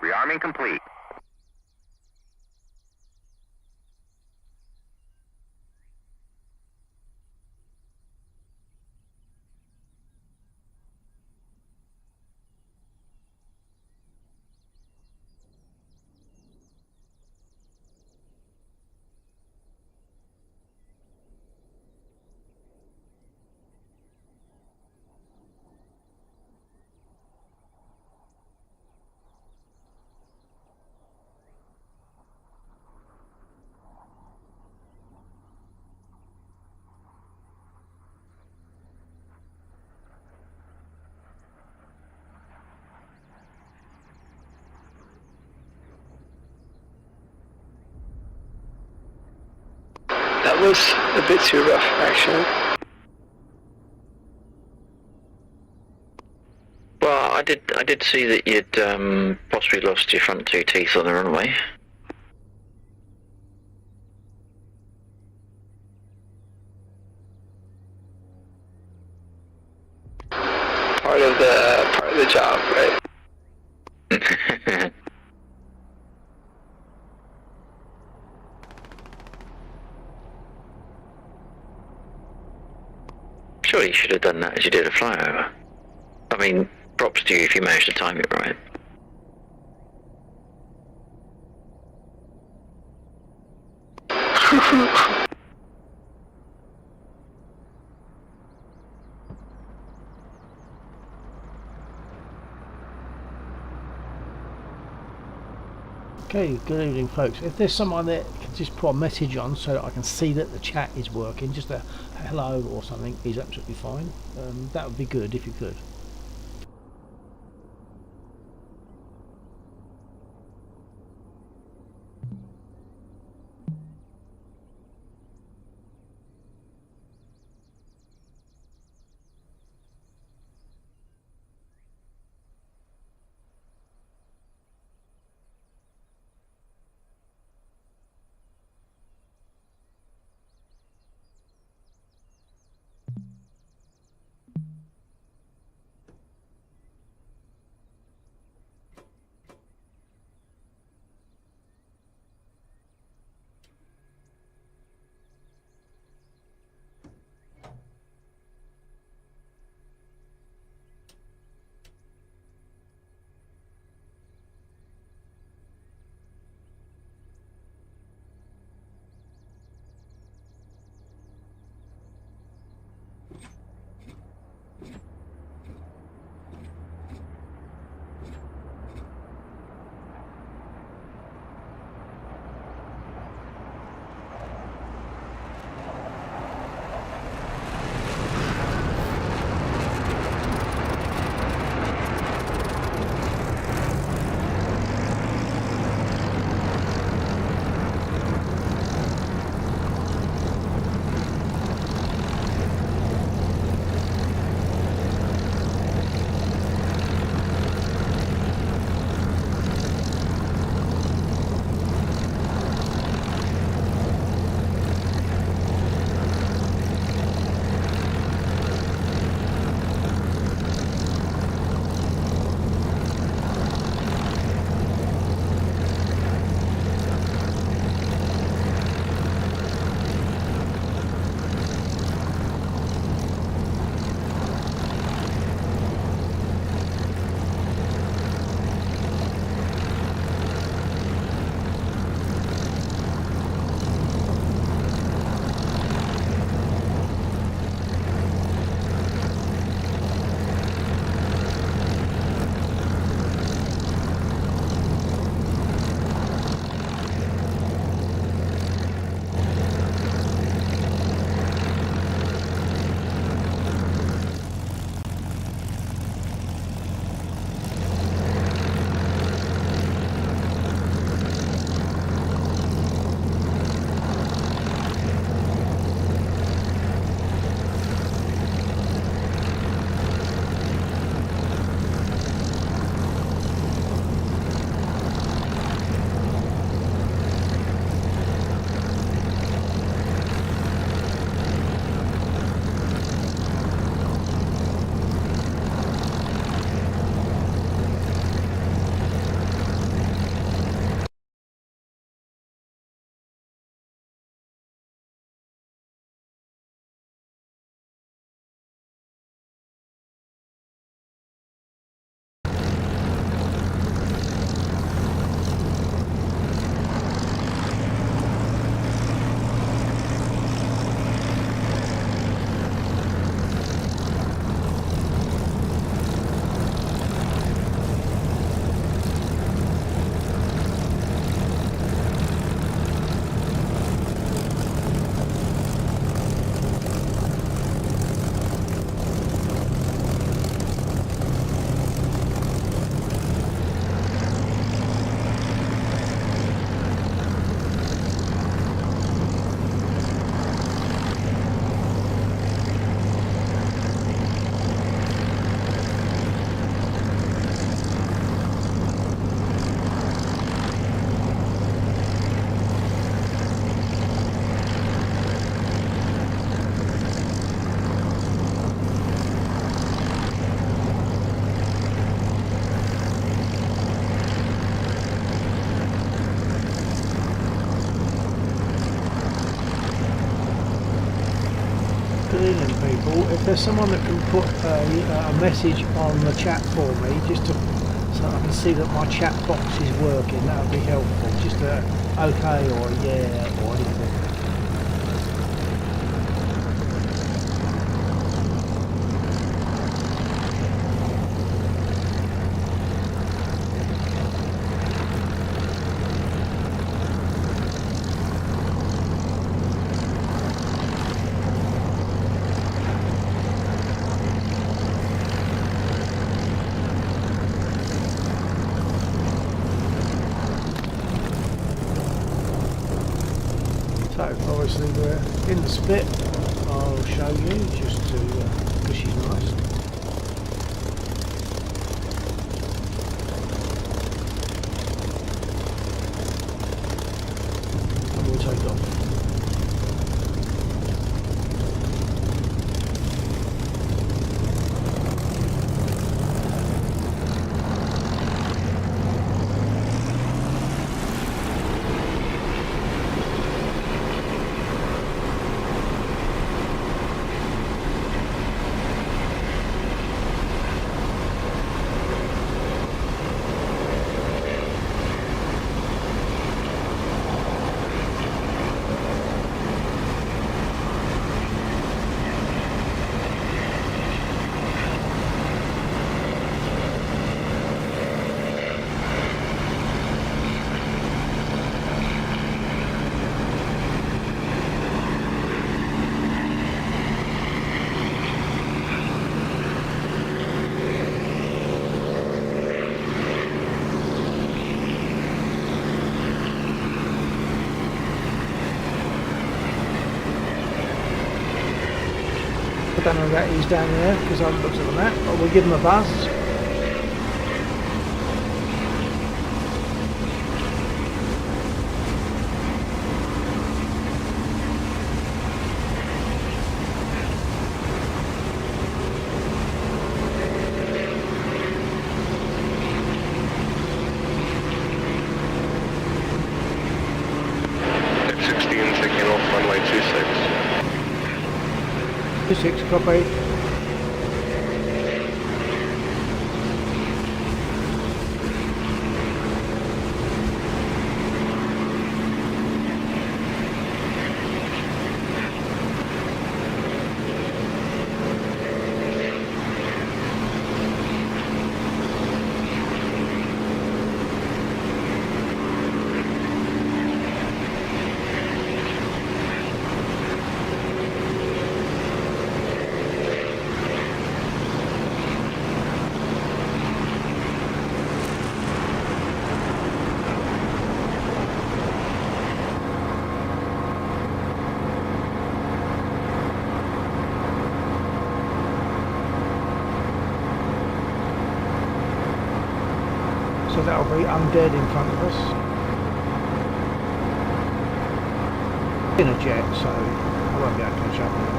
Rearming complete. That was a bit too rough, actually. Well, I did see that you'd possibly lost your front two teeth on the runway. Part of the job, right? Surely you should have done that as you did a flyover. I mean, props to you if you managed to time it right. Okay, good evening folks. If there's someone that can just put a message on so that I can see that the chat is working, just a hello or something is absolutely fine. That would be good if you could. evening, people. If there's someone that can put a message on the chat for me, just to so I can see that my chat box is working, that would be helpful. Just a okay or a yeah or anything. So obviously we're in the split. I'll show you just to because she's nice. And we'll take off. I don't know where that is down there because I haven't looked at the map, but we'll give them a buzz. F-16 taking off runway 26. 6 copy. So that'll be undead in front of us. In a jet, so I won't be able to catch up with them.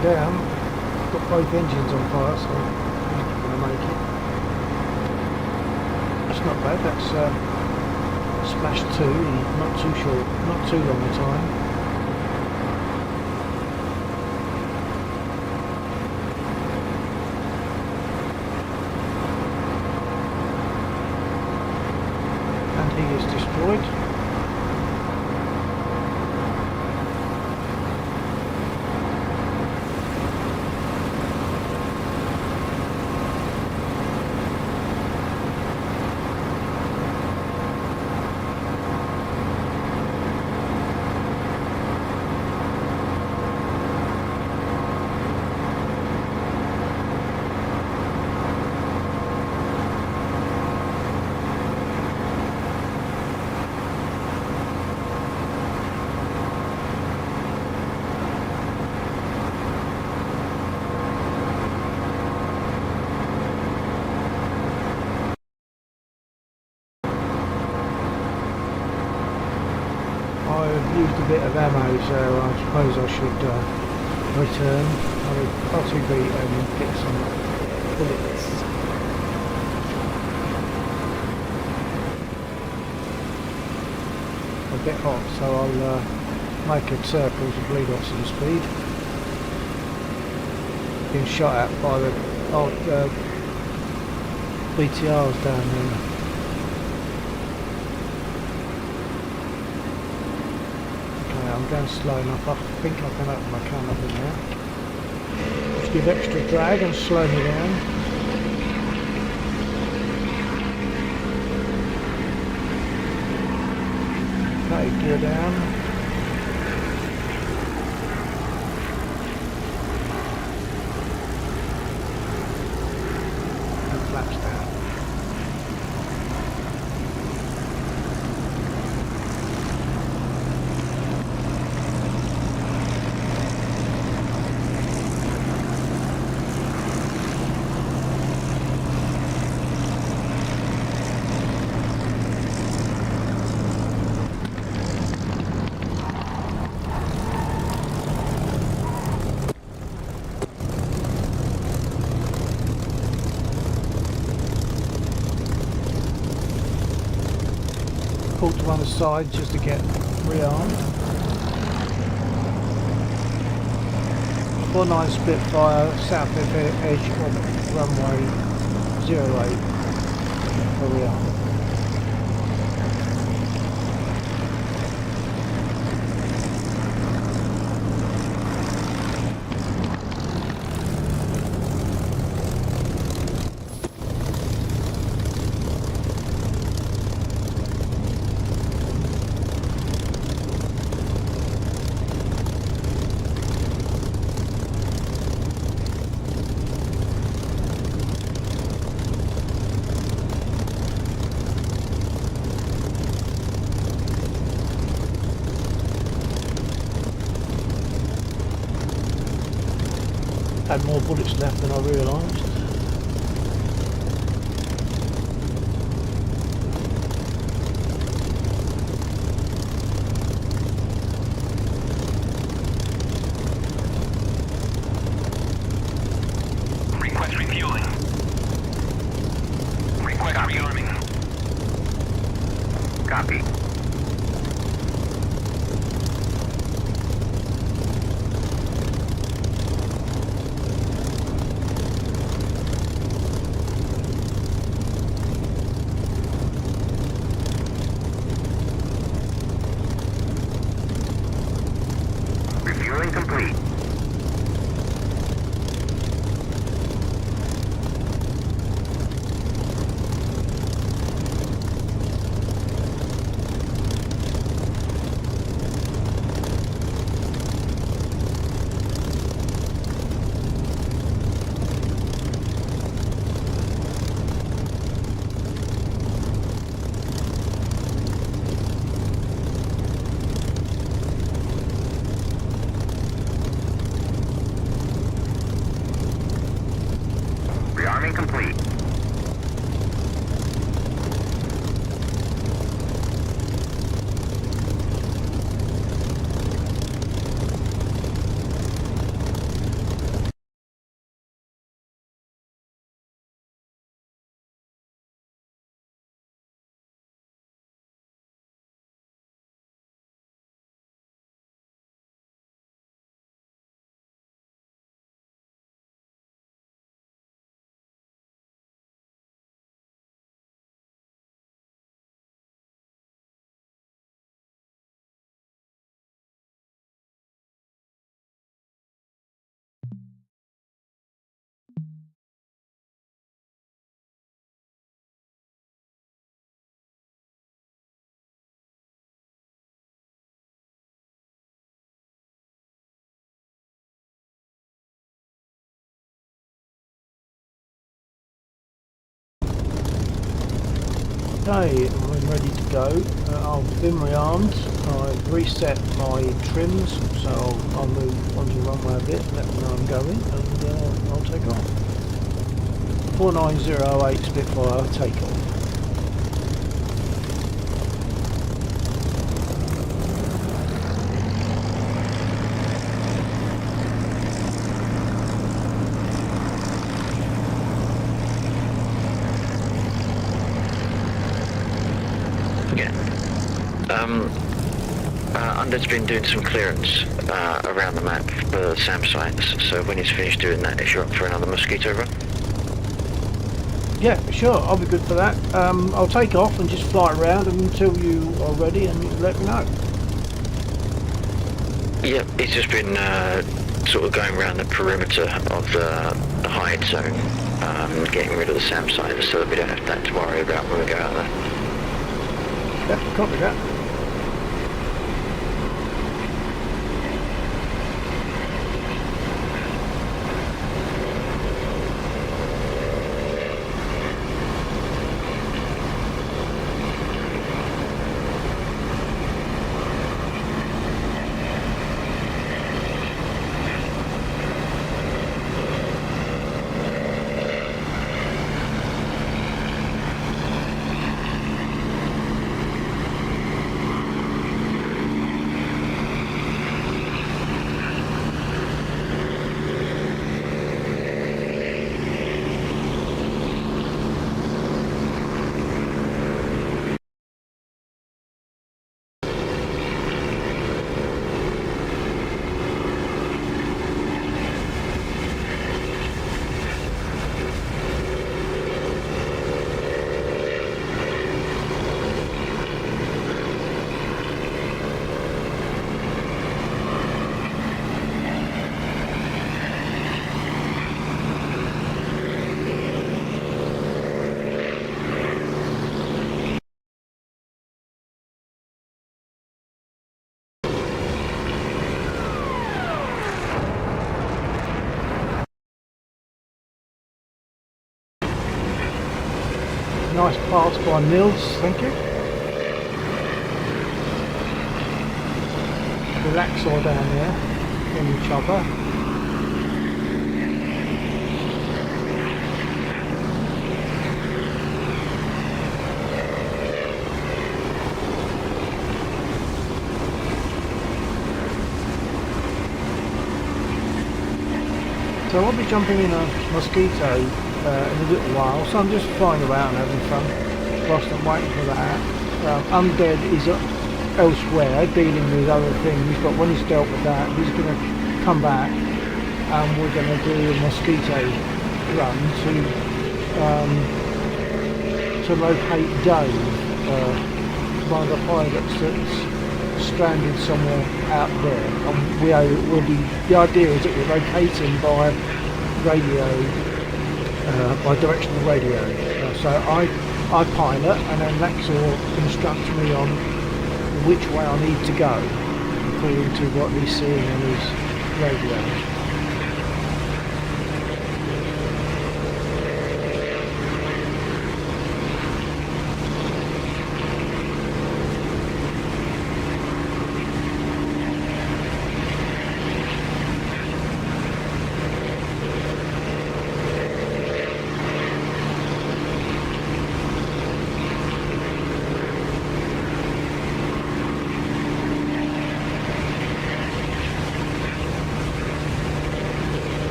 slowing down. Got both engines on fire, so he's not going to make it. That's not bad. That's splash 2. Not too short, not too long a time. And he is destroyed. I've used a bit of ammo, so I suppose I should return. I will possibly get some bullets. A bit hot, so I'll make a circle to bleed off some speed. Been shot at by the old BTRs down there. I'm going slow enough. I think I can open my cam up in there. Just give extra drag and slow me down. Okay, gear down. And flaps down. Pulled to one side just to get rearmed. 49 Spitfire, south edge of runway 08 for rearm. Had more bullets left than I realised. Request refueling. Request rearming. Copy. Refueling complete. Rearming complete. Okay, I'm ready to go. I've been rearmed. I've reset my trims, so I'll move onto the runway a bit, let them know I'm going, and I'll take off. 4908 Spitfire takeoff. Under's been doing some clearance around the map for the SAM sites, so when he's finished doing that, if you're up for another mosquito run. Yeah, sure, I'll be good for that. I'll take off and just fly around until you are ready and let me know. Yep, he's just been sort of going around the perimeter of the hide zone, getting rid of the SAM sites so that we don't have that to worry about when we go out there. Yeah, copy that. Nice pass by Mills, thank you. Relax all down there on each other. So I'll be jumping in a mosquito in a little while, so I'm just flying around having fun whilst I'm waiting for that. Undead is elsewhere dealing with other things, but when he's dealt with that, he's going to come back and we're going to do a mosquito run to locate Dave, one of the pilots that's stranded somewhere out there. The idea is that we're locating by radio. By directional radio. So I pilot and then Laxor instructs me on which way I need to go according to what he's seeing on his radio.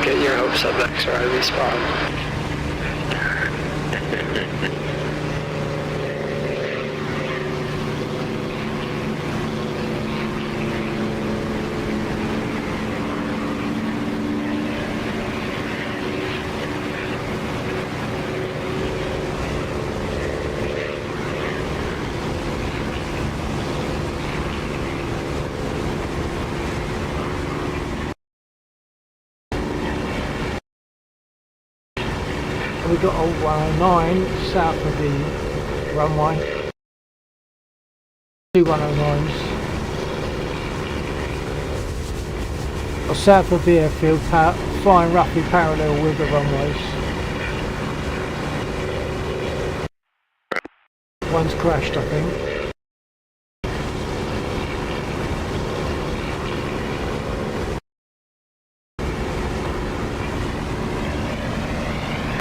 Get your hopes up, Vexor. I respawn. we've got old 109 south of the runway. 2 109s. Or south of the airfield, flying roughly parallel with the runways. One's crashed, I think.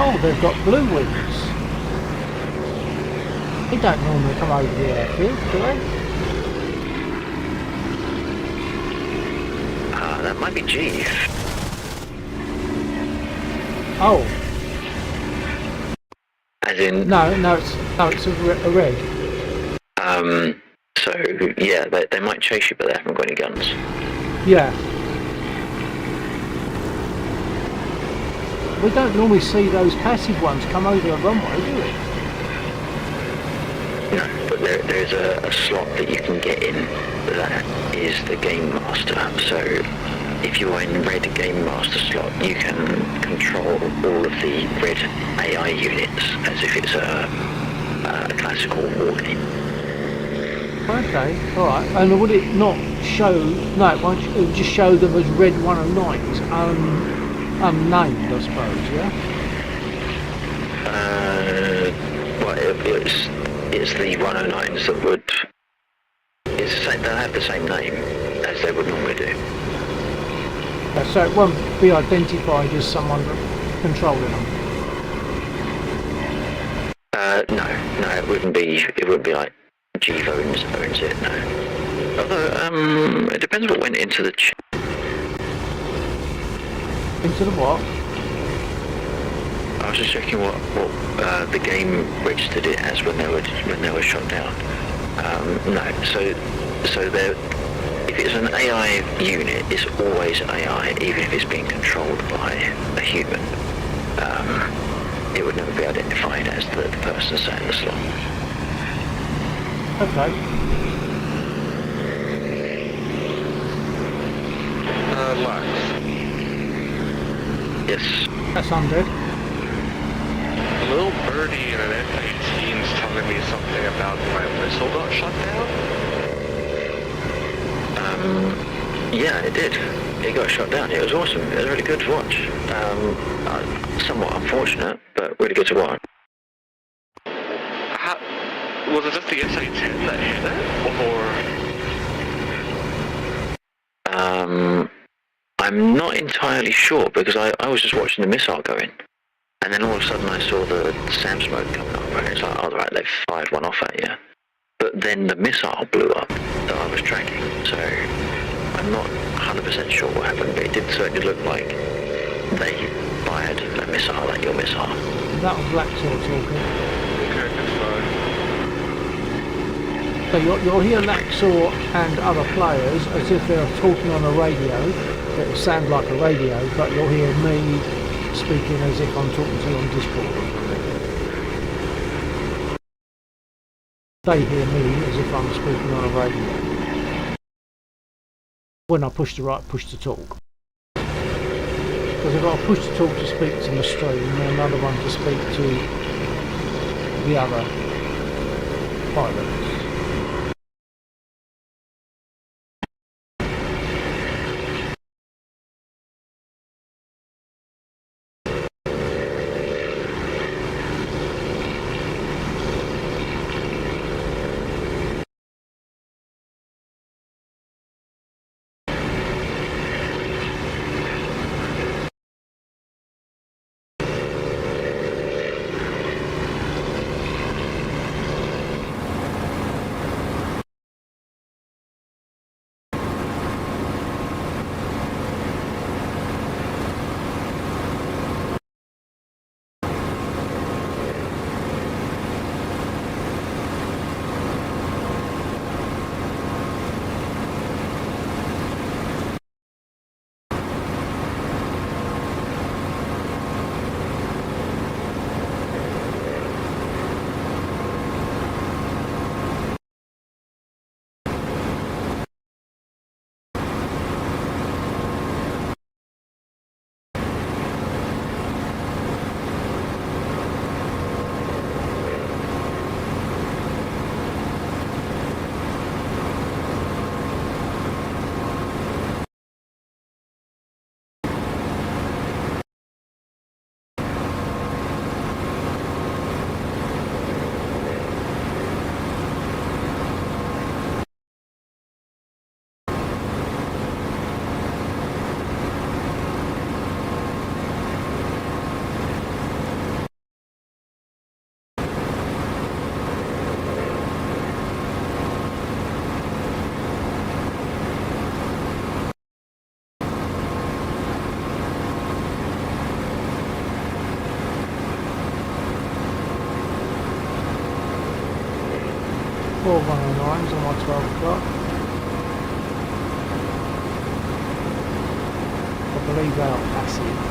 Oh, they've got blue wings. They don't normally come over the airfield, do they? That might be G. Oh. As in... No, it's a red. So, yeah, they might chase you, but they haven't got any guns. Yeah. We don't normally see those passive ones come over the runway, do we? No, but there's a slot that you can get in that is the Game Master. So if you are in red Game Master slot, you can control all of the red AI units as if it's a classical war game. Okay, alright. And would it not show... No, it won't. It would just show them as red 109s, unnamed, I suppose, yeah? Well, it's the 109s that would... they'll have the same name as they would normally do. So it won't be identified as someone controlling them? No, it wouldn't be like Jeeve owns it, no. Although, it depends what went into the Into the what? I was just checking what the game registered it as when they were shot down. No, so if it's an AI unit, it's always AI, even if it's being controlled by a human. It would never be identified as the person sat in the slot. Okay. Lux. Yes. That's undead. A little birdie in an F-18 is telling me something about my missile got shut down. Yeah, it did. It got shot down. It was awesome. It was really good to watch. Somewhat unfortunate, but really good to watch. Was it just the SA-10 that hit it, or? I'm not entirely sure because I was just watching the missile go in. And then all of a sudden I saw the SAM smoke coming up and it's like, oh right, they've fired one off at you. But then the missile blew up that I was tracking, so I'm not 100% sure what happened, but it did certainly look like they fired a missile at your missile. That was Laxor talking. Okay, that's fine. So you'll hear Laxor and other players as if they're talking on a radio. It will sound like a radio, but you'll hear me speaking as if I'm talking to you on Discord. They hear me as if I'm speaking on a radio. When I push the right, push to talk. Because I've got to push to talk to speak to the stream and another one to speak to the other pilots. by 12 o'clock. I believe they are passive.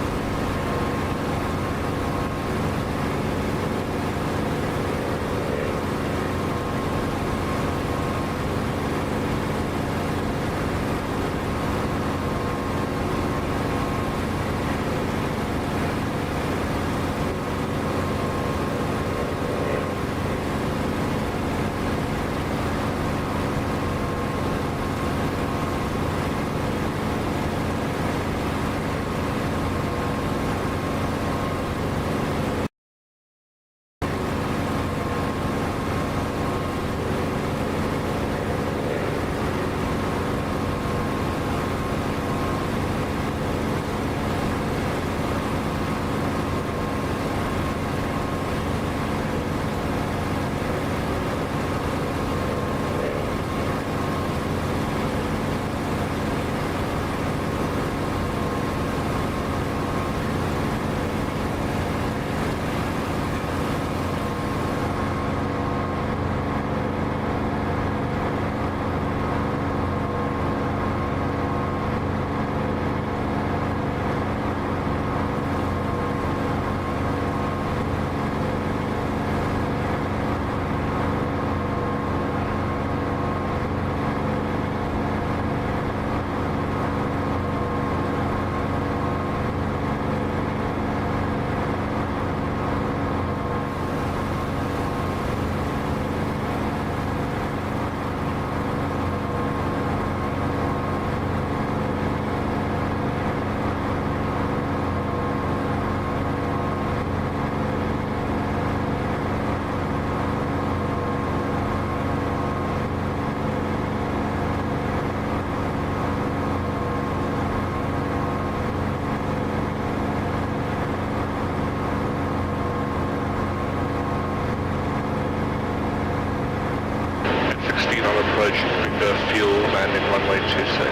Fuel landing runway 26.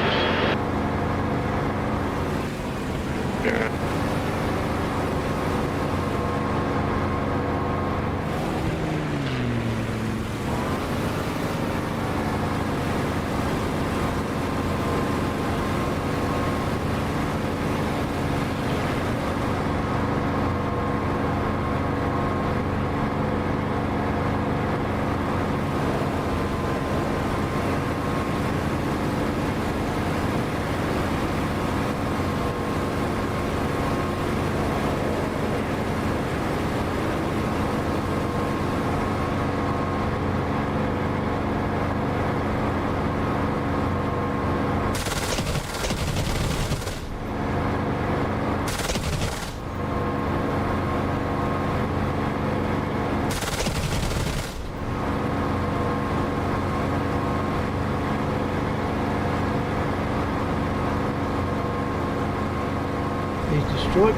He's destroyed.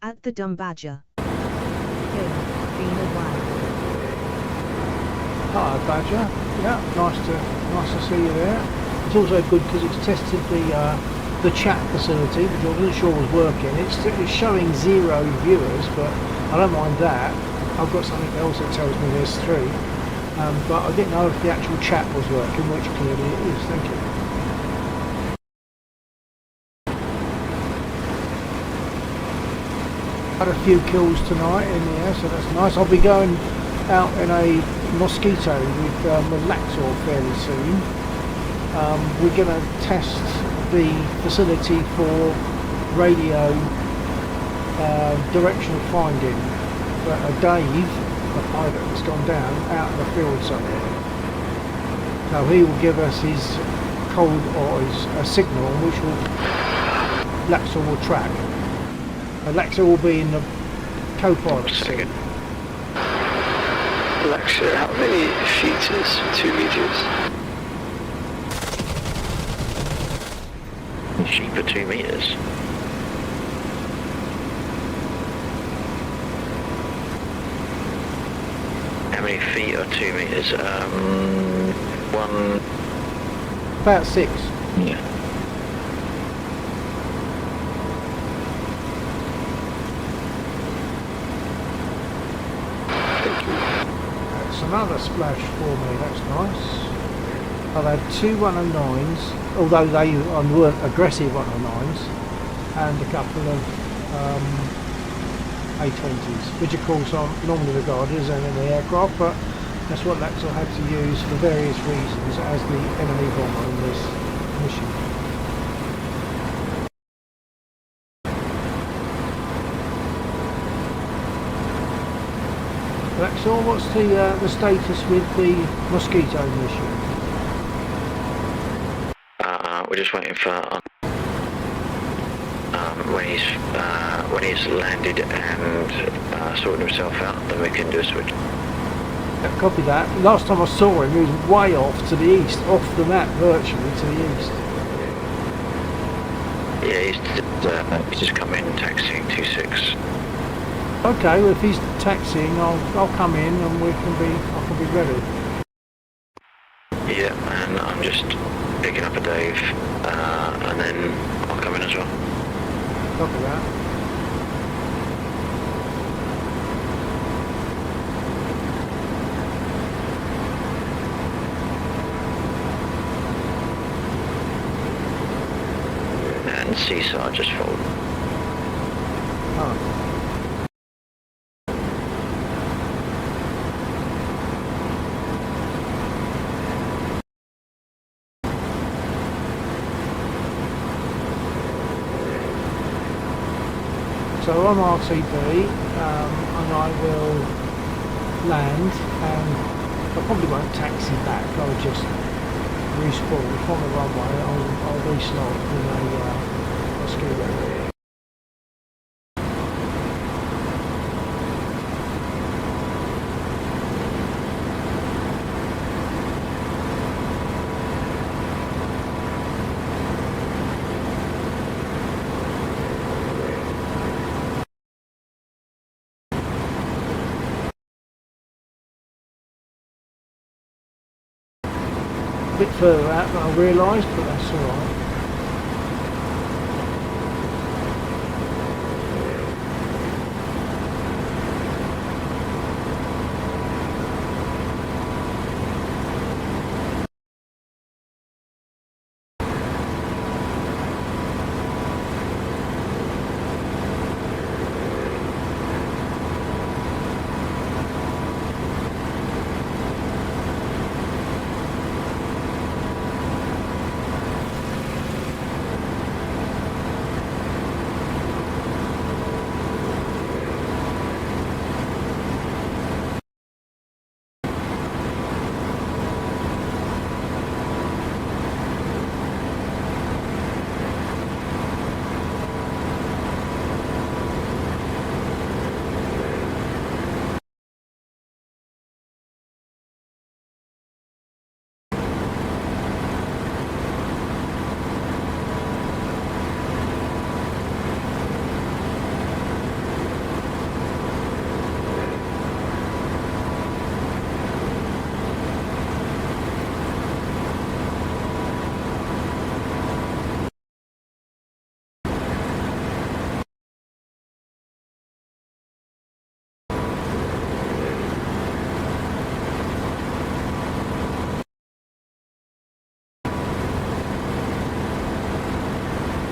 At the Dumb Badger. Been a while. Hi Badger, yeah, nice to see you there. It's also good because it's tested the chat facility, which I wasn't sure was working. It's showing 0 viewers, but I don't mind that. I've got something else that tells me there's 3, but I didn't know if the actual chat was working, which clearly it is. Thank you. Had a few kills tonight in the air, so that's nice. I'll be going out in a Mosquito with Lactor fairly soon. We're going to test the facility for radio directional finding. But Dave, the pilot that's gone down, out in the field somewhere. So he will give us his code or is a signal which will Laxor will track. Laxor will be in the co-pilot seat. Lecture, how many feet is 2 meters? Sheep for 2 meters. How many feet are 2 meters? One. About 6. Yeah. That's another splash for me, that's nice. I've had 2 109s, although they weren't aggressive 109s, and a couple of A20s, which of course aren't normally regarded as enemy aircraft, but that's what Laxor had to use for various reasons as the enemy bomber in this mission. Laxor, what's the status with the Mosquito mission? We're just waiting for when he's landed and sorted himself out, then we can do a switch. Copy that. Last time I saw him, he was way off to the east, off the map virtually to the east. Yeah, he's just come in taxiing 26. Okay, well if he's taxiing, I'll come in and I can be ready. Yeah, and I'm just picking up a Dave, and then I'll come in as well. Copy that. And Seasar just followed. Oh. So I'm RTB, and I will land, and I probably won't taxi back. I'll just respawn from the runway. I'll restart in a Mosquito. A bit further out than I realised, but that's alright.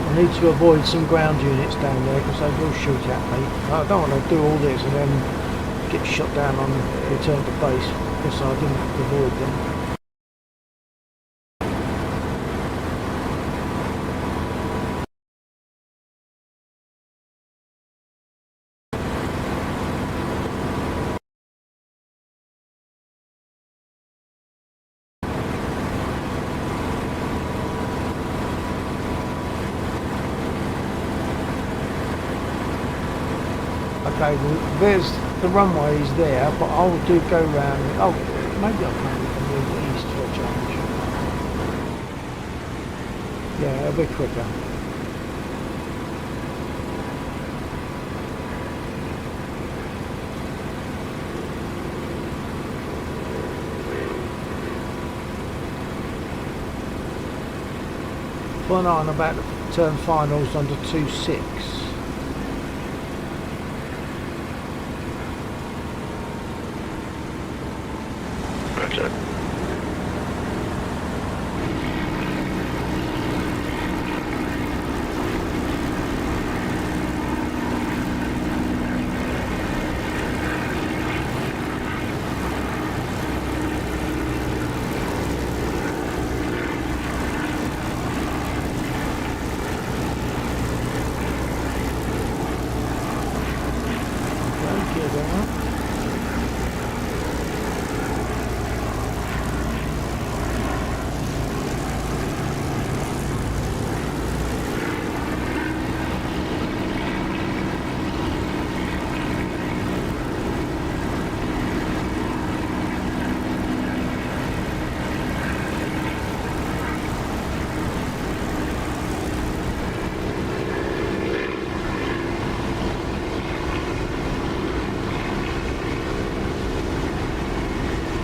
I need to avoid some ground units down there because they will shoot at me. I don't want to do all this and then get shot down on return to base because I didn't avoid them. Okay, well, there's the runway is there, but I'll go round. Oh, maybe I'll come move east for a change. Yeah, it'll be quicker. Well, no, I'm about to turn finals onto 2.6. Roger.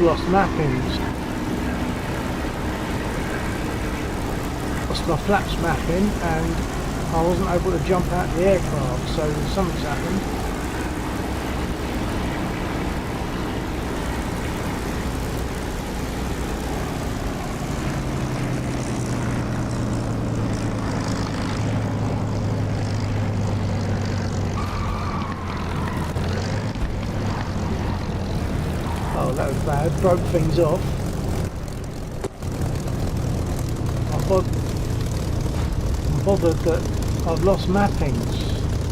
Lost mappings. Lost my flaps mapping and I wasn't able to jump out the aircraft, so something's happened. Oh, that was bad. Broke things off. I'm bothered that I've lost mappings.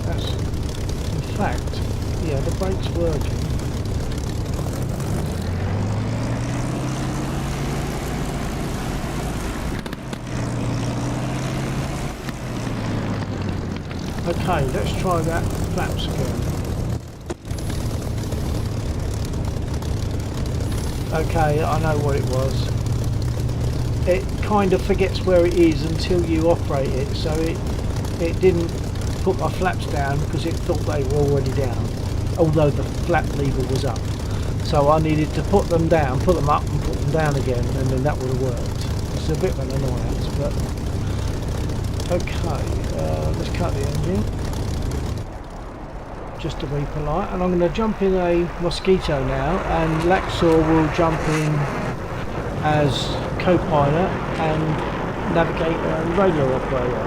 That's, in fact, yeah, the brake's working. Okay, let's try that flaps again. Okay, I know what it was. It kind of forgets where it is until you operate it, so it didn't put my flaps down because it thought they were already down, although the flap lever was up. So I needed to put them down, put them up and put them down again, and then that would have worked. It's a bit of an annoyance, but okay, let's cut the engine just to be polite, and I'm going to jump in a Mosquito now, and Laxor will jump in as co-pilot and navigator and radio operator.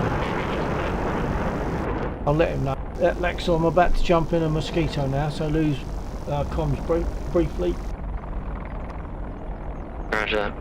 I'll let him know. Laxor, I'm about to jump in a Mosquito now, so lose comms briefly. Roger that.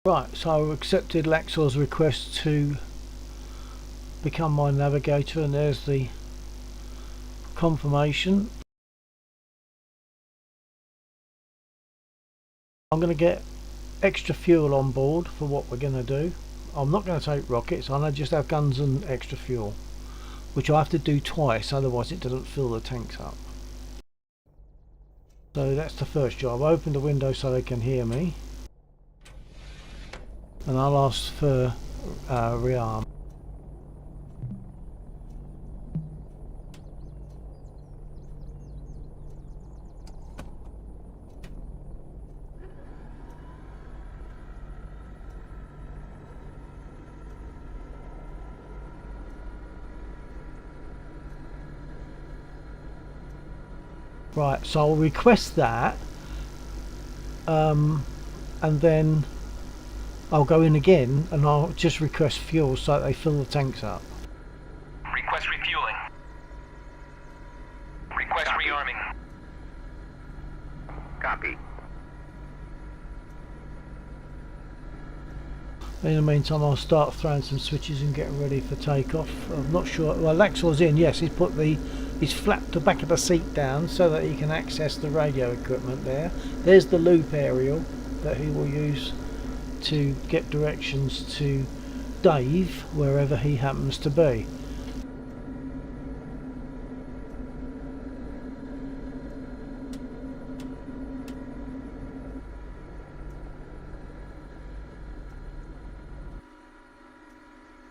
Right, so I accepted Laxor's request to become my navigator, and there's the confirmation. I'm going to get extra fuel on board for what we're going to do. I'm not going to take rockets, I'm going to just have guns and extra fuel, which I have to do twice, otherwise it doesn't fill the tanks up. So that's the first job. I opened the window so they can hear me, and I'll ask for rearm. Right, so I'll request that, and then I'll go in again and I'll just request fuel so that they fill the tanks up. Request refueling. Request rearming. Copy. In the meantime, I'll start throwing some switches and getting ready for takeoff. I'm not sure. Well, Laxor's in. Yes, he's flapped the back of the seat down so that he can access the radio equipment there. There's the loop aerial that he will use to get directions to Dave wherever he happens to be.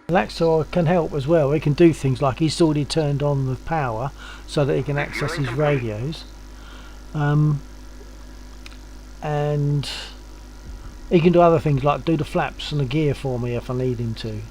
Laxor can help as well. He can do things like he's already turned on the power so that he can access his radios, and he can do other things like do the flaps and the gear for me if I need him to.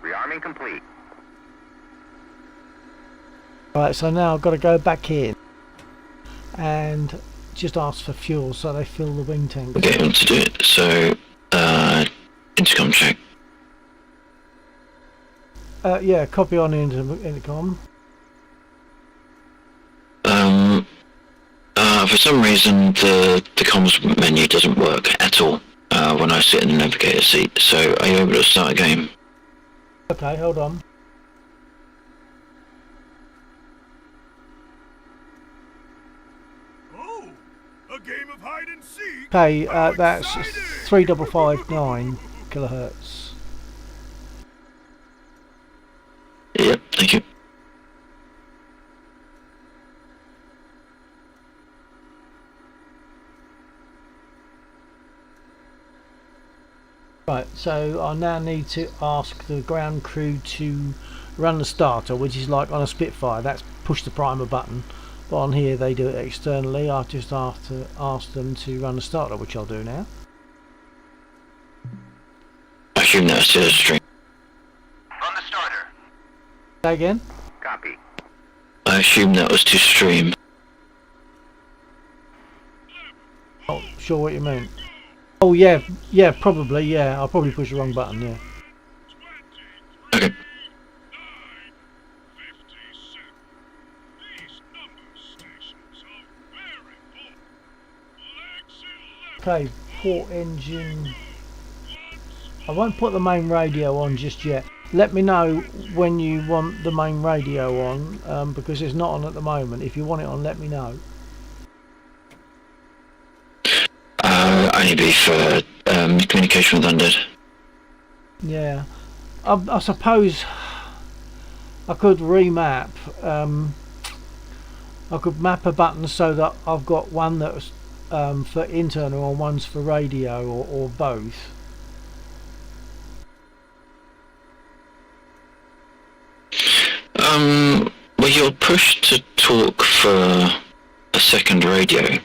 Rearming complete. Right, so now I've got to go back in and just ask for fuel so they fill the wing tanks. Okay, on to do it. So, intercom check. Yeah, copy on intercom. For some reason the comms menu doesn't work at all when I sit in the navigator seat, so are you able to start a game? Okay, hold on. Oh, a game of hide and seek. Okay, How that's exciting! 3559 kilohertz. Yep, thank you. Right, so I now need to ask the ground crew to run the starter, which is like on a Spitfire. That's push the primer button, but on here they do it externally. I just have to ask them to run the starter, which I'll do now. I assume that's still a stream. Run the starter. Say again? Copy. I assume that was to stream. Oh, sure what you mean. Oh yeah, yeah, probably, yeah. I'll probably push the wrong button, yeah. Okay. Okay, port engine. I won't put the main radio on just yet. Let me know when you want the main radio on, because it's not on at the moment. If you want it on, let me know. Only be for communication with undead. Yeah, I suppose I could remap. I could map a button so that I've got one that's for internal and one's for radio, or both. Well, you're pushed to talk for a second radio.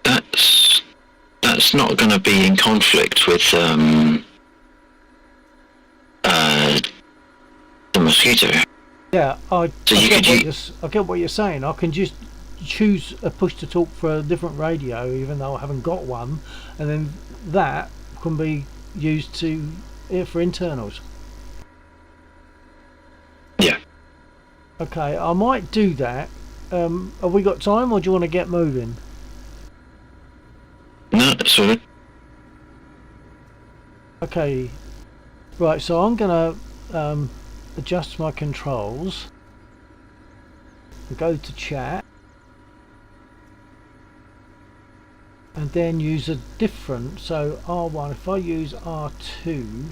That's not going to be in conflict with the mosquito. Yeah, I So you I get what you're saying. I can just choose a push to talk for a different radio, even though I haven't got one, and then that can be used for internals. Yeah. Okay, I might do that. Have we got time, or do you want to get moving? No, that's all right. Okay, right, so I'm gonna adjust my controls, go to chat, and then use a different, so R1. If I use R2,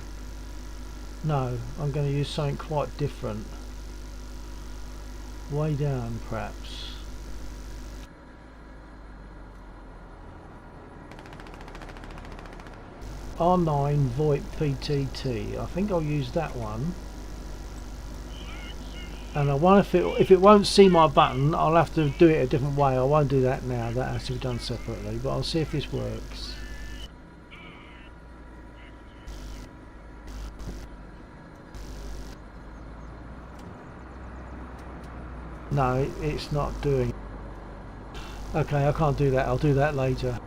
no, I'm going to use something quite different, way down perhaps. R9 VoIP PTT. I think I'll use that one. And I wonder if it won't see my button, I'll have to do it a different way. I won't do that now. That has to be done separately. But I'll see if this works. No, it's not doing. Okay, I can't do that. I'll do that later.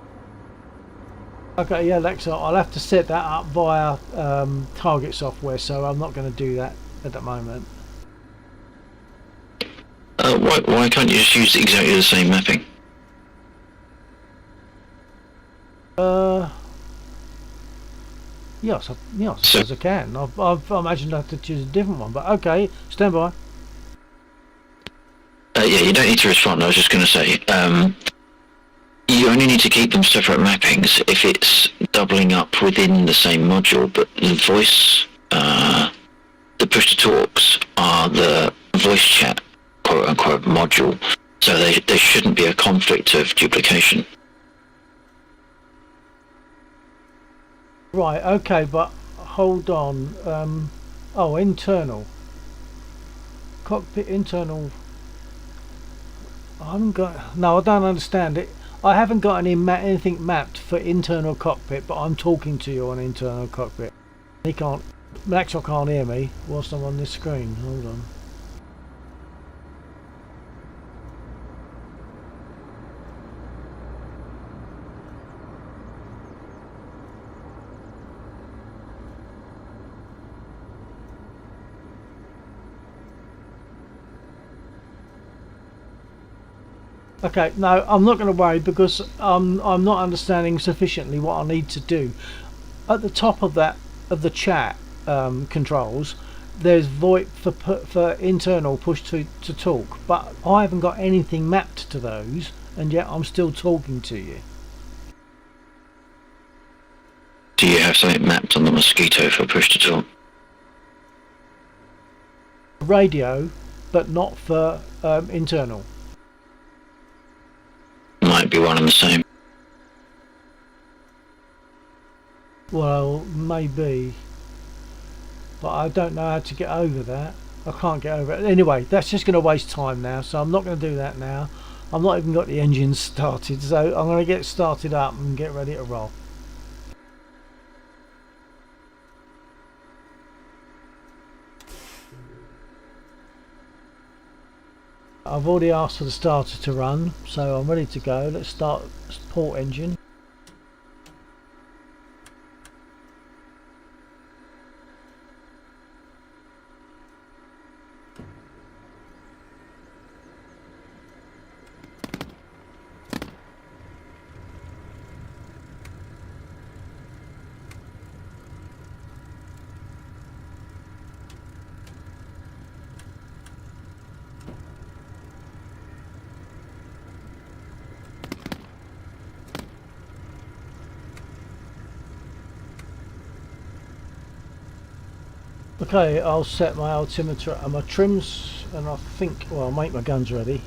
Okay, yeah, Alexa, I'll have to set that up via target software, so I'm not going to do that at the moment. Why can't you just use exactly the same mapping? Yes, I suppose I can. I've imagined I have to choose a different one, but okay, stand by. Yeah, you don't need to respond. I was just going to say, you only need to keep them separate mappings if it's doubling up within the same module, but the voice, the push-to-talks are the voice chat, quote-unquote, module, so there shouldn't be a conflict of duplication. Right, okay, but hold on. Oh, internal. Cockpit internal. I haven't got. No, I don't understand it. I haven't got anything mapped for internal cockpit, but I'm talking to you on internal cockpit. He can't. Maxwell can't hear me whilst I'm on this screen. Hold on. Okay, no, I'm not going to worry because I'm not understanding sufficiently what I need to do. At the top of the chat controls, there's VoIP for internal push to talk, but I haven't got anything mapped to those, and yet I'm still talking to you. Do you have something mapped on the Mosquito for push to talk? Radio, but not for internal. Might be one and the same. Well, maybe, but I don't know how to get over that. I can't get over it. Anyway, that's just going to waste time now, so I'm not going to do that now. I've not even got the engine started, so I'm going to get started up and get ready to roll. I've already asked for the starter to run, so I'm ready to go. Let's start port engine. Okay, I'll set my altimeter and my trims, and I think, well, I'll make my guns ready.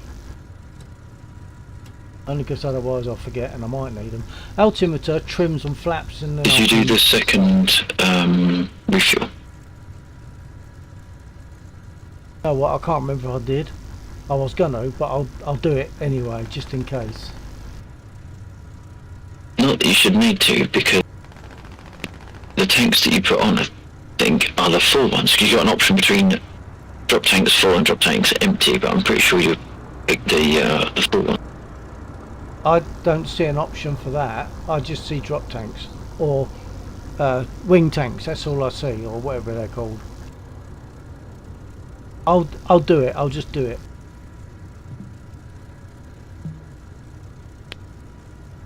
Only because otherwise I'll forget and I might need them. Altimeter, trims and flaps, and then Did you do the second refuel? Oh, what? I can't remember if I did. I was gonna, but I'll do it anyway, just in case. Not that you should need to, because the tanks that you put on, I think, are the full ones. Because you've got an option between drop tanks full and drop tanks empty, but I'm pretty sure you picked the full one. I don't see an option for that. I just see drop tanks or wing tanks. That's all I see, or whatever they're called. I'll do it. I'll just do it.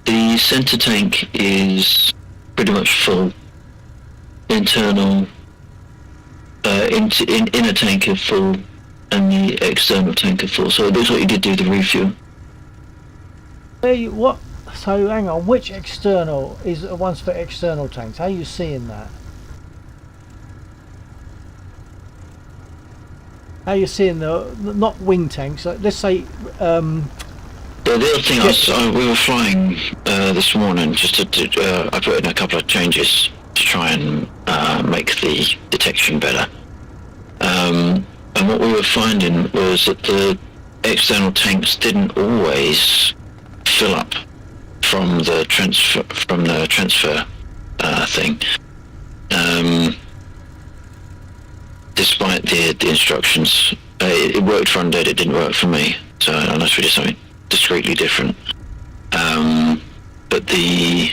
The centre tank is pretty much full. Internal, inner tank are full, and the external tank are full. So it looks like you did do the refuel. Hey, what? So hang on. Which external is the ones for external tanks? How are you seeing that? How are you seeing the not wing tanks? Let's say. The other thing we were flying this morning, just to I put in a couple of changes to try and make the detection better. And what we were finding was that the external tanks didn't always fill up from the transfer thing. Despite the instructions, it worked for Undead. It didn't work for me. So unless we did something discreetly different. But the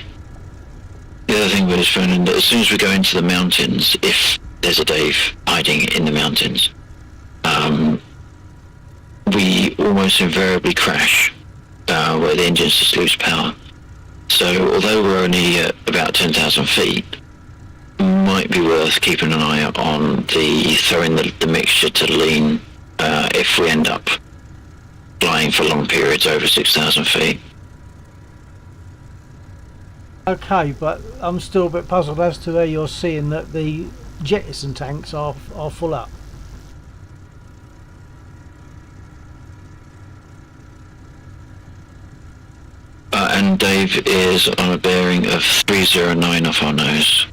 other thing we just found that as soon as we go into the mountains, if there's a Dave hiding in the mountains, we almost invariably crash, where the engines just lose power. So although we're only at about 10,000 feet, might be worth keeping an eye on throwing the mixture to lean if we end up flying for long periods over 6,000 feet. Okay, but I'm still a bit puzzled as to where you're seeing that the jettison tanks are full up. And Dave is on a bearing of 309 off our nose.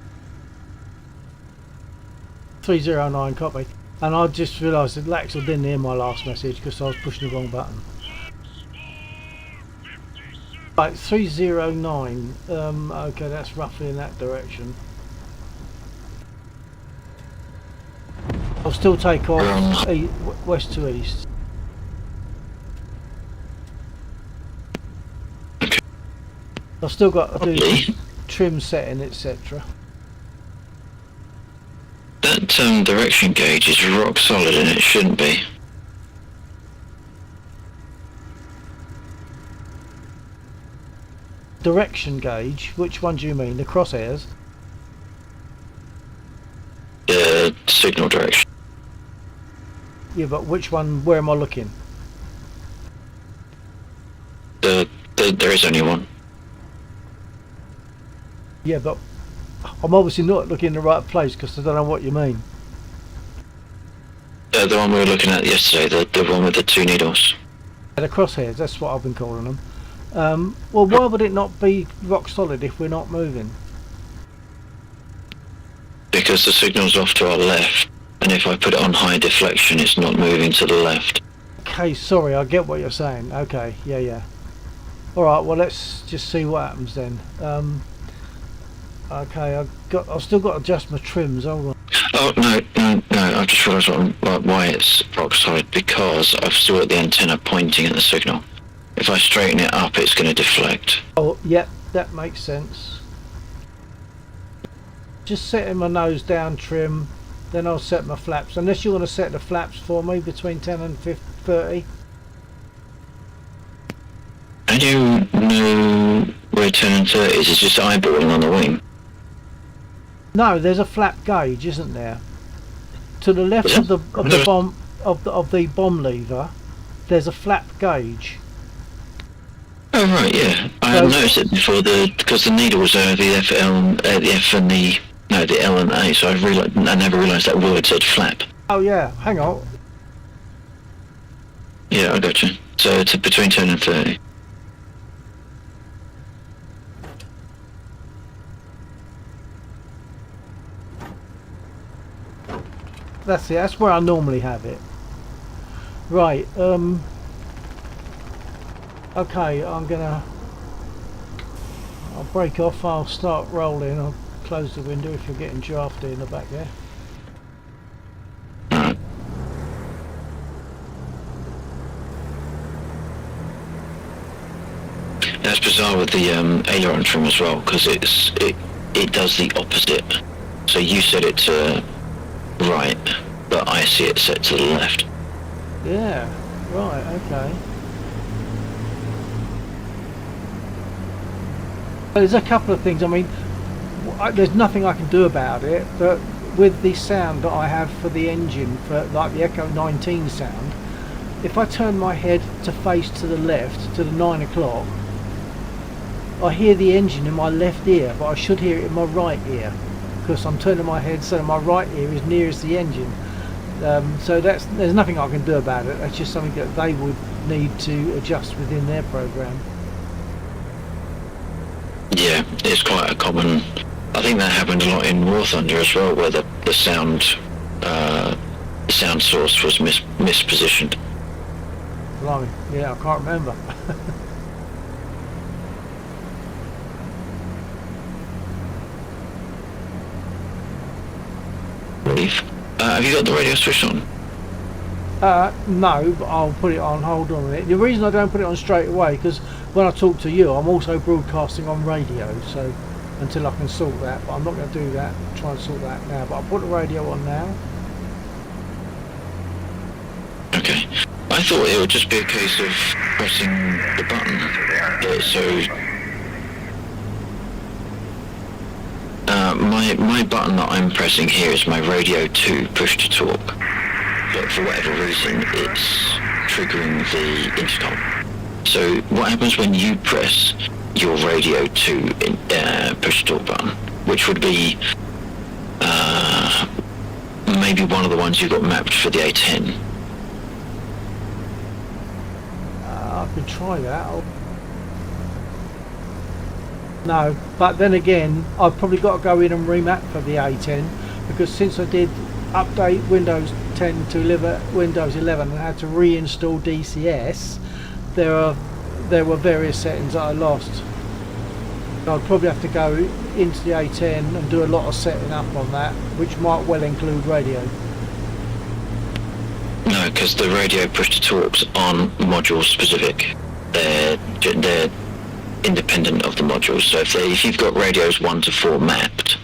309, copy. And I just realised that Laxel didn't hear my last message because I was pushing the wrong button. Right, 309. Okay, that's roughly in that direction. I'll still take off west to east. Okay. I've still got to do trim setting, etc. That direction gauge is rock solid and it shouldn't be. Direction gauge? Which one do you mean? The crosshairs? The signal direction. Yeah, but which one? Where am I looking? There is only one. Yeah, but I'm obviously not looking in the right place because I don't know what you mean. The one we were looking at yesterday, the one with the two needles. The crosshairs, that's what I've been calling them. Well, why would it not be rock solid if we're not moving? Because the signal's off to our left, and if I put it on high deflection, it's not moving to the left. Okay, sorry, I get what you're saying. Okay, yeah. Alright, well let's just see what happens then. Okay, I've still got to adjust my trims. Hold on. Oh no! I just realised why it's rock solid, because I've still got the antenna pointing at the signal. If I straighten it up, it's going to deflect. Oh, yep, that makes sense. Just setting my nose down trim, then I'll set my flaps. Unless you want to set the flaps for me between 10 and 30. How do you know where 10 and 30 is? It's just eyeballing on the wing. No, there's a flap gauge, isn't there? To the left of the bomb lever, there's a flap gauge. Oh right, yeah. I hadn't noticed it before because the needle was over the F and the L and A, so I never realised that word said flap. Oh yeah, hang on. Yeah, I got you. So it's between 10 and 30. That's it, that's where I normally have it. Right, okay, I'll break off, I'll start rolling, I'll close the window if you're getting drafty in the back there. That's bizarre with the aileron trim as well, because it does the opposite. So you set it to right, but I see it set to the left. Yeah, right, okay. There's a couple of things, I mean, there's nothing I can do about it, but with the sound that I have for the engine, for like the Echo 19 sound, if I turn my head to face to the left, to the 9 o'clock, I hear the engine in my left ear, but I should hear it in my right ear, because I'm turning my head so my right ear is nearest the engine. So there's nothing I can do about it. That's just something that they would need to adjust within their program. Yeah, it's quite a common I think that happened a lot in War Thunder as well, where the sound source was mispositioned. Blimey, yeah, I can't remember. Have you got the radio switched on? No, but I'll put it on. Hold on a minute. The reason I don't put it on straight away, because when I talk to you, I'm also broadcasting on radio, so until I can sort that, but I'm not going to do that. Try and sort that now, but I'll put the radio on now. Okay. I thought it would just be a case of pressing the button. My button that I'm pressing here is my radio 2 push to talk. But for whatever reason, it's triggering the intercom. So what happens when you press your radio 2 push to talk button, which would be maybe one of the ones you got mapped for the A10? I could try that. No, but then again, I've probably got to go in and remap for the A10, because since I did update Windows 10 to Windows 11 and had to reinstall DCS, there were various settings that I lost. I'd probably have to go into the A10 and do a lot of setting up on that, which might well include radio. No, because the radio push to talks aren't module specific. They're independent of the modules. So if you've got radios 1 to 4 mapped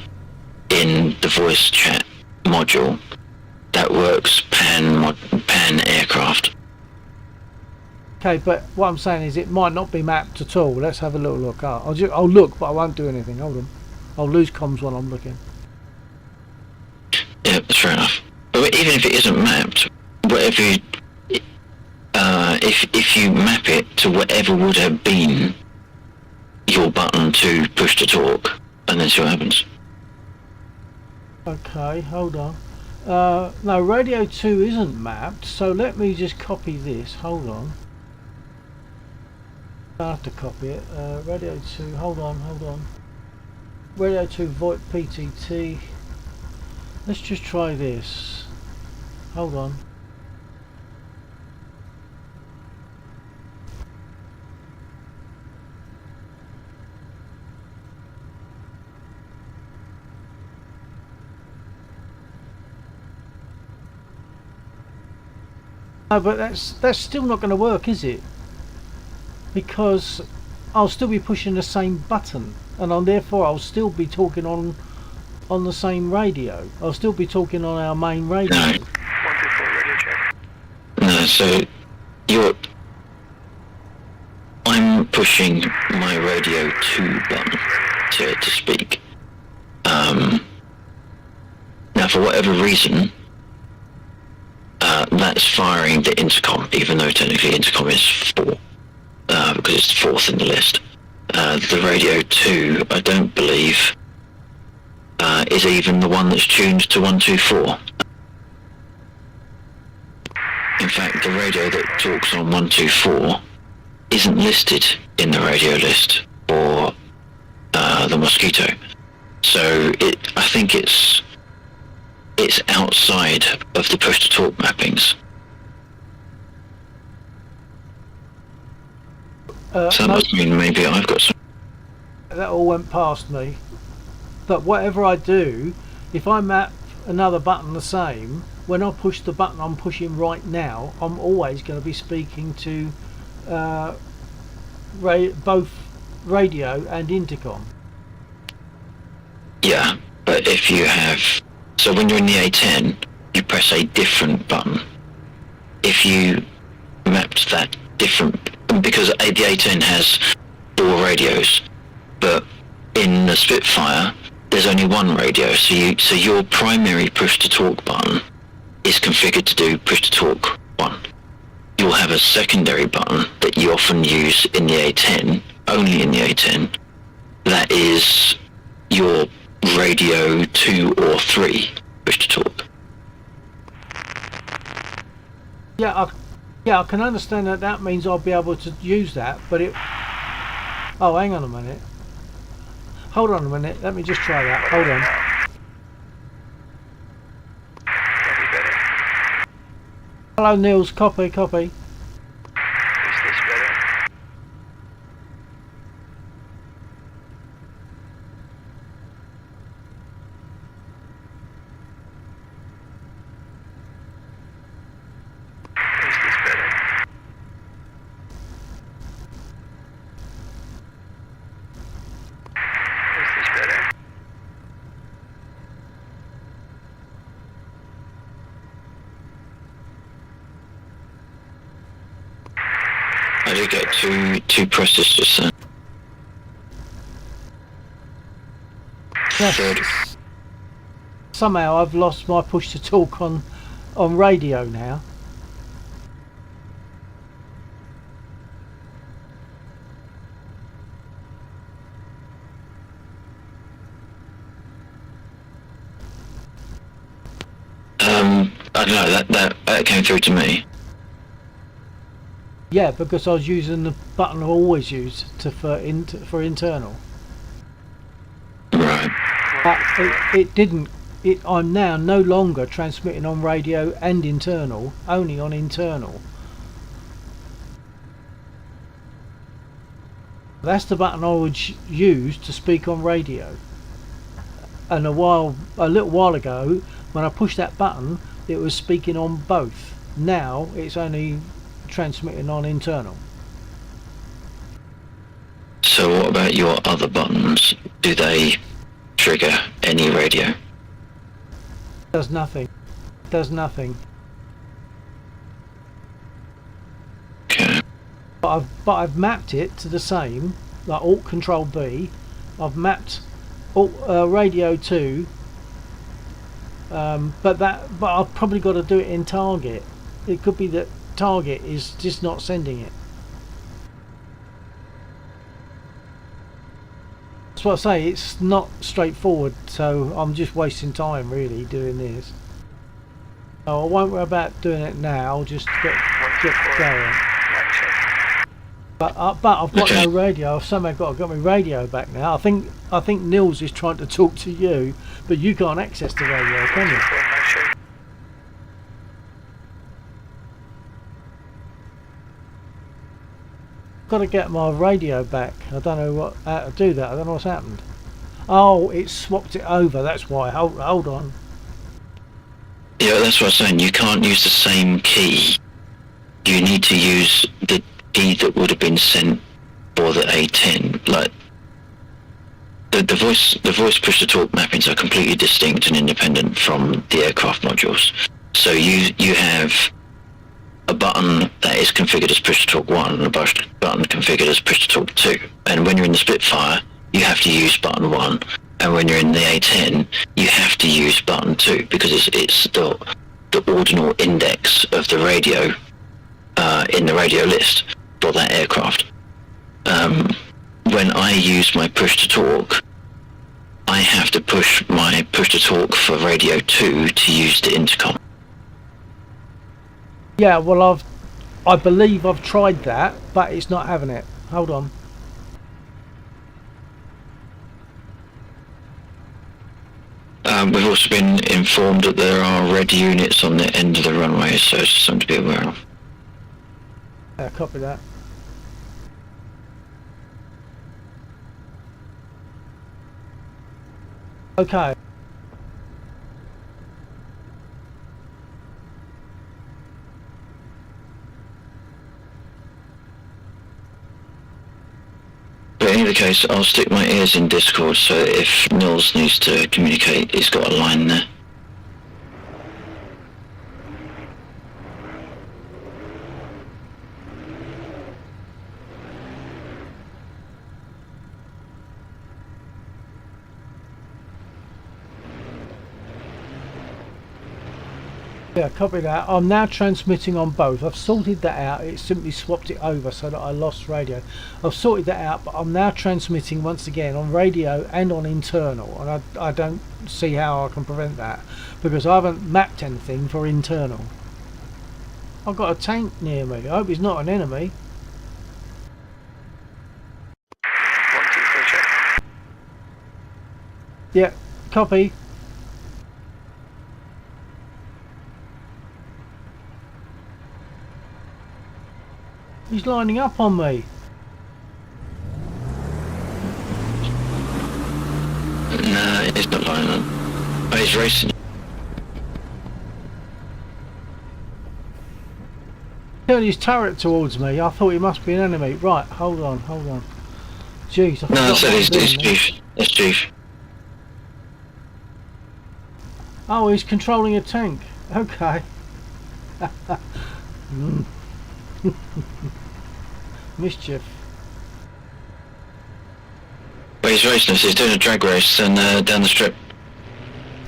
in the voice chat module, that works pan aircraft. Okay, but what I'm saying is it might not be mapped at all. Let's have a little look. I'll look, but I won't do anything. Hold on. I'll lose comms while I'm looking. Yeah, that's fair enough. But even if it isn't mapped, whatever you, if you map it to whatever would have been your button to push to talk, and then see what happens. Okay, hold on. No, radio 2 isn't mapped, so let me just copy this. Hold on. I have to copy it. Radio 2, hold on. Radio 2 VoIP PTT. Let's just try this. Hold on. No, but that's still not going to work, is it? Because I'll still be pushing the same button, and therefore I'll still be talking on the same radio. I'll still be talking on our main radio. No. 124 radio check. No, so I'm pushing my radio 2 button to speak. Now for whatever reason, that's firing the intercom, even though technically intercom is 4, because it's 4th in the list. The radio 2, I don't believe, is even the one that's tuned to 124. In fact, the radio that talks on 124 isn't listed in the radio list for the Mosquito. So I think it's outside of the push-to-talk mappings. So that must mean maybe I've got some... That all went past me. But whatever I do, if I map another button the same, when I push the button I'm pushing right now, I'm always going to be speaking to both radio and intercom. Yeah, but if you have... So when you're in the A10, you press a different button. If you mapped that different... Because the A10 has 4 radios, but in the Spitfire, there's only 1 radio, so your primary push-to-talk button is configured to do push-to-talk 1. You'll have a secondary button that you often use in the A10, only in the A10, that is your radio 2 or 3 push-to-talk. Yeah, I can understand that. That means I'll be able to use that, but it... Oh, hang on a minute. Hold on a minute. Let me just try that. Hold on. That'd be better. Hello, Niels. Copy, copy. Is this better? Is this better? Is this better? I did get two presses just then. Yes. Third. Somehow I've lost my push to talk on radio now. I don't know, that came through to me. Yeah, because I was using the button I always use for internal. Right. But it didn't. I'm now no longer transmitting on radio and internal, only on internal. That's the button I would use to speak on radio. And a little while ago, when I pushed that button, it was speaking on both. Now it's only transmitting on internal. So what about your other buttons? Do they trigger any radio? Does nothing. Does nothing. Okay. But I've mapped it to the same, like Alt Control B. I've mapped radio 2. But I've probably got to do it in target. It could be that target is just not sending it. That's what I say. It's not straightforward. So I'm just wasting time really doing this. So I won't worry about doing it now. I'll just get going. But I've got no radio. I've somehow got my radio back now. I think Nils is trying to talk to you, but you can't access the radio, can you? Got to get my radio back. I don't know how to do that. I don't know what's happened. Oh, it swapped it over. That's why. Hold on. Yeah, that's what I'm saying. You can't use the same key. You need to use the key that would have been sent for the A10. Like the voice push to talk mappings are completely distinct and independent from the aircraft modules. So you have a button that is configured as push to talk 1 and a button configured as push to talk 2. And when you're in the Spitfire, you have to use button 1. And when you're in the A10, you have to use button 2 because it's the ordinal index of the radio in the radio list for that aircraft. When I use my push to talk, I have to push my push to talk for radio 2 to use the intercom. Yeah, well I believe I've tried that, but it's not having it. Hold on. We've also been informed that there are red units on the end of the runway, so it's something to be aware of. Yeah, copy that. Okay. But in either case, I'll stick my ears in Discord, so if Nils needs to communicate, he's got a line there. Yeah, copy that. I'm now transmitting on both. I've sorted that out. It simply swapped it over so that I lost radio. I've sorted that out, but I'm now transmitting once again on radio and on internal, and I don't see how I can prevent that because I haven't mapped anything for internal. I've got a tank near me. I hope he's not an enemy. 1, 2, 3, check. Yeah, copy. He's lining up on me. Nah, he's not lining up. Oh, he's racing. Turned his turret towards me. I thought he must be an enemy. Right, hold on. Jeez, I No, I forgot said what he's I'm doing there. Chief. That's Chief. Oh, he's controlling a tank. Okay. Mischief. Well, he's racing us. He's doing a drag race and down the strip.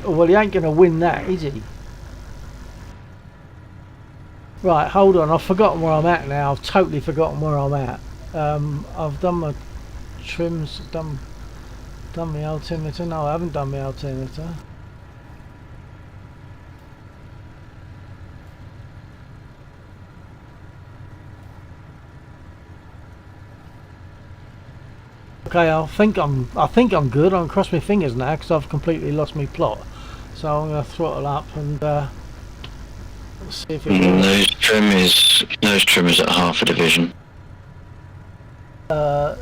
Oh, well, he ain't going to win that, is he? Right, hold on. I've forgotten where I'm at now. I've totally forgotten where I'm at. I've done my trims, done my altimeter. No, I haven't done my altimeter. Okay, I think I'm good. I'm cross my fingers now because I've completely lost my plot. So I'm going to throttle up and see if it works. Nose trim is at half a division. 2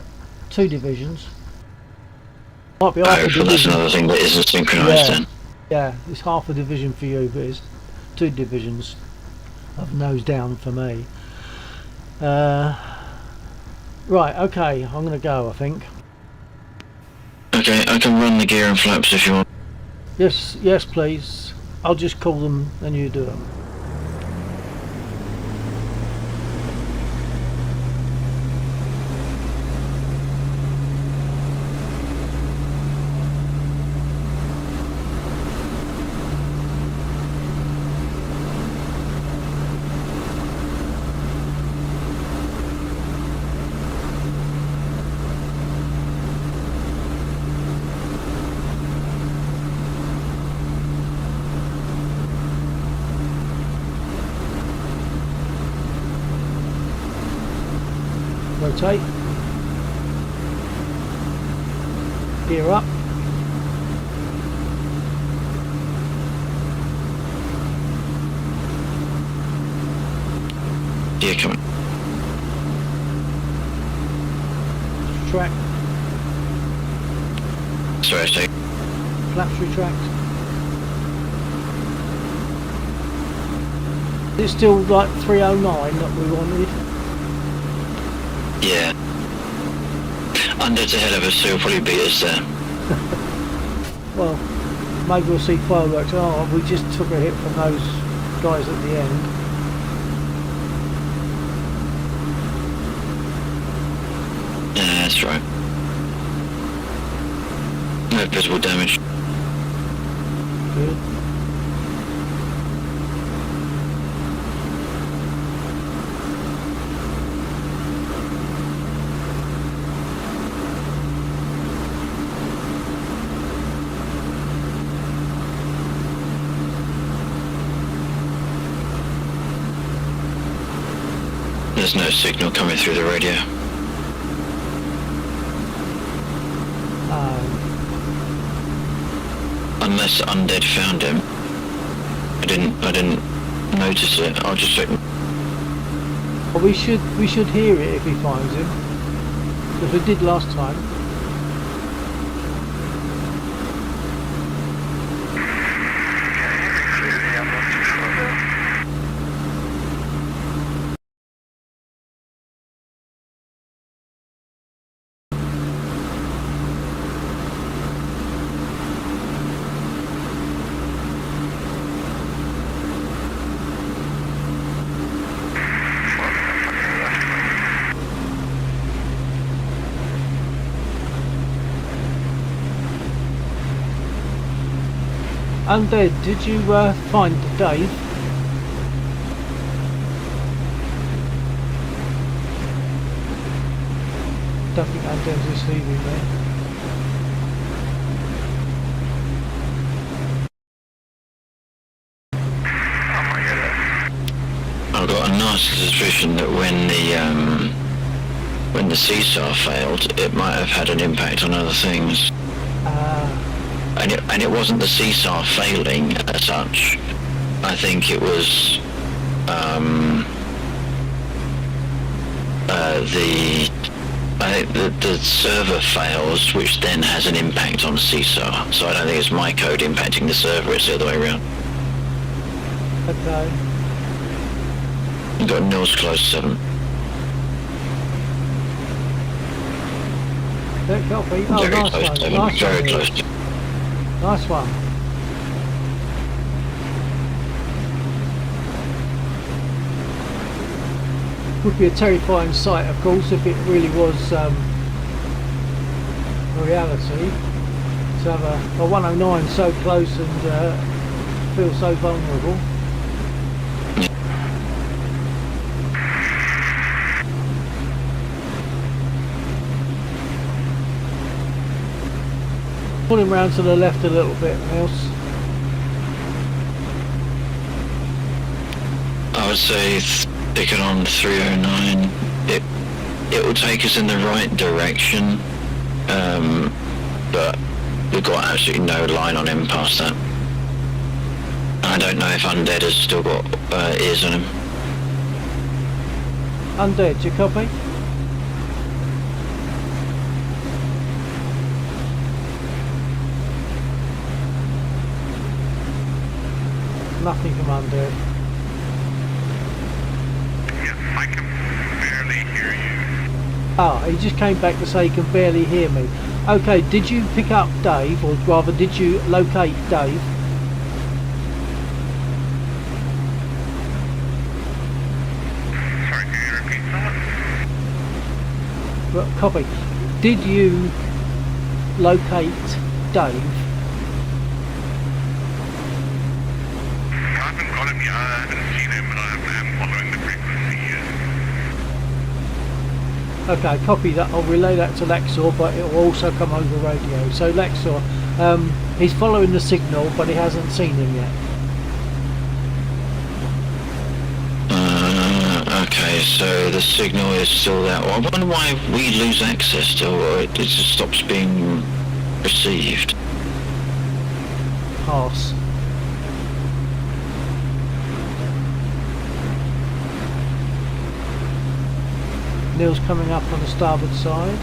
divisions. Might be half a Oh, but that's division. another thing that isn't synchronised then. Yeah, it's half a division for you, but it's 2 divisions of nose down for me. Right, okay, I'm going to go, I think. Okay, I can run the gear and flaps if you want. Yes, please. I'll just call them and you do them. Rotate. Gear up. Gear coming. Track. Sorry, stay. Flaps retract. Is it still like 309 that we wanted? Yeah. Under's ahead of us, so he'll probably beat us there. Well, maybe we'll see fireworks. Oh, we just took a hit from those guys at the end. Yeah, that's right. No visible damage. Good. There's no signal coming through the radio. Unless Undead found him. I didn't notice it. I'll just check. Well, we should hear it if he finds him, because we did last time. Undead, did you find Dave? Don't think Undead's receiving there. I've got a nasty suspicion that when the seesaw failed, it might have had an impact on other things. and it wasn't the seesaw failing as such. I think it was the server fails, which then has an impact on seesaw. So I don't think it's my code impacting the server; it's the other way around. Okay. You've got Nils close 7. That copy. Oh, Very nice close one. 7. Nice Very one. close. Neil. Nice one. Would be a terrifying sight, of course, if it really was a reality. To have a 109 so close and feel so vulnerable. Pulling round to the left a little bit, Nils. I would say stick it on 309. It will take us in the right direction, but we've got absolutely no line on him past that. I don't know if Undead has still got ears on him. Undead, you copy? Nothing from Undead. Yes, I can barely hear you. Ah, he just came back to say he can barely hear me. Okay, did you pick up Dave, or rather did you locate Dave? Sorry, can you repeat that? Copy. Did you locate Dave? I haven't got him yet. I haven't seen him, but I'm following the frequency yet. Okay, copy that. I'll relay that to Lexor, but it will also come over radio. So Lexor, he's following the signal, but he hasn't seen him yet. Okay, so the signal is still there. Well, I wonder why we lose access to, or it just stops being received. Pass. Neil's coming up on the starboard side.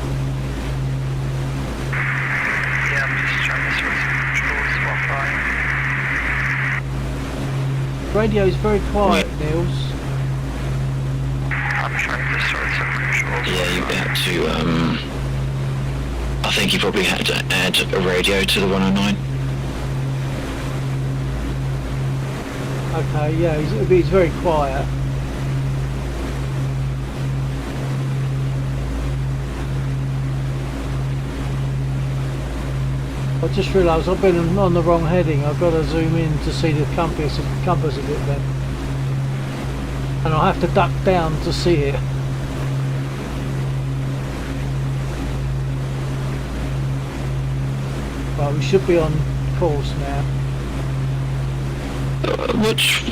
Yeah, I'm just trying to sort some controls while flying. Radio is very quiet, Niels. I'm trying to sort some controls. Yeah, you had to, I think you probably had to add a radio to the 109. Okay, yeah, he's very quiet. I just realised I've been on the wrong heading. I've got to zoom in to see the compass a bit better. And I'll have to duck down to see it. Right, we should be on course now. Which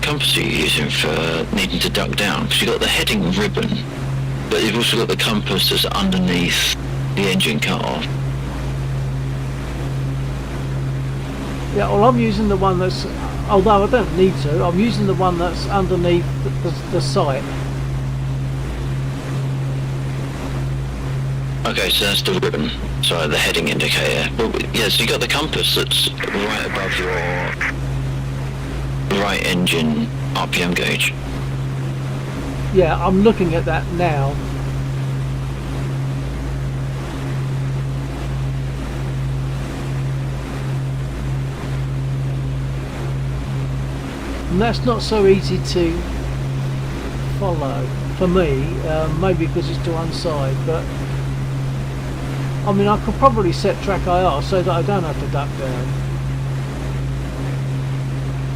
compass are you using for needing to duck down? Because you've got the heading ribbon, but you've also got the compass that's underneath the engine cut-off. Yeah, well, I'm using the one that's, although I don't need to, I'm using the one that's underneath the sight. Okay, so that's the ribbon, sorry, the heading indicator. Well, yeah, so you got the compass that's right above your right engine RPM gauge. Yeah, I'm looking at that now. And that's not so easy to follow for me, maybe because it's to one side, but I mean I could probably set track IR so that I don't have to duck down.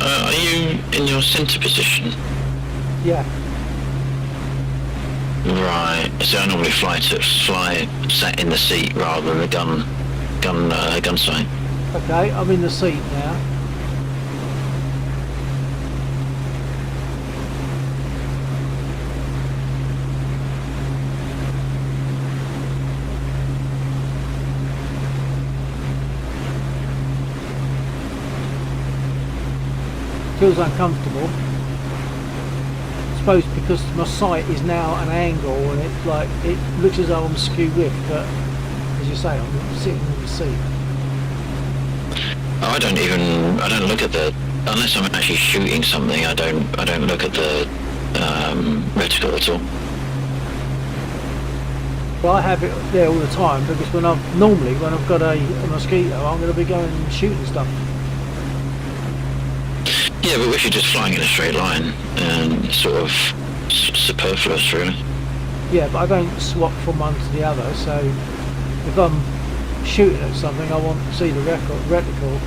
Are you in your centre position? Yeah, Right, so I normally fly sat in the seat rather than the gun sight. okay, I'm in the seat now. feels uncomfortable. I suppose because my sight is now an angle and it looks as though I'm skew whipped, but as you say, I'm sitting in the seat. I don't look at the, unless I'm actually shooting something, I don't look at the reticle at all. Well, I have it there all the time because when I've got a mosquito, I'm going to be going and shooting stuff. Yeah, but if you're just flying in a straight line, and it's sort of superfluous, really. Yeah, but I don't swap from one to the other, so if I'm shooting at something, I want to see the reticle.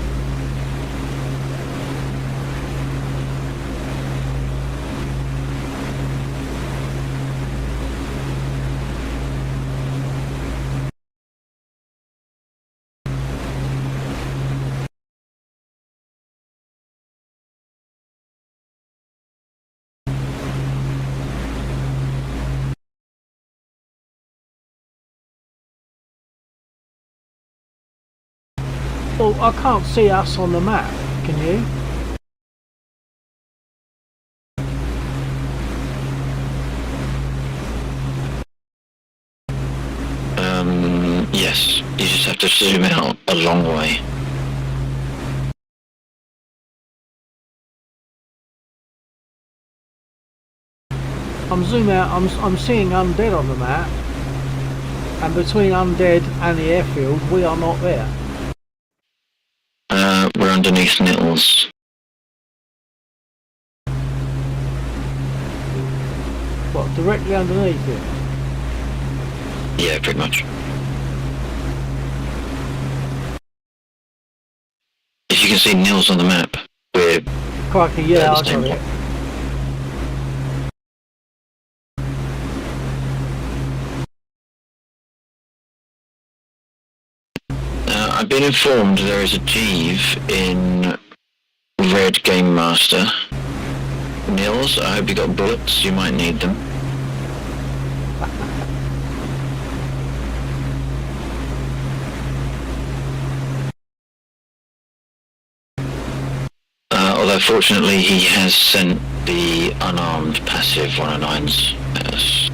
Well, I can't see us on the map, can you? Yes, you just have to zoom out a long way. I'm zooming out, I'm seeing Undead on the map, and between Undead and the airfield, we are not there. We're underneath Nittles. What, directly underneath it? Yeah, pretty much. If you can see Nils on the map, we're... Crikey, yeah, I got it. I've been informed there is a Jeeve in Red Game Master. Nils, I hope you got bullets, you might need them. Although fortunately he has sent the unarmed passive 109s at us.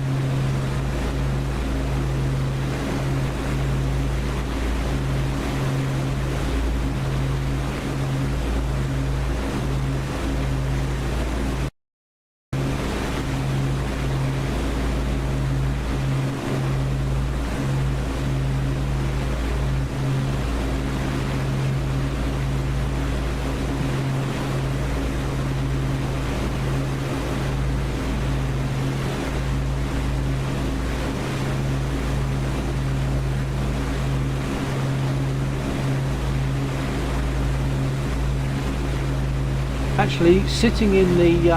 Actually, sitting in the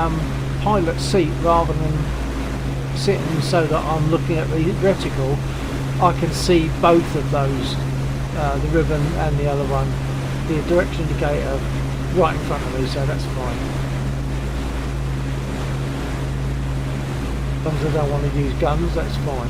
pilot seat rather than sitting so that I'm looking at the reticle, I can see both of those, the ribbon and the other one, the direction indicator right in front of me, so that's fine. As long as I don't want to use guns, that's fine.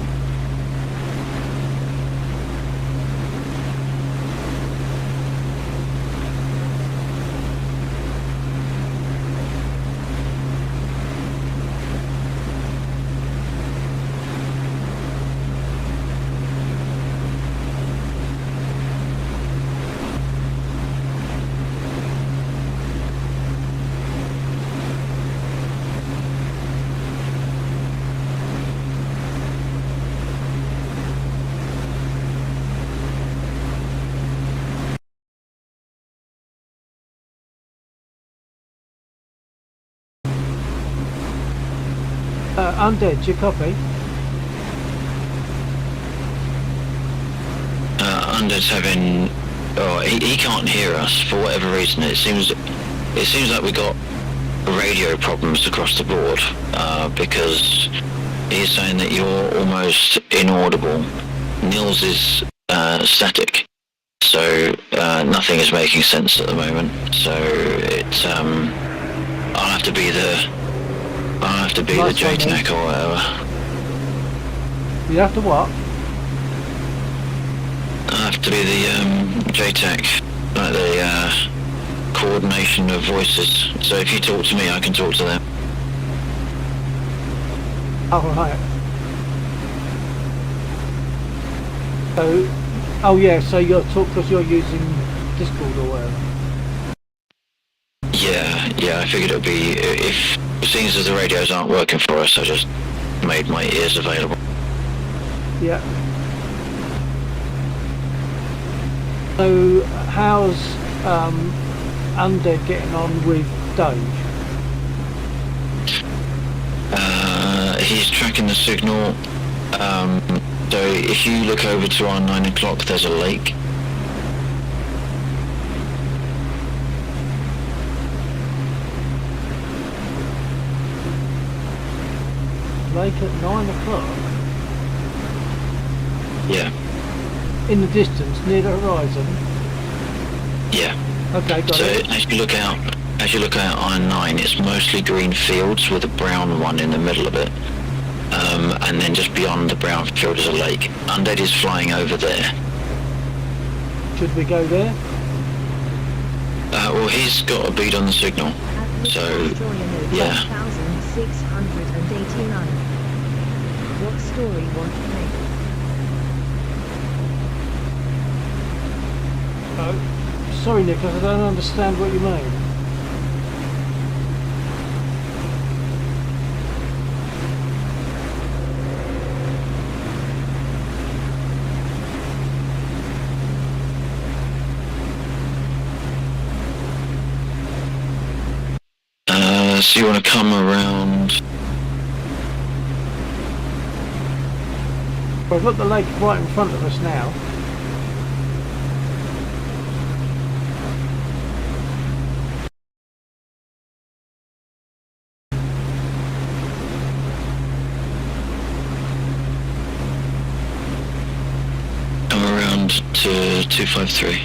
Undead, do you copy? Undead's having... Oh, he can't hear us for whatever reason. It seems like we got radio problems across the board, because he's saying that you're almost inaudible. Nils is static, so nothing is making sense at the moment. So it's I'll have to be the Nice JTAC or whatever. You have to what? I'll have to be the JTAC, like the coordination of voices. So if you talk to me, I can talk to them. Oh, right. So, oh yeah, so you're because you're using Discord or whatever. Yeah, I figured it would be, if, seeing as the radios aren't working for us, I just made my ears available. Yeah. So, how's Undead getting on with Dave? He's tracking the signal. So if you look over to our 9 o'clock, there's a lake. Lake at 9 o'clock? Yeah. In the distance, near the horizon? Yeah. Okay, got So it. as you look out I-9, it's mostly green fields with a brown one in the middle of it. And then just beyond the brown field is a lake. Undead is flying over there. Should we go there? Well, he's got a bead on the signal. So, yeah. 1689. What story want to make? Oh, sorry Nicholas, I don't understand what you mean. So you want to come around? Well, I've got the lake right in front of us now. Come around to 253.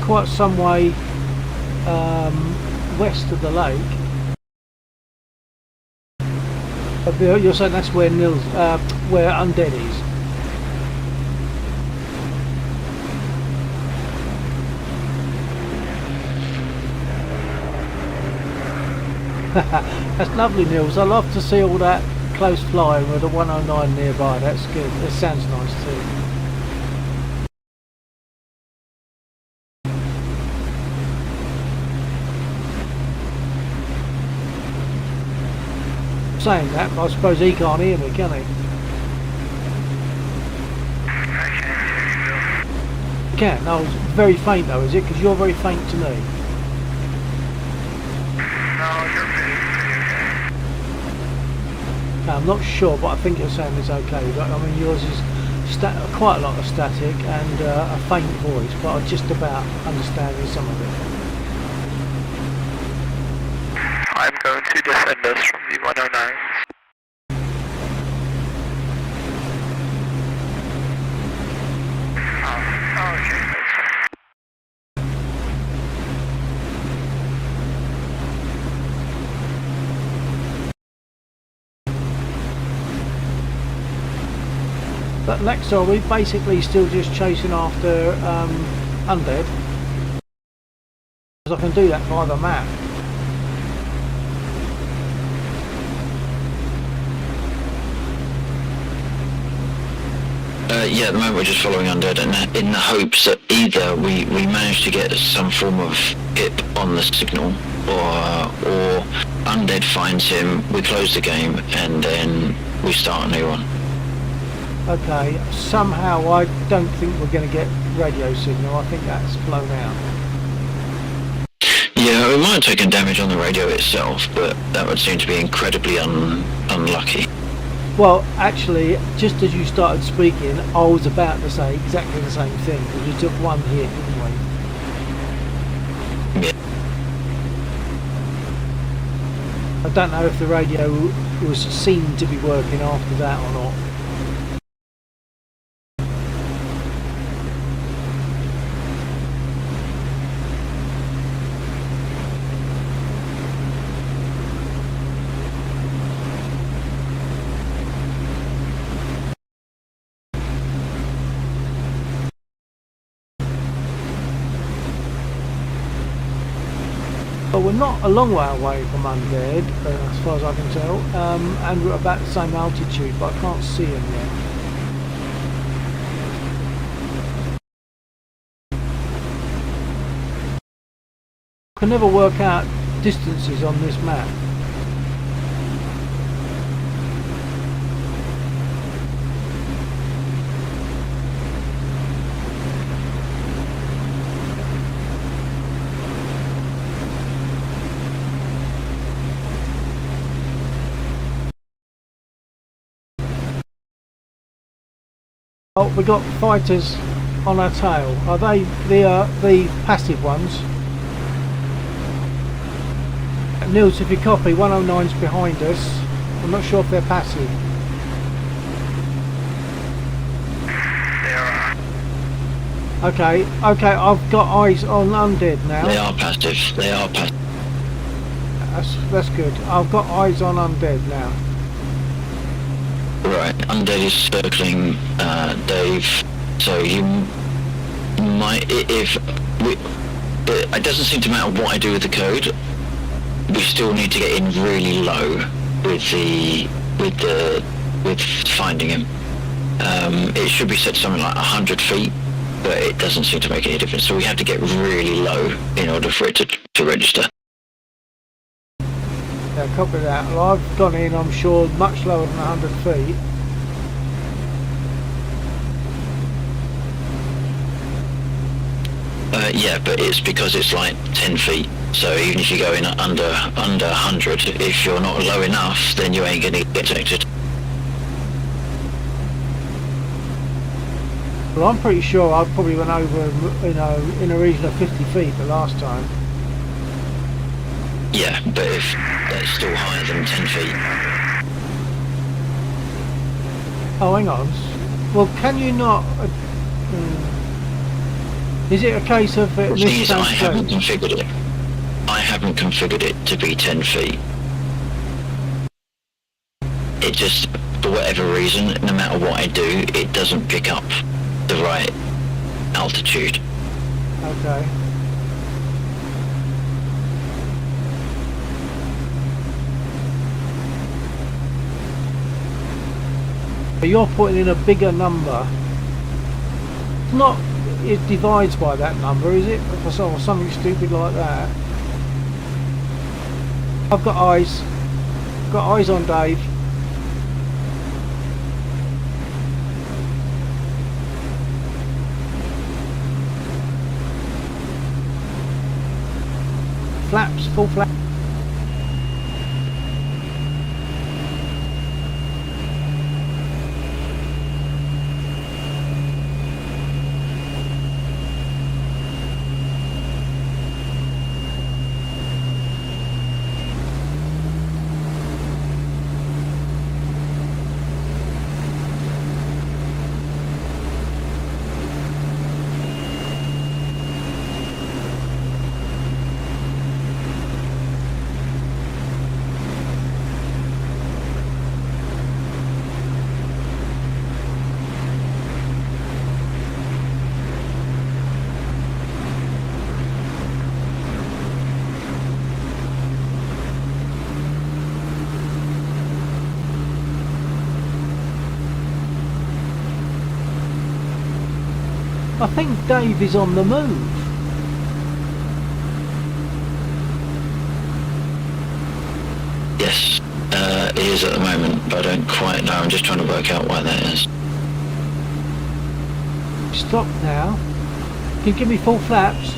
Quite some way west of the lake. You're saying that's where where Undead is. That's lovely, Nils. I love to see all that close flying with a 109 nearby. That's good. It sounds nice too. Saying that, but I suppose he can't hear me, can he? He can. No, it's very faint though, is it? Because you're very faint to me. No, I'm not sure, but I think you're saying it's okay. But I mean, yours is quite a lot of static and a faint voice, but I just about understanding some of it. I'm going to defend us from the 109s. Oh, okay, that's fine. But Lex, are we basically still just chasing after Undead? Because I can do that by the map. Yeah, at the moment we're just following Undead, and in the hopes that either we manage to get some form of hip on the signal, or Undead finds him, we close the game, and then we start a new one. Okay, somehow I don't think we're going to get radio signal. I think that's blown out. Yeah, we might have taken damage on the radio itself, but that would seem to be incredibly unlucky. Well, actually, just as you started speaking, I was about to say exactly the same thing, because we took one hit, didn't we? Yeah. I don't know if the radio was seen to be working after that or not. But we're not a long way away from undead, as far as I can tell, and we're about the same altitude, but I can't see them yet. I can never work out distances on this map. Oh, we got fighters on our tail. Are they the passive ones? Nils, if you copy, 109's behind us. I'm not sure if they're passive. Okay, I've got eyes on undead now. They are passive. They are passive. That's good. I've got eyes on undead now. Right, undead is circling Dave, so you might, if we, it doesn't seem to matter what I do with the code, we still need to get in really low with finding him. It should be set to something like 100 feet, but it doesn't seem to make any difference, so we have to get really low in order for it to register. Yeah, copy that. Well, I've gone in, I'm sure, much lower than 100 feet. Yeah, but it's because it's like 10 feet. So even if you go in under 100, if you're not low enough, then you ain't going to get detected. Well, I'm pretty sure I probably went over, in a region of 50 feet the last time. Yeah, but if that's still higher than 10 feet. Oh, hang on. Well, can you not... is it a case of it Which means I mistranslates? haven't configured it. I haven't configured it to be 10 feet. It just, for whatever reason, no matter what I do, it doesn't pick up the right altitude. Okay. But you're putting in a bigger number. It's not, it divides by that number, is it? Or something stupid like that. I've got eyes. Got eyes on Dave. Flaps, full flap. I think Dave is on the move. Yes, it is at the moment, but I don't quite know. I'm just trying to work out why that is. Stop now. Can you give me full flaps?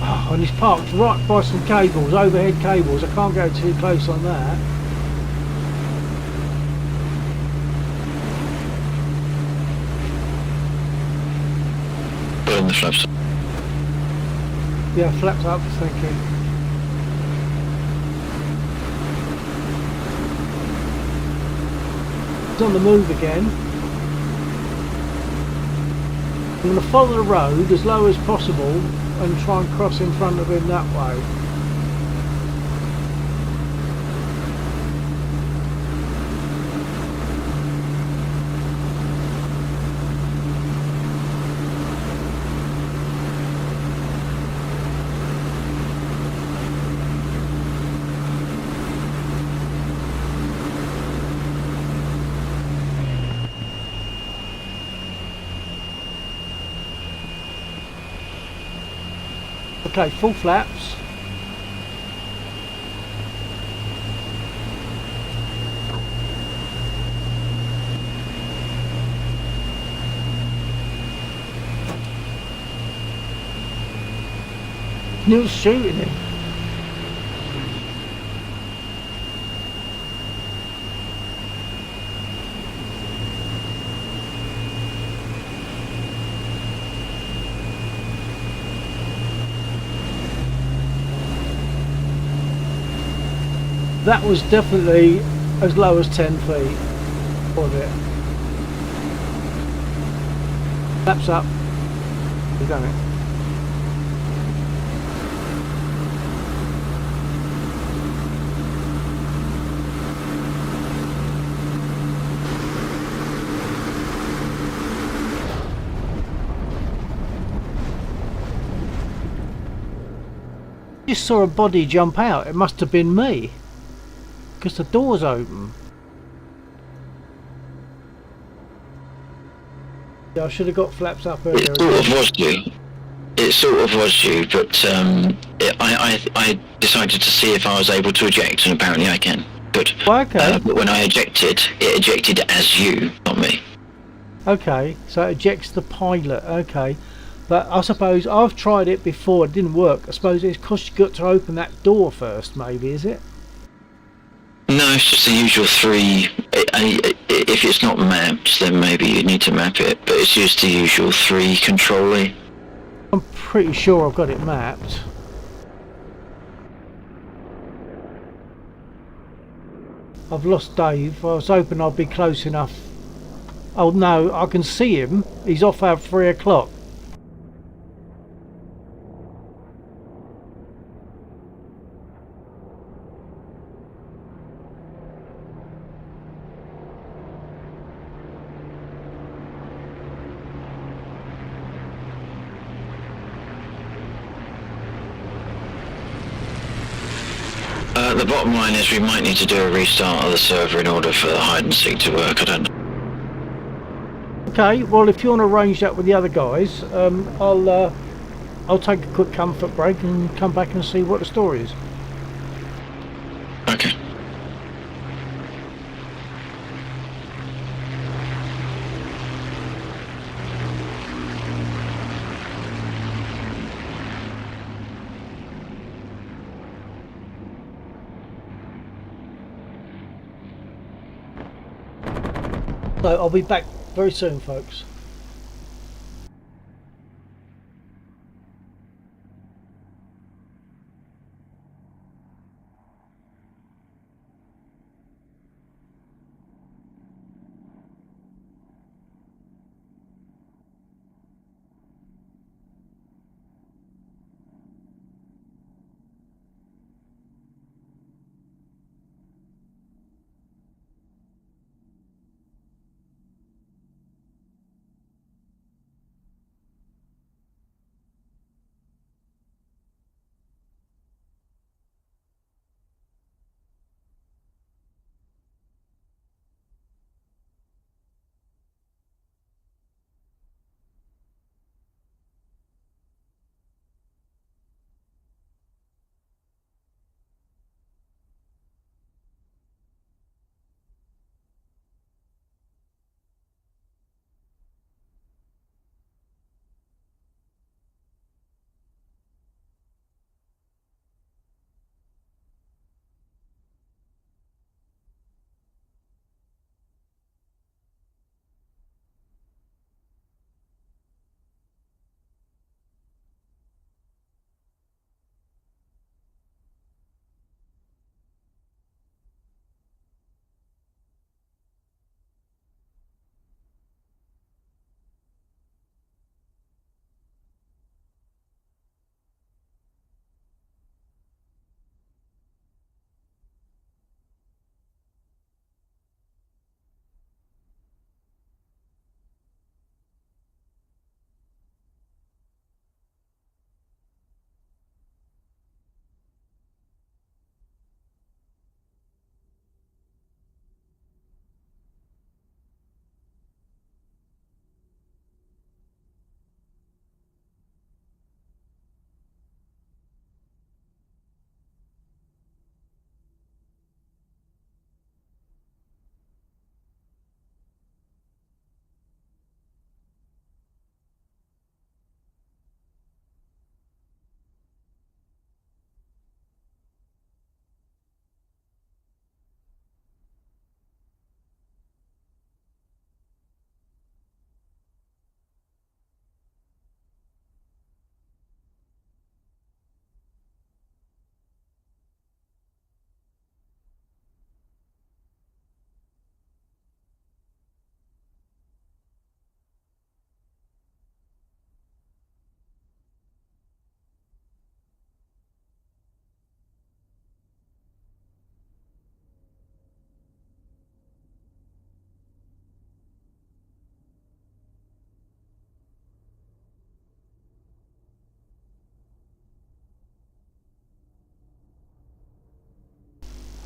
Oh, and he's parked right by some cables, overhead cables. I can't go too close on that. turn the flaps up. Yeah, flaps up, thank you. It's on the move again. I'm going to follow the road as low as possible and try and cross in front of him that way. Okay, full flaps. Neil's shooting him. That was definitely as low as 10 feet of it. Flaps up. We've done it. Just saw a body jump out. It must have been me. Because the door's open. Yeah, I should have got flaps up earlier. It sort of was you. It sort of was you, but I decided to see if I was able to eject, and apparently I can. But, okay. But when I ejected, it ejected as you, not me. Okay, so it ejects the pilot. Okay. But I suppose I've tried it before, it didn't work. I suppose it's because you got to open that door first, maybe, is it? No, it's just the usual 3. If it's not mapped, then maybe you need to map it, but it's just the usual 3 control-y. I'm pretty sure I've got it mapped. I've lost Dave. I was hoping I'd be close enough. Oh no, I can see him. He's off at 3 o'clock. The bottom line is we might need to do a restart of the server in order for the hide and seek to work. I don't know. Okay, well if you want to arrange that with the other guys, I'll take a quick comfort break and come back and see what the story is. Okay. So I'll be back very soon, folks.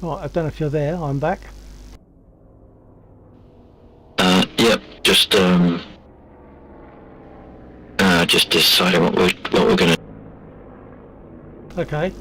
Right, I don't know if you're there. I'm back. Yep, just deciding what we're gonna. Okay.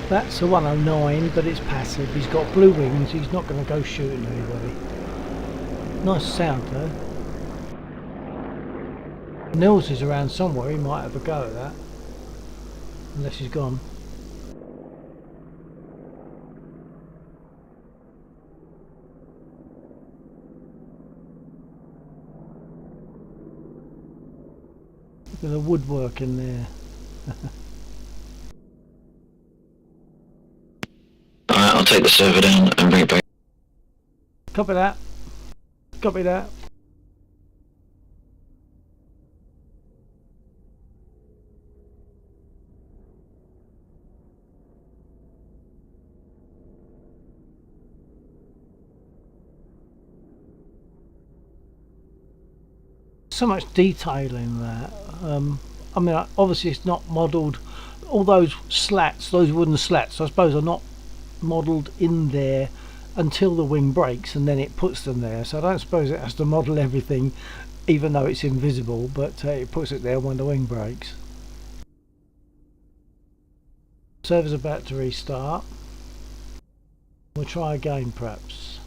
That's a 109, but it's passive. He's got blue wings. He's not going to go shooting anybody. Nice sound though. Nils is around somewhere. He might have a go at that. Unless he's gone. Look at the woodwork in there. Alright, I'll take the server down and bring it back. Copy that. Copy that. So much detail in that. I mean, obviously it's not modelled. All those slats, those wooden slats, I suppose, are not modelled in there until the wing breaks, and then it puts them there. So I don't suppose it has to model everything, even though it's invisible. But it puts it there when the wing breaks. Server's about to restart. We'll try again, perhaps.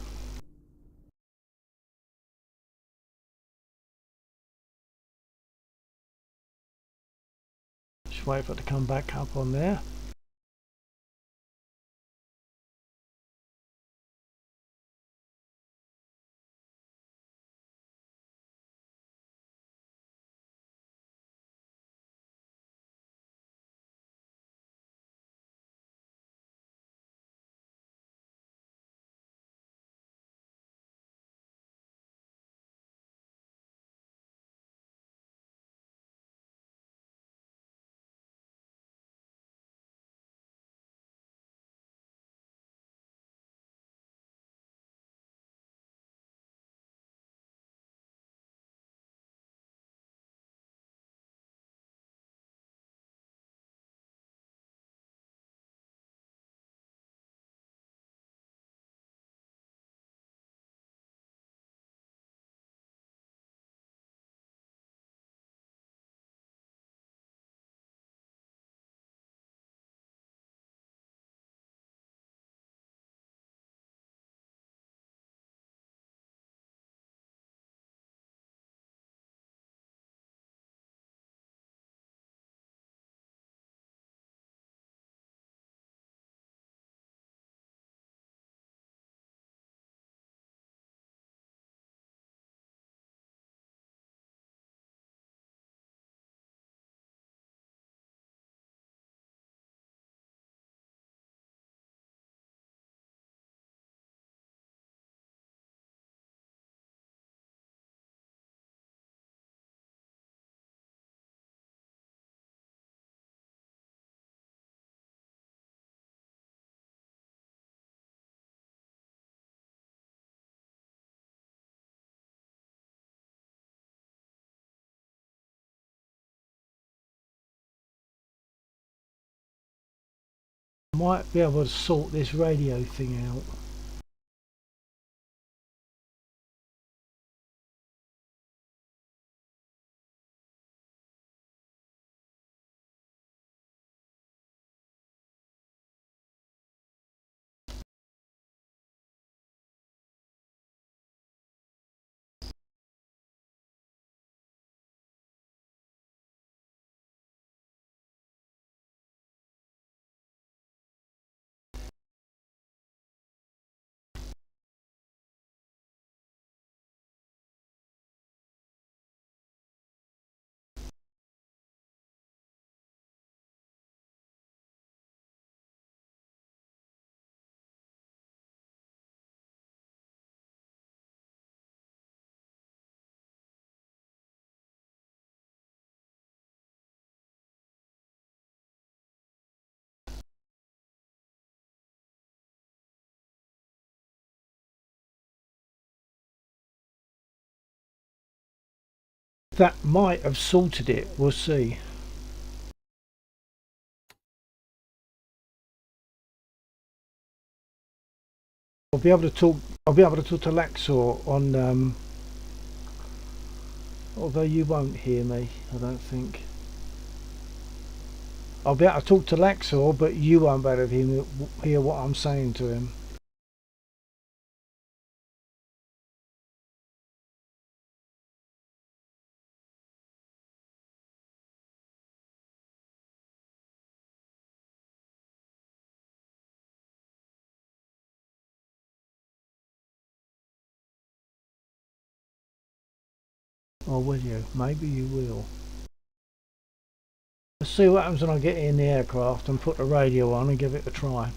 Just wait for it to come back up on there. Might be able to sort this radio thing out. That might have sorted it. We'll see. I'll be able to talk. I'll be able to talk to Laxor on. Although you won't hear me, I don't think. I'll be able to talk to Laxor, but you won't be able to hear what I'm saying to him. Or will you? Maybe you will. Let's see what happens when I get in the aircraft and put the radio on and give it a try.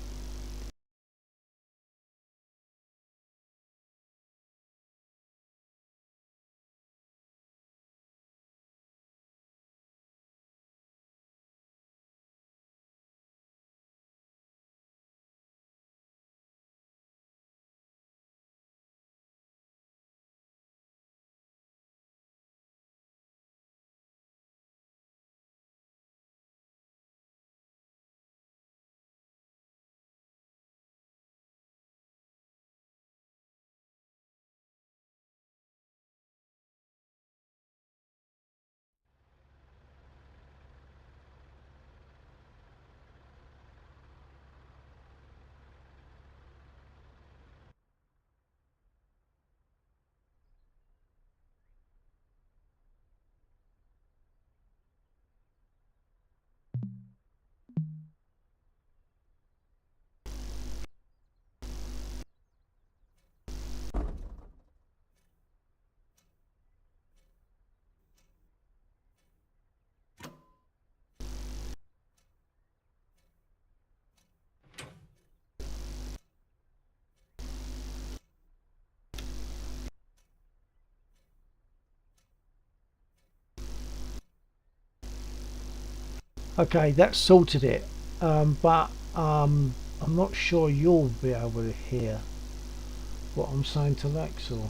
Okay, that sorted it, but I'm not sure you'll be able to hear what I'm saying to Laxor.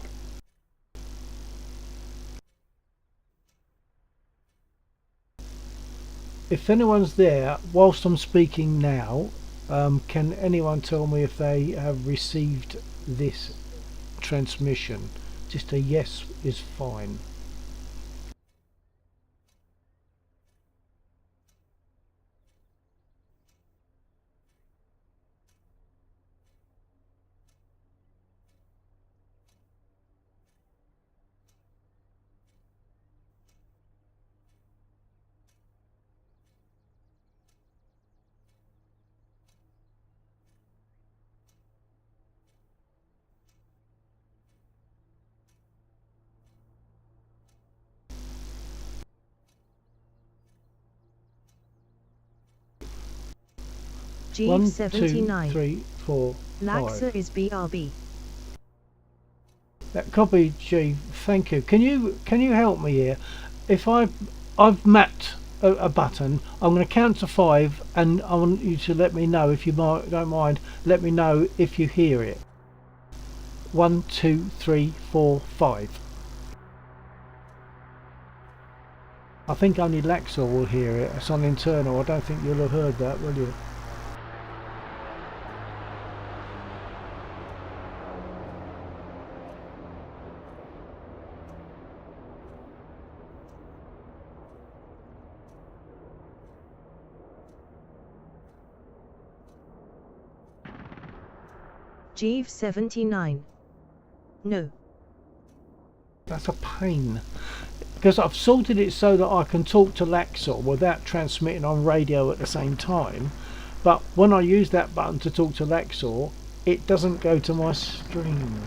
If anyone's there whilst I'm speaking now, can anyone tell me if they have received this transmission? Just a yes is fine. One, 79. 2, 3, 4, 5. Laxor is BRB. That copy, G. Thank you. Can you help me here? If I've mapped a button, I'm going to count to 5, and I want you to let me know, if you don't mind. Let me know if you hear it. 1, 2, 3, 4, 5. I think only Laxor will hear it. It's on internal. I don't think you'll have heard that, will you? Jeeve 79. No. That's a pain, because I've sorted it so that I can talk to Laxor without transmitting on radio at the same time, but when I use that button to talk to Laxor, it doesn't go to my stream.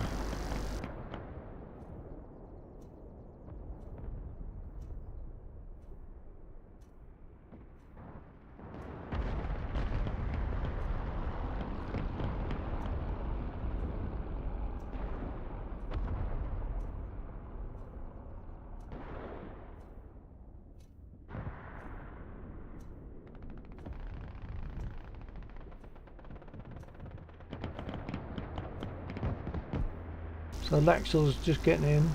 So Laxor's just getting in.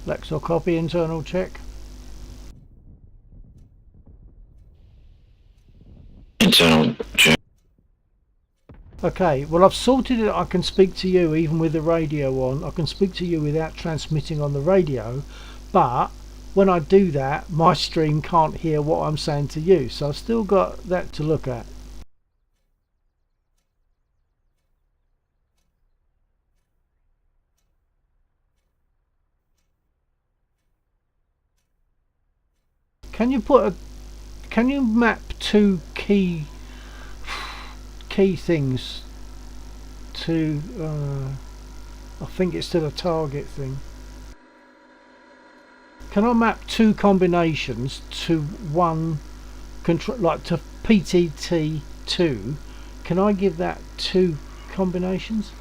Lexor copy, internal check. Internal check. Okay, well I've sorted it. I can speak to you even with the radio on. I can speak to you without transmitting on the radio, but when I do that, my stream can't hear what I'm saying to you. So I've still got that to look at. Can you map two key things to I think it's to the target thing. Can I map two combinations to one control, like to PTT2? Can I give that two combinations?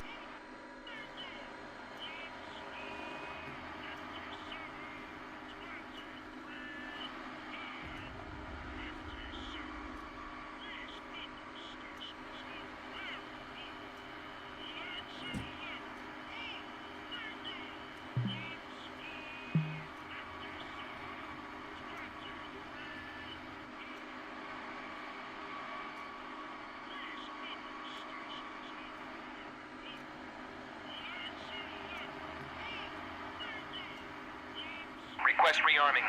Request rearming.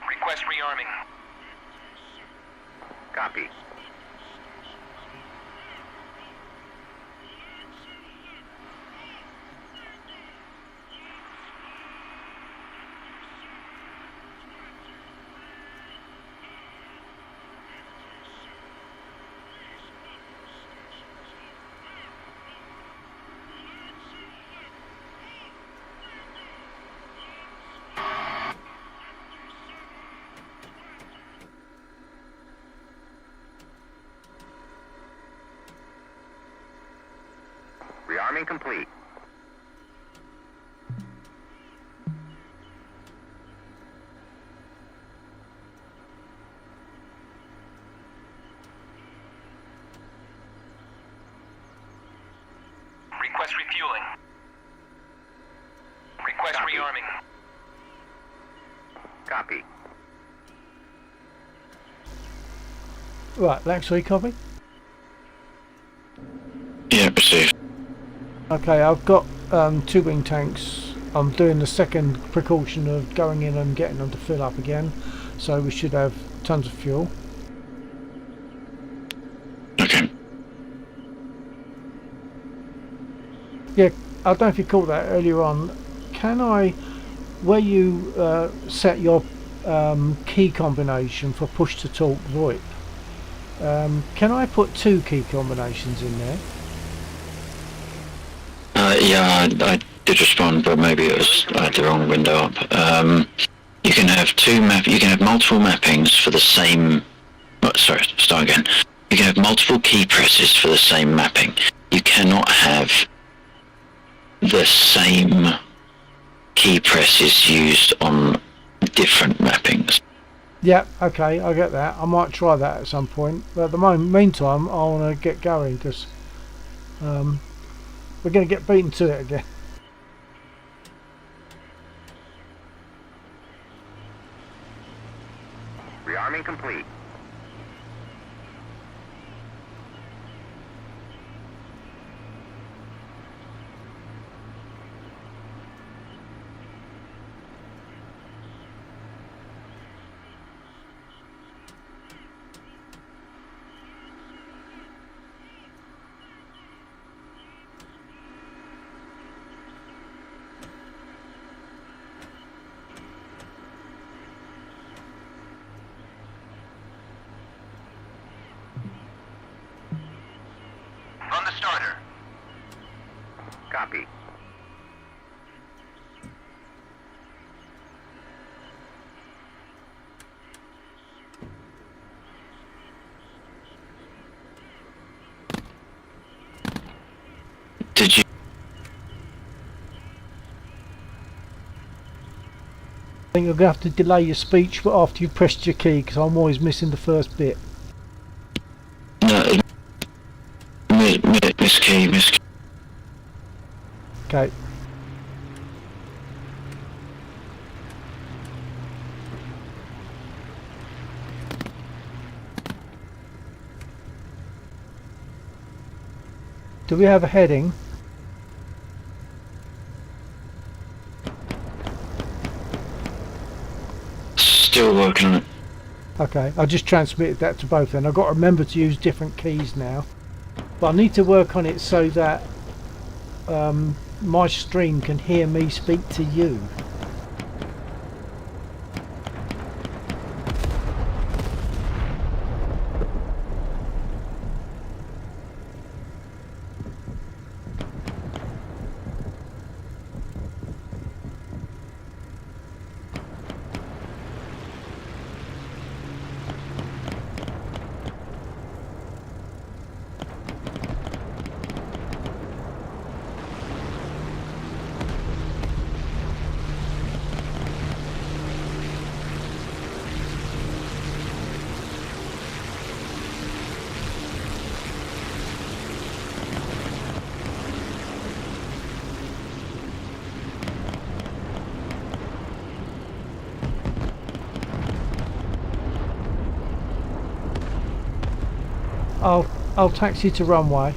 Request rearming. Copy. Rearming complete. Request refueling. Request Copy. rearming. Copy. Right, Lexor copy. Yeah, received. Okay, I've got two wing tanks. I'm doing the second precaution of going in and getting them to fill up again, so we should have tons of fuel. Okay. Yeah, I don't know if you caught that earlier on. Can I, where you set your key combination for push to talk VoIP, can I put two key combinations in there? Yeah, I did respond, but maybe it was I had the wrong window up. You can have you can have multiple mappings for the same. Oh, sorry, start again. You can have multiple key presses for the same mapping. You cannot have the same key presses used on different mappings. Yeah, okay, I get that. I might try that at some point. But at the meantime, I want to get going because we're going to get beaten to it again. Rearming complete. On the starter. Copy. Did think you're going to have to delay your speech after you've pressed your key, because I'm always missing the first bit. No, miss key. Okay. Do we have a heading? Still working on it. Okay, I just transmitted that to both then. I've got to remember to use different keys now. But I need to work on it so that my stream can hear me speak to you. I'll taxi to runway.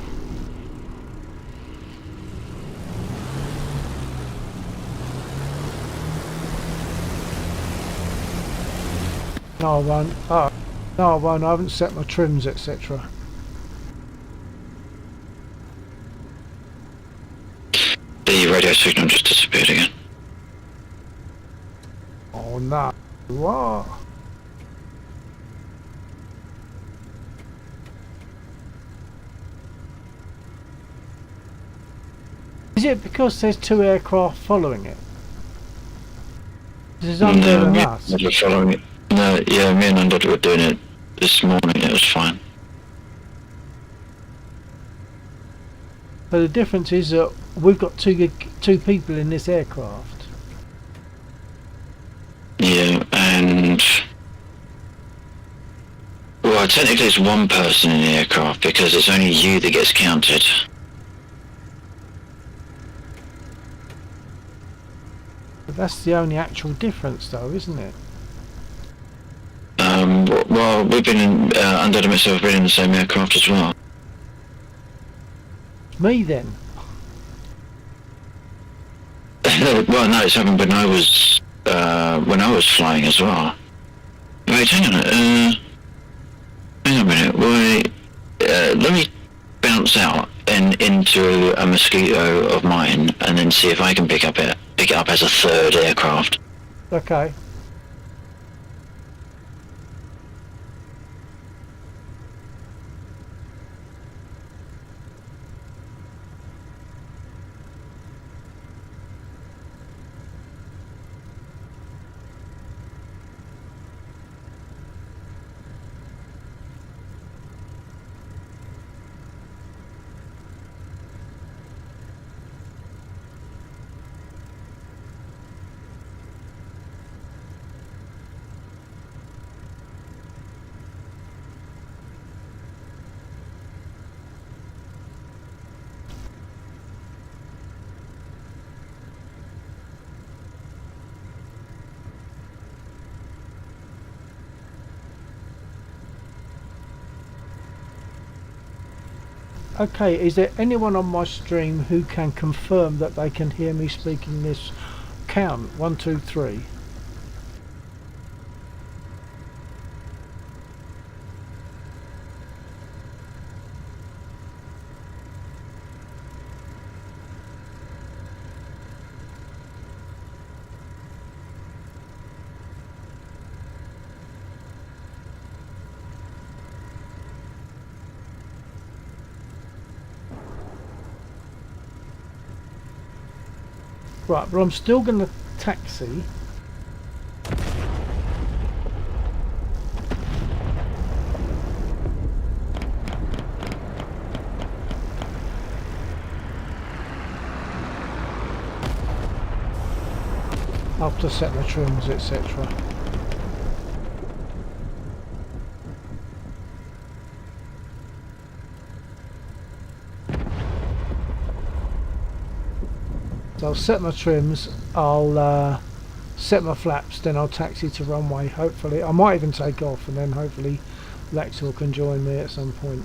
No, I won't. Oh, no, I won't. I haven't set my trims, etc. The radio signal just disappeared again. Oh no! What? Is it because there's two aircraft following it? This is unfair than us. We're following it. No, yeah, me and Undead were doing it this morning. It was fine. But the difference is that we've got two people in this aircraft. Yeah, and well, technically it's one person in the aircraft because it's only you that gets counted. But that's the only actual difference, though, isn't it? Well, we've been in, Undead and myself have been in the same aircraft as well. Me then. Well, no, it's happened when I was flying as well. Wait, hang on a minute. Wait, let me bounce out and into a Mosquito of mine, and then see if I can pick it up as a third aircraft. Okay. Okay, is there anyone on my stream who can confirm that they can hear me speaking this count? 1, 2, 3. Right, but I'm still going to taxi. I'll have to set my trims, etc. So I'll set my trims, I'll set my flaps, then I'll taxi to runway. Hopefully, I might even take off, and then hopefully Lexel can join me at some point.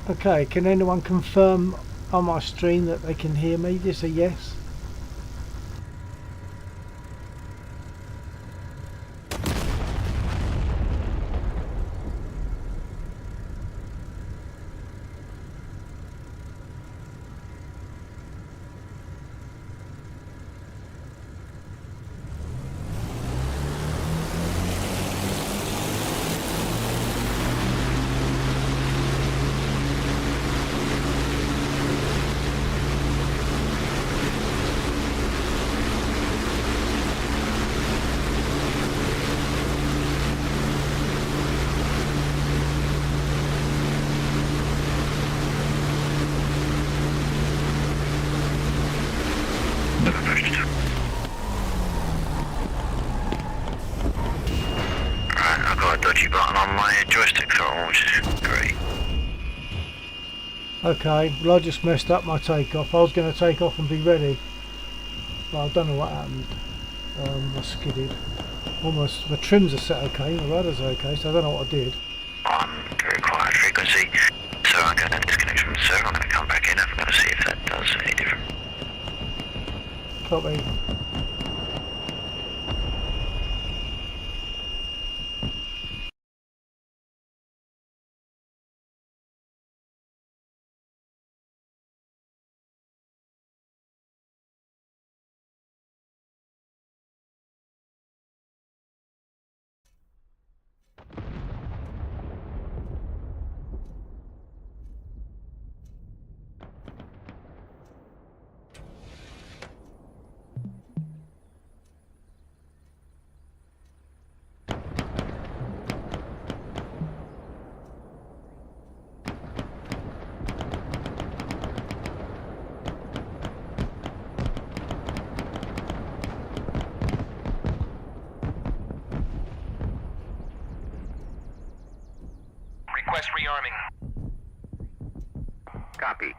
Okay, can anyone confirm on my stream that they can hear me? Just a yes. I've got a dodgy button on my joystick throttle, which is great. Okay, well I just messed up my takeoff. I was going to take off and be ready. Well, I don't know what happened. I skidded. Almost, my trims are set okay, my rudder's okay, so I don't know what I did. On very quiet frequency, so I'm going to disconnect from the server. I'm going to come back in. I'm going to see if that does any different. Copy. Copy.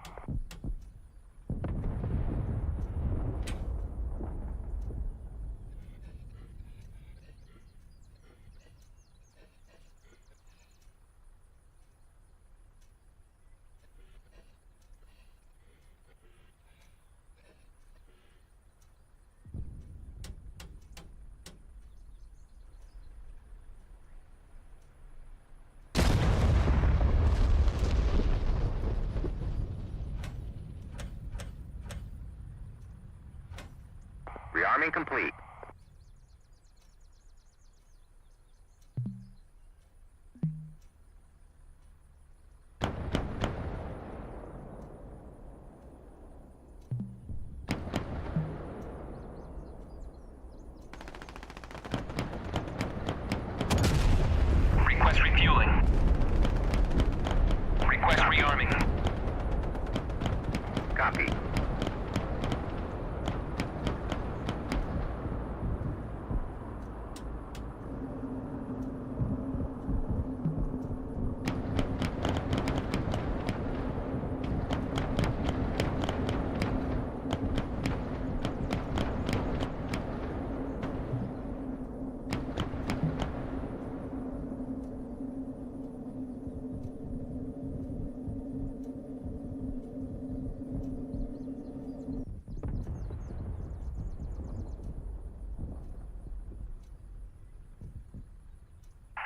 Rearming complete. Request refueling. Request rearming. Copy.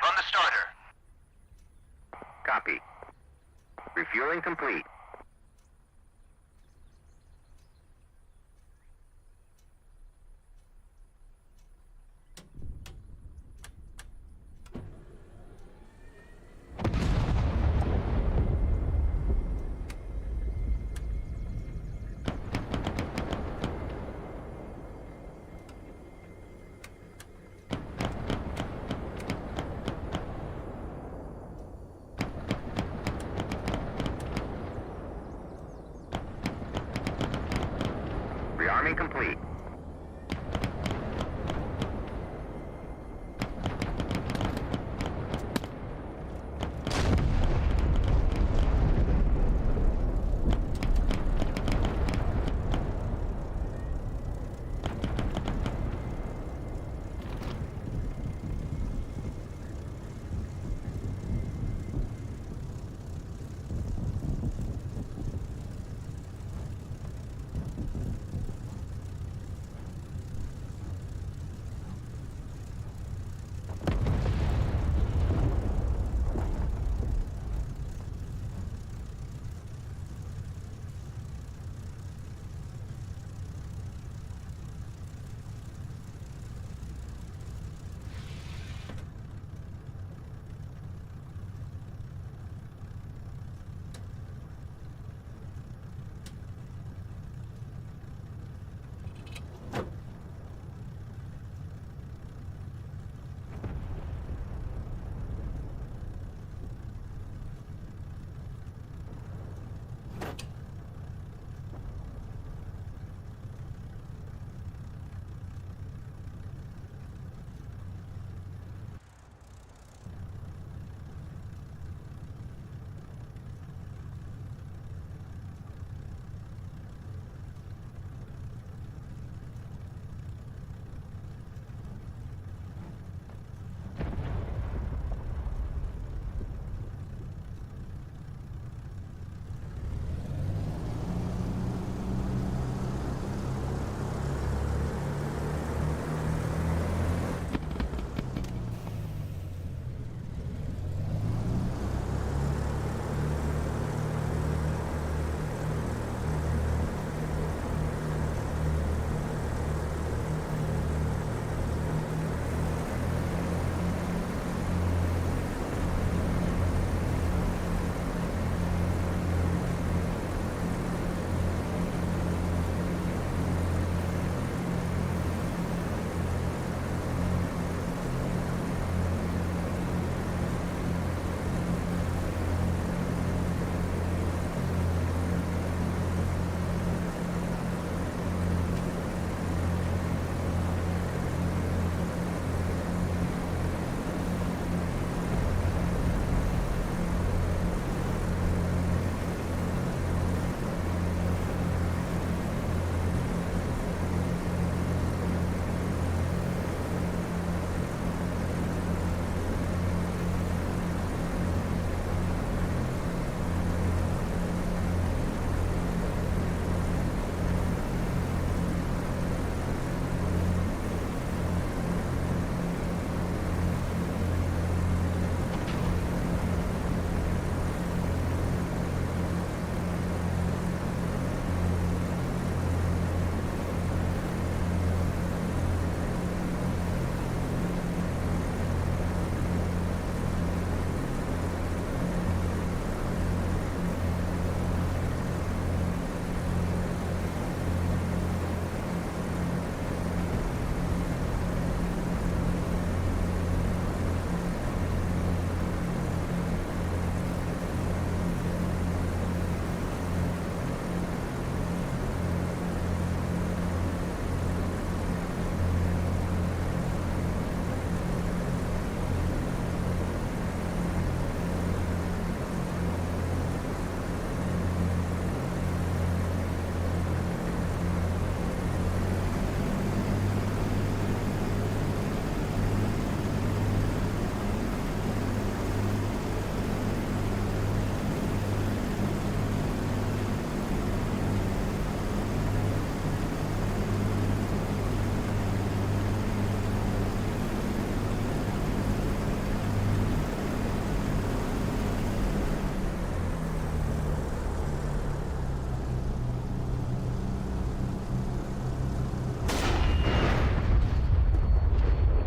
Run the starter. Copy. Refueling complete.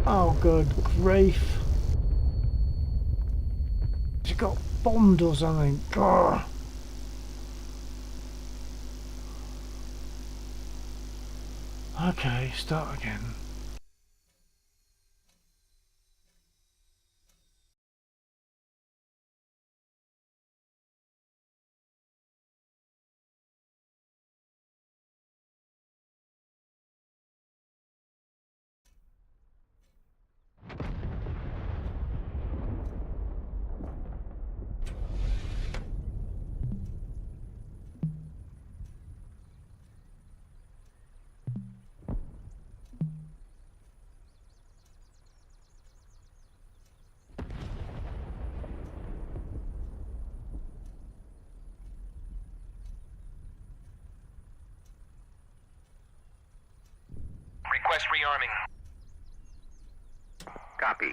Oh, good grief. Has it got bombed or something? Grr. Okay, start again. Request rearming. Copy.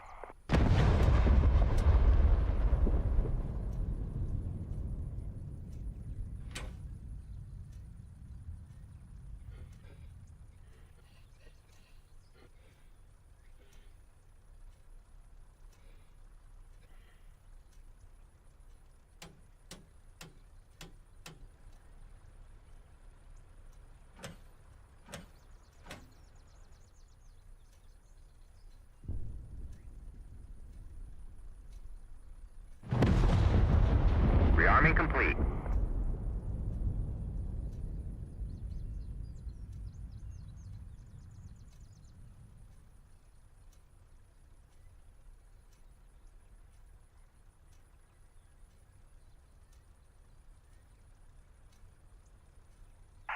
Rearming complete.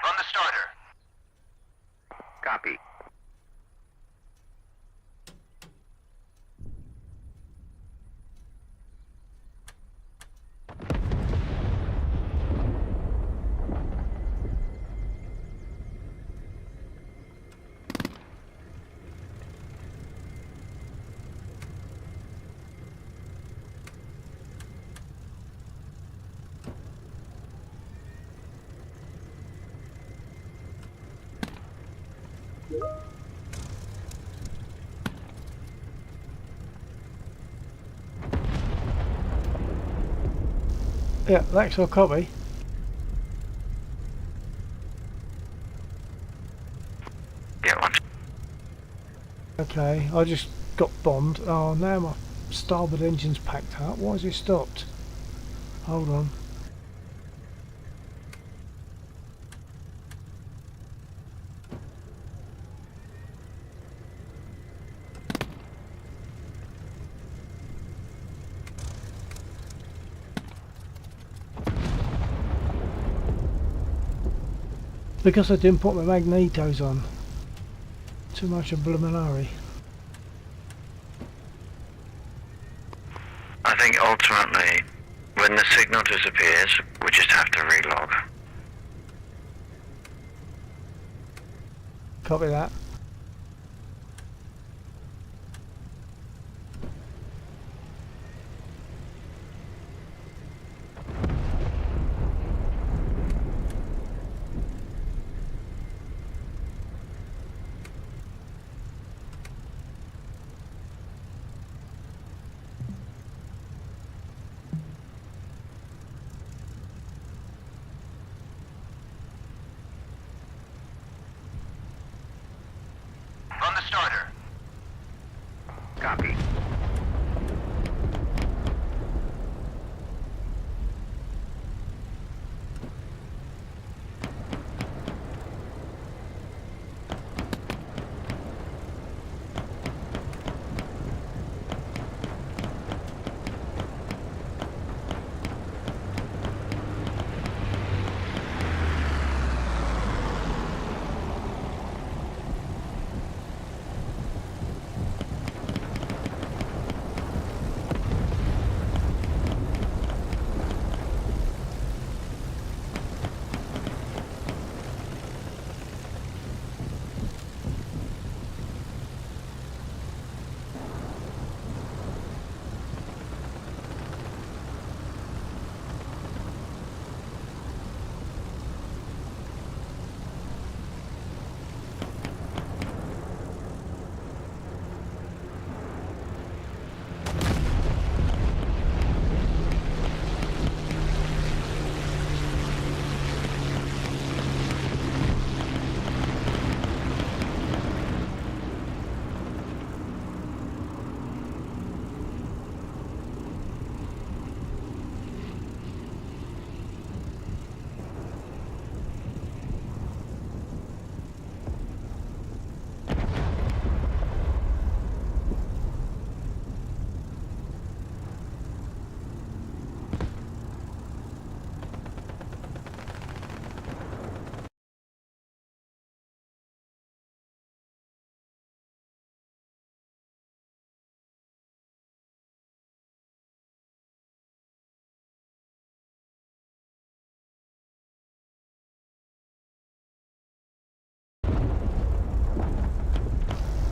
On the starter. Copy. Yeah, thanks, I'll copy. Yeah, one. Okay, I just got bombed. Oh, now my starboard engine's packed up. Why has it stopped? Hold on. Because I didn't put my magnetos on. Too much of bloomin' hurry. I think ultimately, when the signal disappears, we just have to relog. Copy that.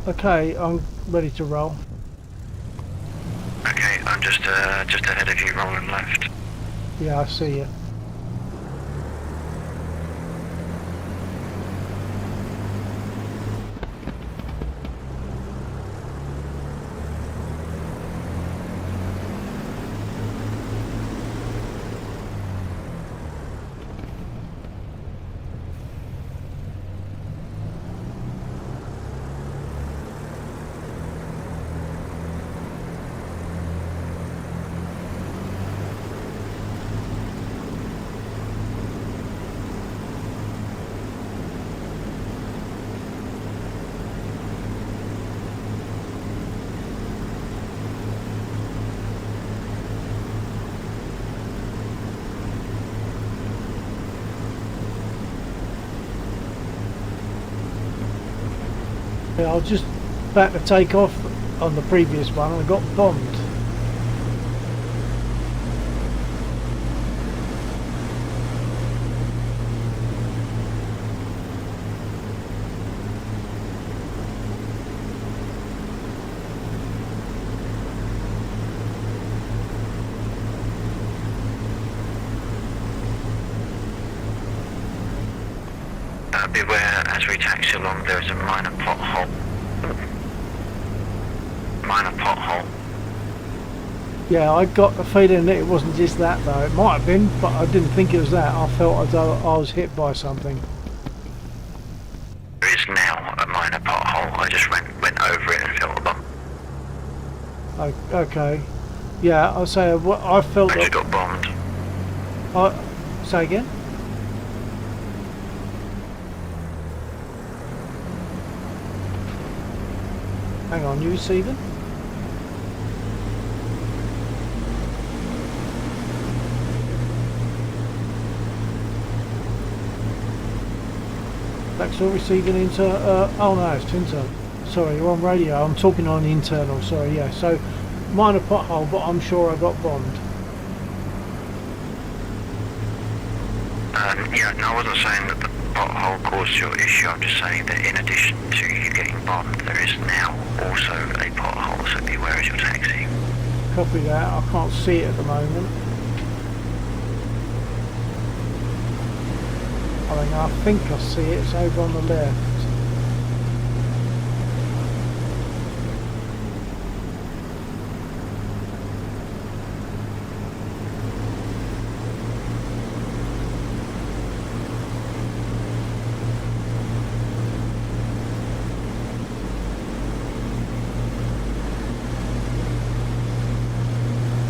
Okay, I'm ready to roll. Okay, I'm just ahead of you, rolling left. Yeah, I see you. Yeah, I was just about to take off on the previous one and I got bombed. Beware, as we taxi along, there is a minor pothole. Minor pothole. Yeah, I got the feeling that it wasn't just that though. It might have been, but I didn't think it was that. I felt as though I was hit by something. There is now a minor pothole. I just went over it and felt a bump. Okay. Yeah, I'll say I felt I just that. got bombed. Say again? Hang on, you receiving? Backstore receiving oh no, it's internal. Sorry, you're on radio. I'm talking on internal. Sorry, yeah. So minor pothole, but I'm sure I got bombed. Yeah, no, I wasn't saying that the pothole caused your issue. I'm just saying that in addition to you getting bombed, there is now also a pothole, so beware as you're taxiing. Copy that. I can't see it at the moment. I think I see it. It's over on the left.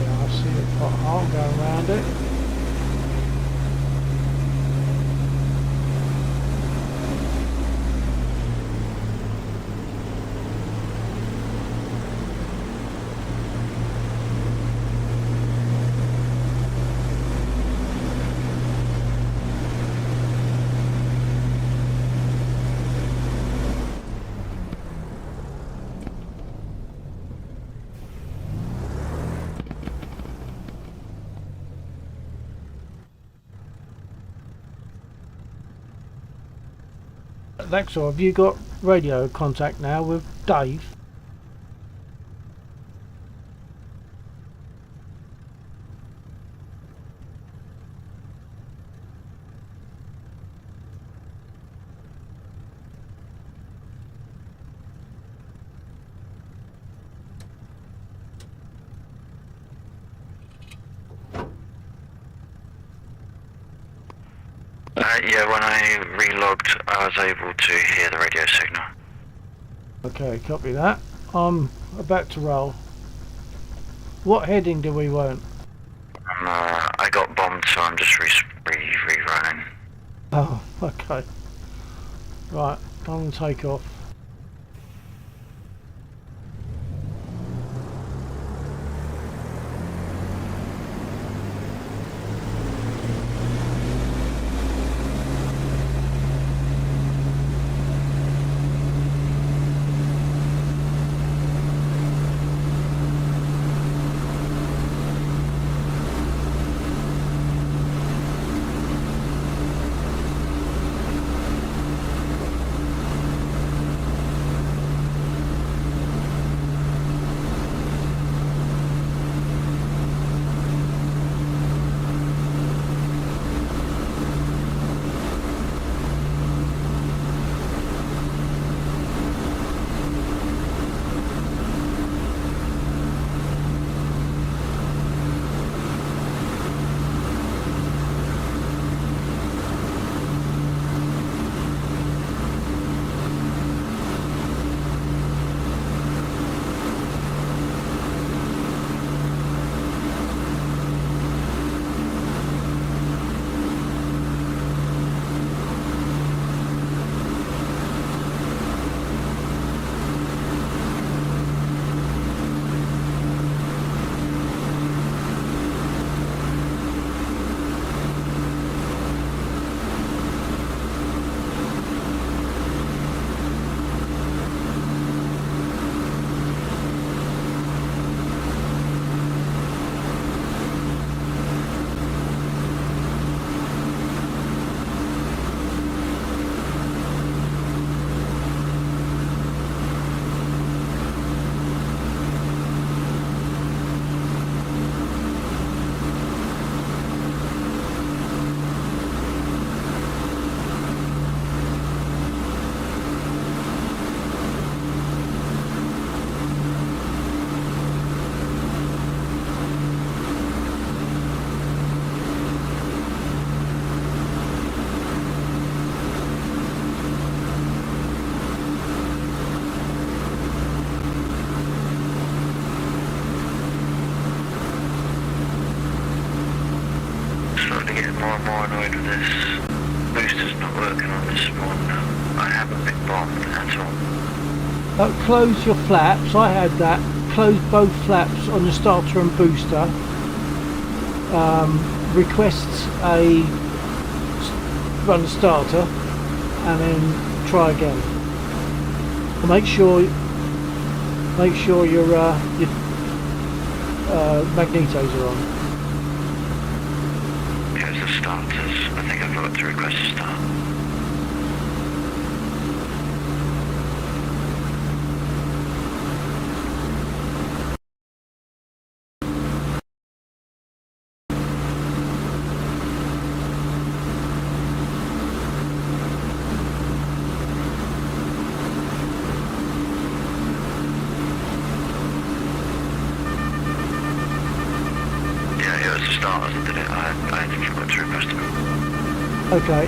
Yeah, I see it. I'll go around it. That's all. Have you got radio contact now with Dave? Yeah, when I relogged, I was able to hear the radio signal. Okay, copy that. I'm about to roll. What heading do we want? I got bombed, so I'm just rerunning. Oh, okay. Right, I'm going to take off. more and more annoyed with this. Booster's not working on this one. I haven't been bombed at all. Close your flaps. I had that. Close both flaps on the starter and booster. Request a run the starter and then try again. Make sure your magnetos are on. Here's the starters. I think I forgot to request a start. Okay.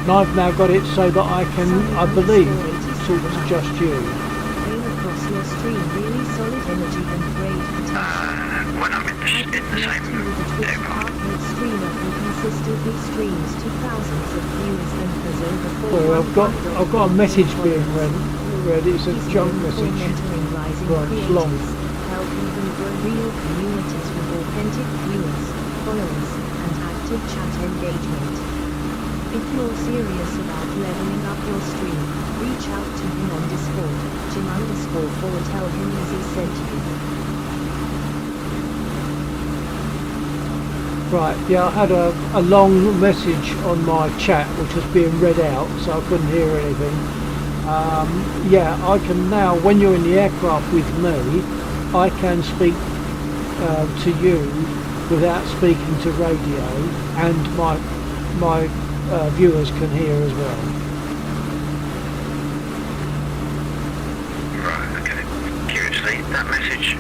And I've now got it so that I can, I believe, talk to just you. Came across your stream really solid energy and great potential. When I'm in the same Arcade streamer who consistently streams to thousands of viewers and has over 4 Well, I've got a message being read. It's a junk message. Right, it's long. Helping them grow real communities with authentic viewers, followers, and active chat engagement. If you're serious about leveling up your stream, reach out to him on Discord, Jim_, or tell him Izzy sent you. Right, yeah, I had a long message on my chat which was being read out, so I couldn't hear anything. Yeah, I can now, when you're in the aircraft with me, I can speak to you without speaking to radio, and my viewers can hear as well. Right, okay. Curiously, that message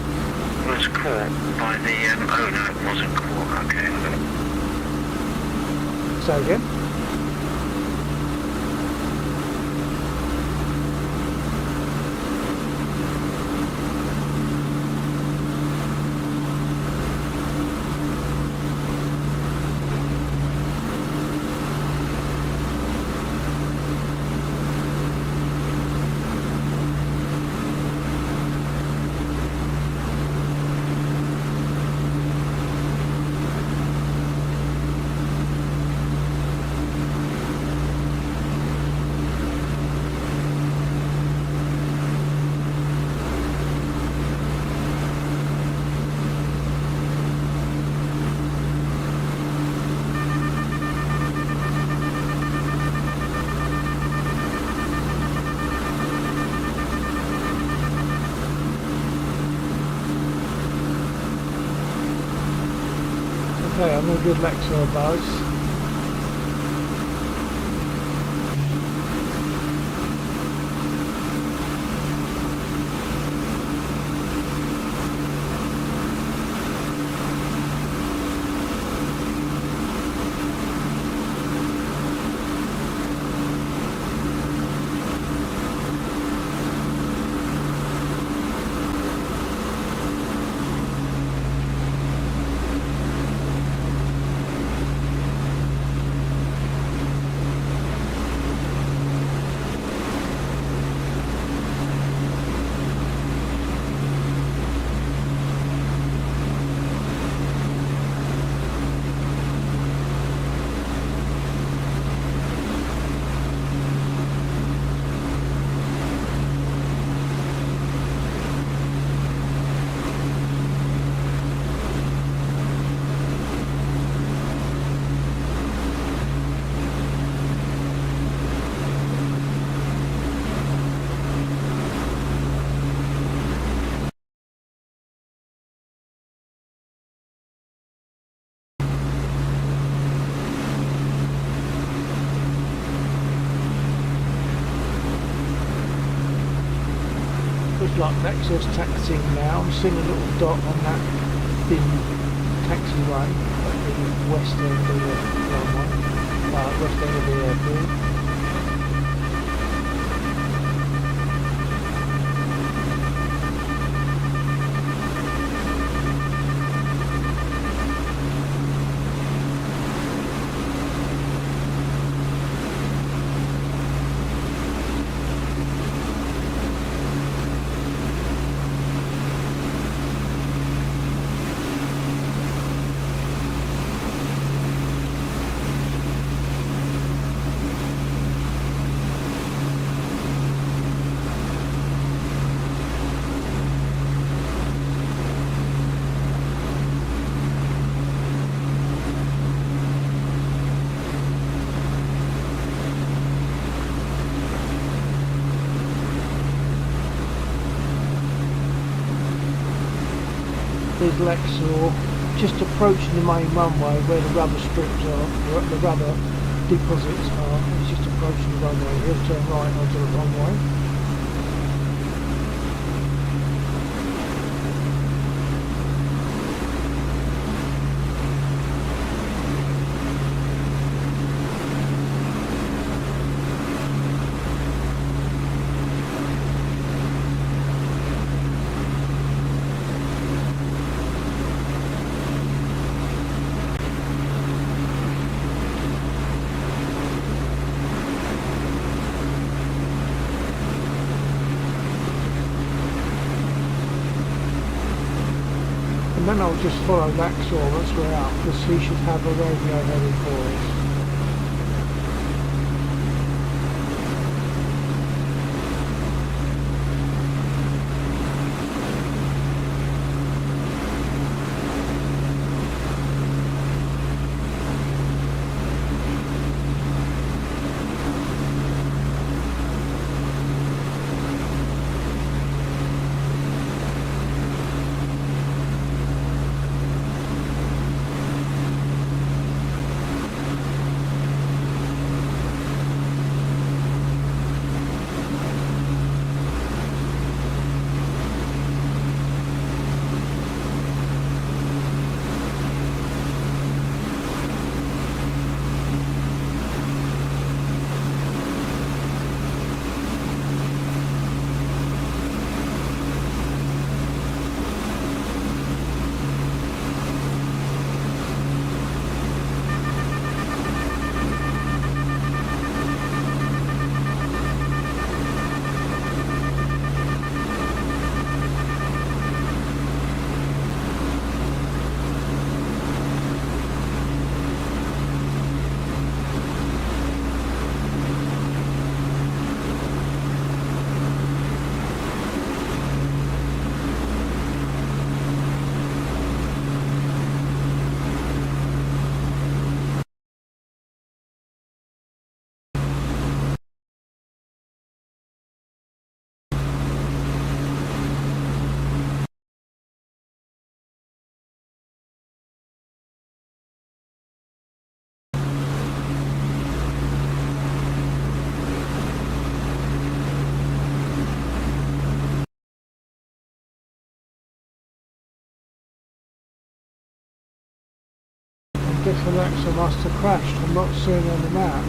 was caught by the, oh no, it wasn't caught, okay. Say again? Okay, I'm going to give Lexa a buzz. Looks like Lexa's taxiing now. I'm seeing a little dot on that thin taxiway at the west end of the runway, west end of the airfield. is Lexor, just approaching the main runway where the rubber strips are, where the rubber deposits are. He's just approaching the runway. He'll turn right onto the runway. And then I'll just follow Laxor once we're out, because he should have a radio heading for us. I guess Alexa must have crashed. I'm not seeing on the map.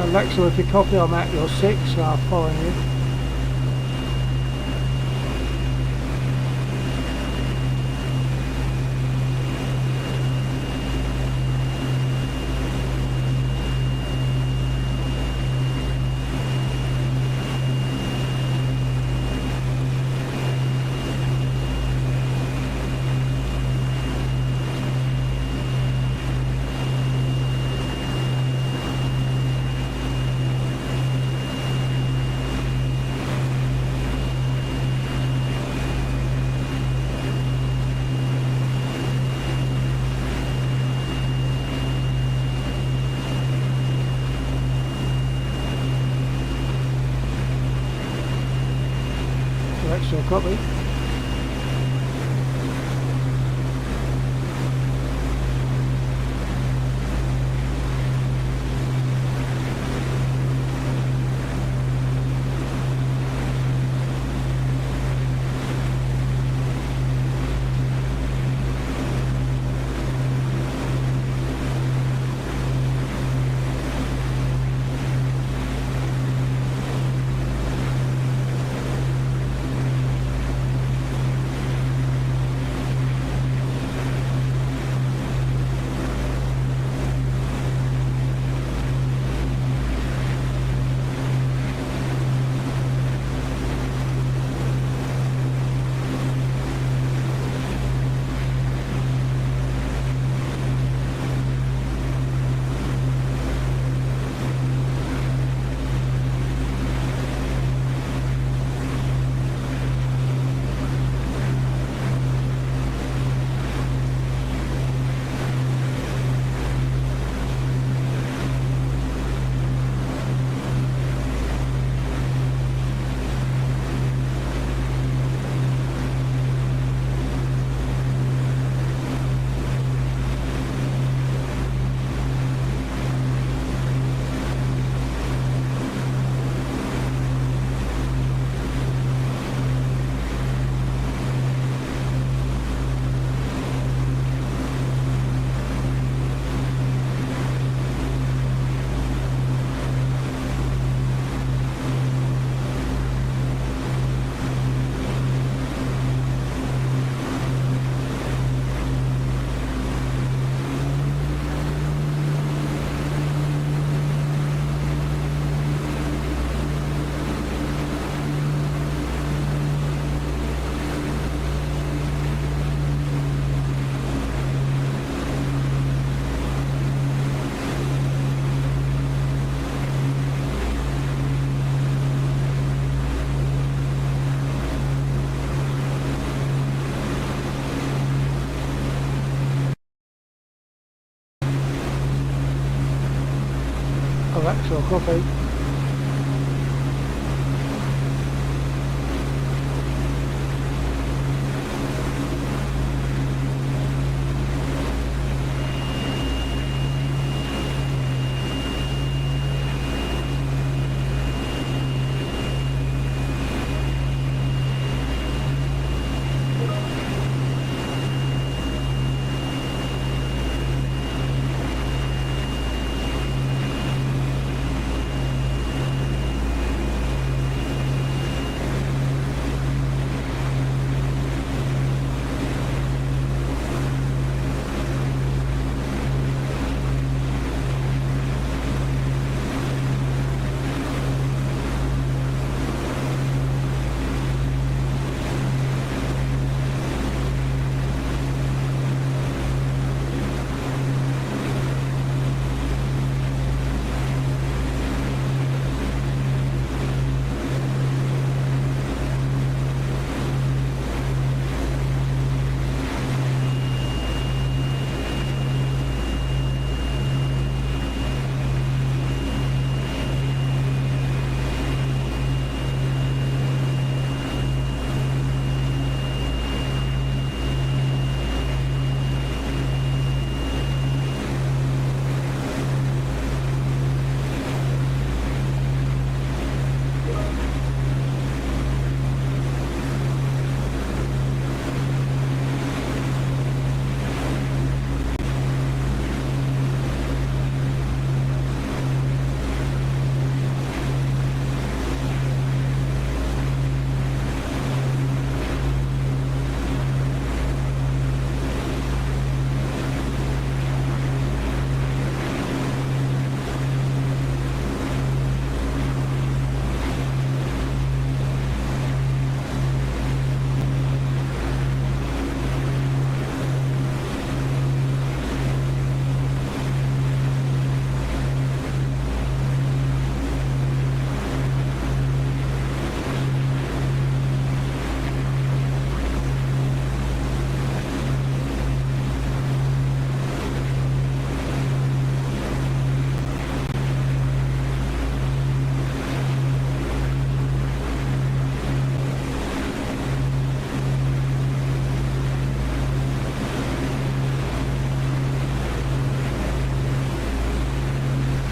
Alexa, if you copy, I'm at your 6, so I'm following you. Alexa, copy. Alexa, copy.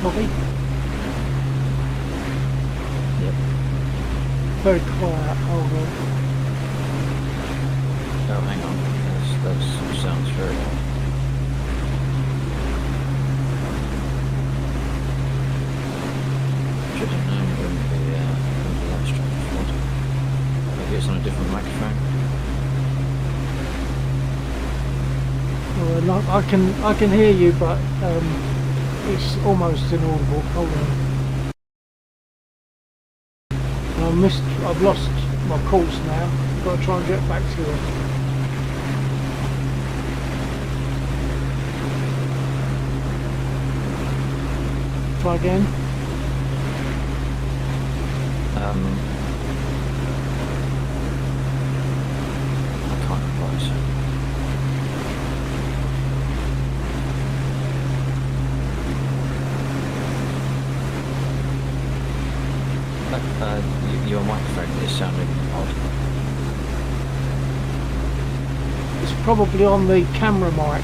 Copy. Yep. Very quiet. Hold on. Oh, hang on. That sounds very odd. Should have known it wouldn't be that straightforward. Maybe it's on a different microphone. Well, I can hear you, but it's almost inaudible. Hold on. I've lost my course now. Got to try and get back to it. Try again. I can't advise. Your microphone is sounding odd. It's probably on the camera mic.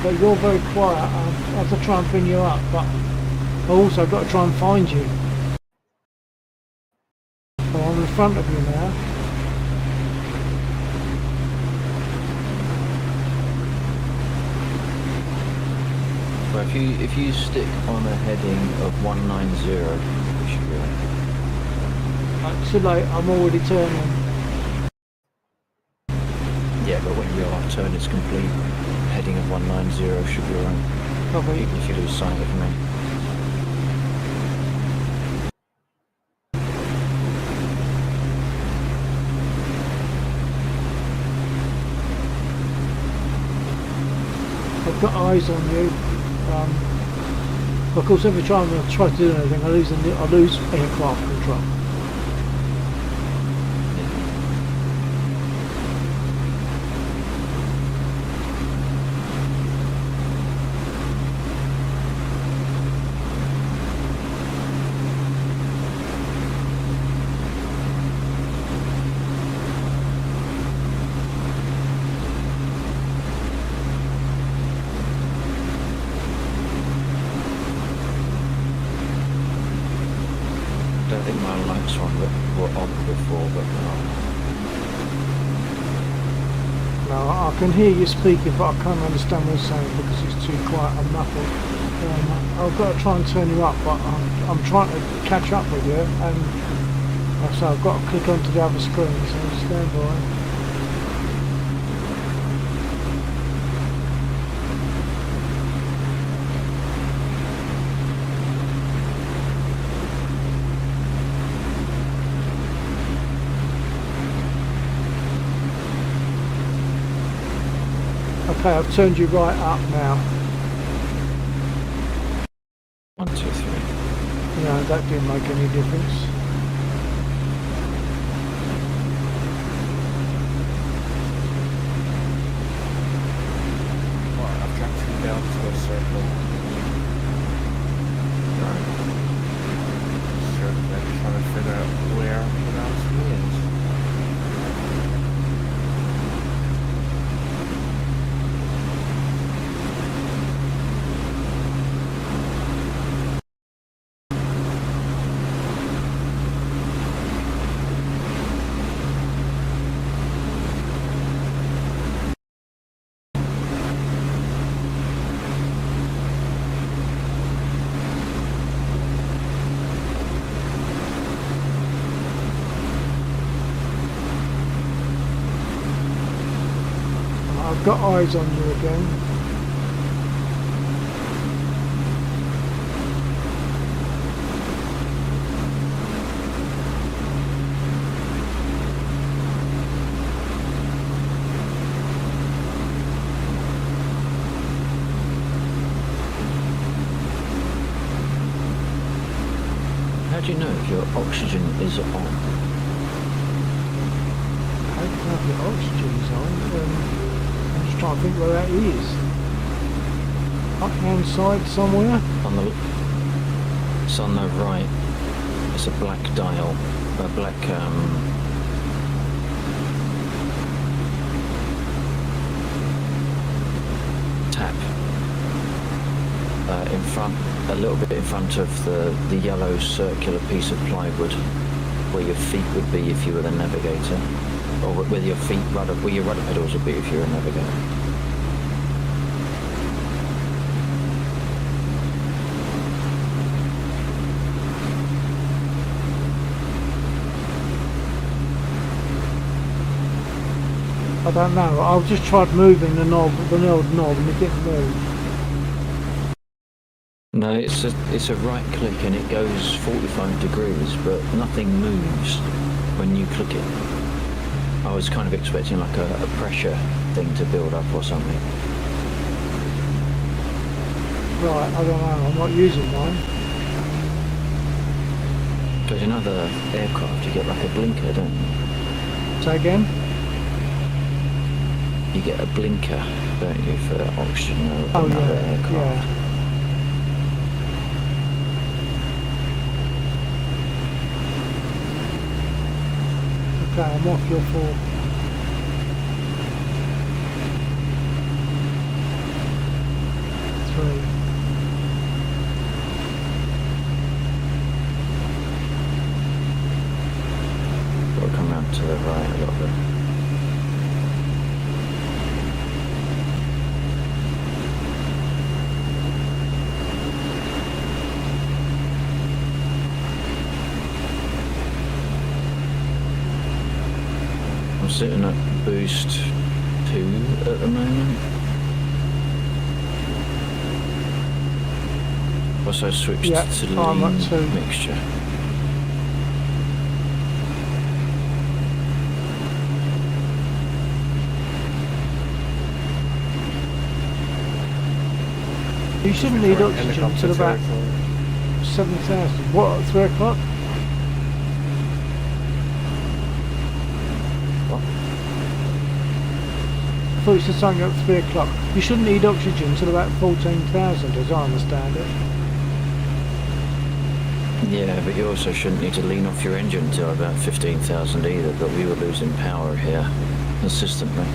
But you're very quiet. I have to try and bring you up, but I also got to try and find you. So I'm in front of you now. Well, if you stick on a heading of 190, you should be right. Too late. I'm already turning. Yeah, but when your turn is complete, heading of 190 should be right. Probably. If you lose sight of me. I've got eyes on you. Of course, every time I try to do anything, I lose aircraft control. I don't think my lights were on before, but No, I can hear you speaking, but I can't understand what you're saying because it's too quiet and muffled. I've got to try and turn you up, but I'm trying to catch up with you, and so I've got to click onto the other screen, so stand by. Okay, I've turned you right up now. 1, 2, 3. No, that didn't make any difference. Well, I've tracked him down to a circle. Right. So I'm trying to figure out where else he is. I've got eyes on you again. How do you know if your oxygen is on? How do you know if your oxygen's on? I'm just trying to think where that is. Up hand side somewhere? It's on the right. It's a black dial, a black in front, a little bit in front of the yellow circular piece of plywood, where your feet would be if you were the navigator, or where your feet rudder, where your rudder pedals would be if you were a navigator. I don't know. I've just tried moving the knob, the old knob, and it didn't move. No, it's a right click and it goes 45 degrees, but nothing moves when you click it. I was kind of expecting like a pressure thing to build up or something. Right, I don't know. I'm not using mine. Because in other aircraft you get like a blinker, don't you? Say again? You get a blinker, don't you, for oxygen or Oh another yeah, aircraft. yeah. Okay, I'm off your 4. Got to come round to the right a little bit. I'm sitting at boost 2 at the moment. Also switched to I'm lean at 2. mixture. You shouldn't need oxygen Helicopter till about territory. 7,000. What, at 3 o'clock? I thought you said something at 3 o'clock. You shouldn't need oxygen till about 14,000, as I understand it. Yeah, but you also shouldn't need to lean off your engine till about 15,000 either, but we were losing power here consistently.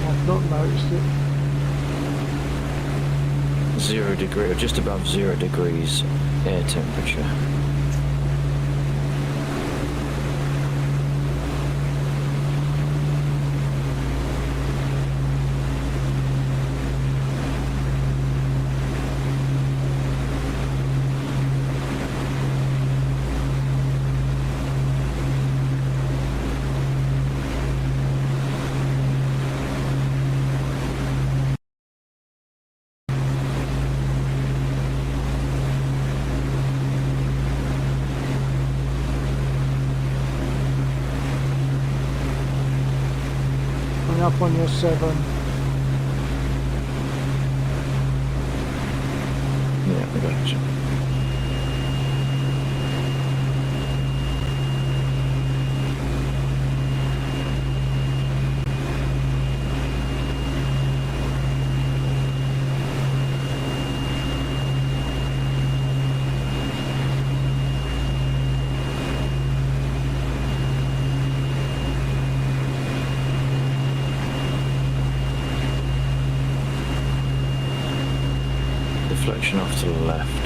I've not noticed it. 0 degree, or just above 0 degrees air temperature. Up on your 7. Yeah, I got you. Deflection off to the left.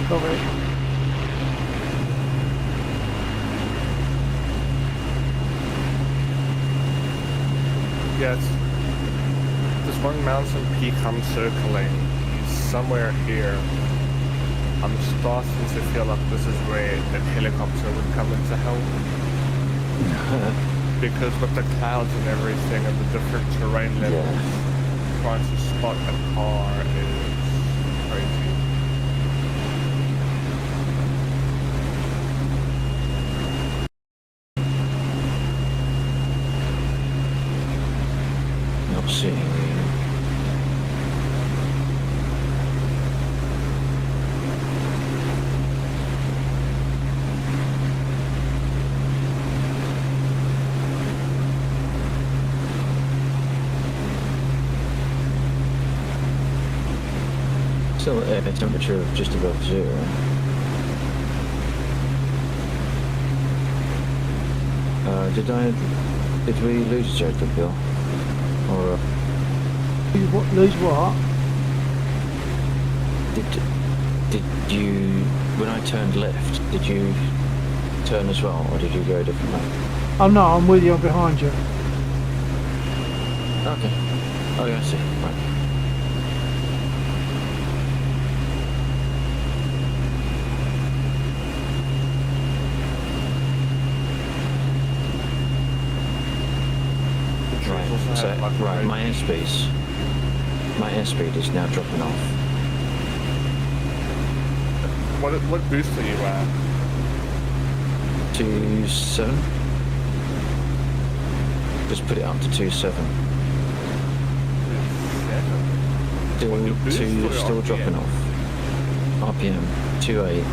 Copy. Yes. There's one mountain peak I'm circling. He's somewhere here. I'm starting to feel like this is where a helicopter would come in to help. Because with the clouds and everything and the different terrain levels, trying to spot a car is crazy. Not seeing you. Still at a temperature of just above 0. Did we lose Jacob, Bill? Or Lose what? did you, when I turned left, did you turn as well, or did you go a different way? Oh no, I'm with you. I'm behind you. Okay. Oh, yeah, I see. Right. Right, so, right, my airspeed is now dropping off. What boost are you at? 2.7. Just put it up to 2.7. Still dropping off. RPM 2.8.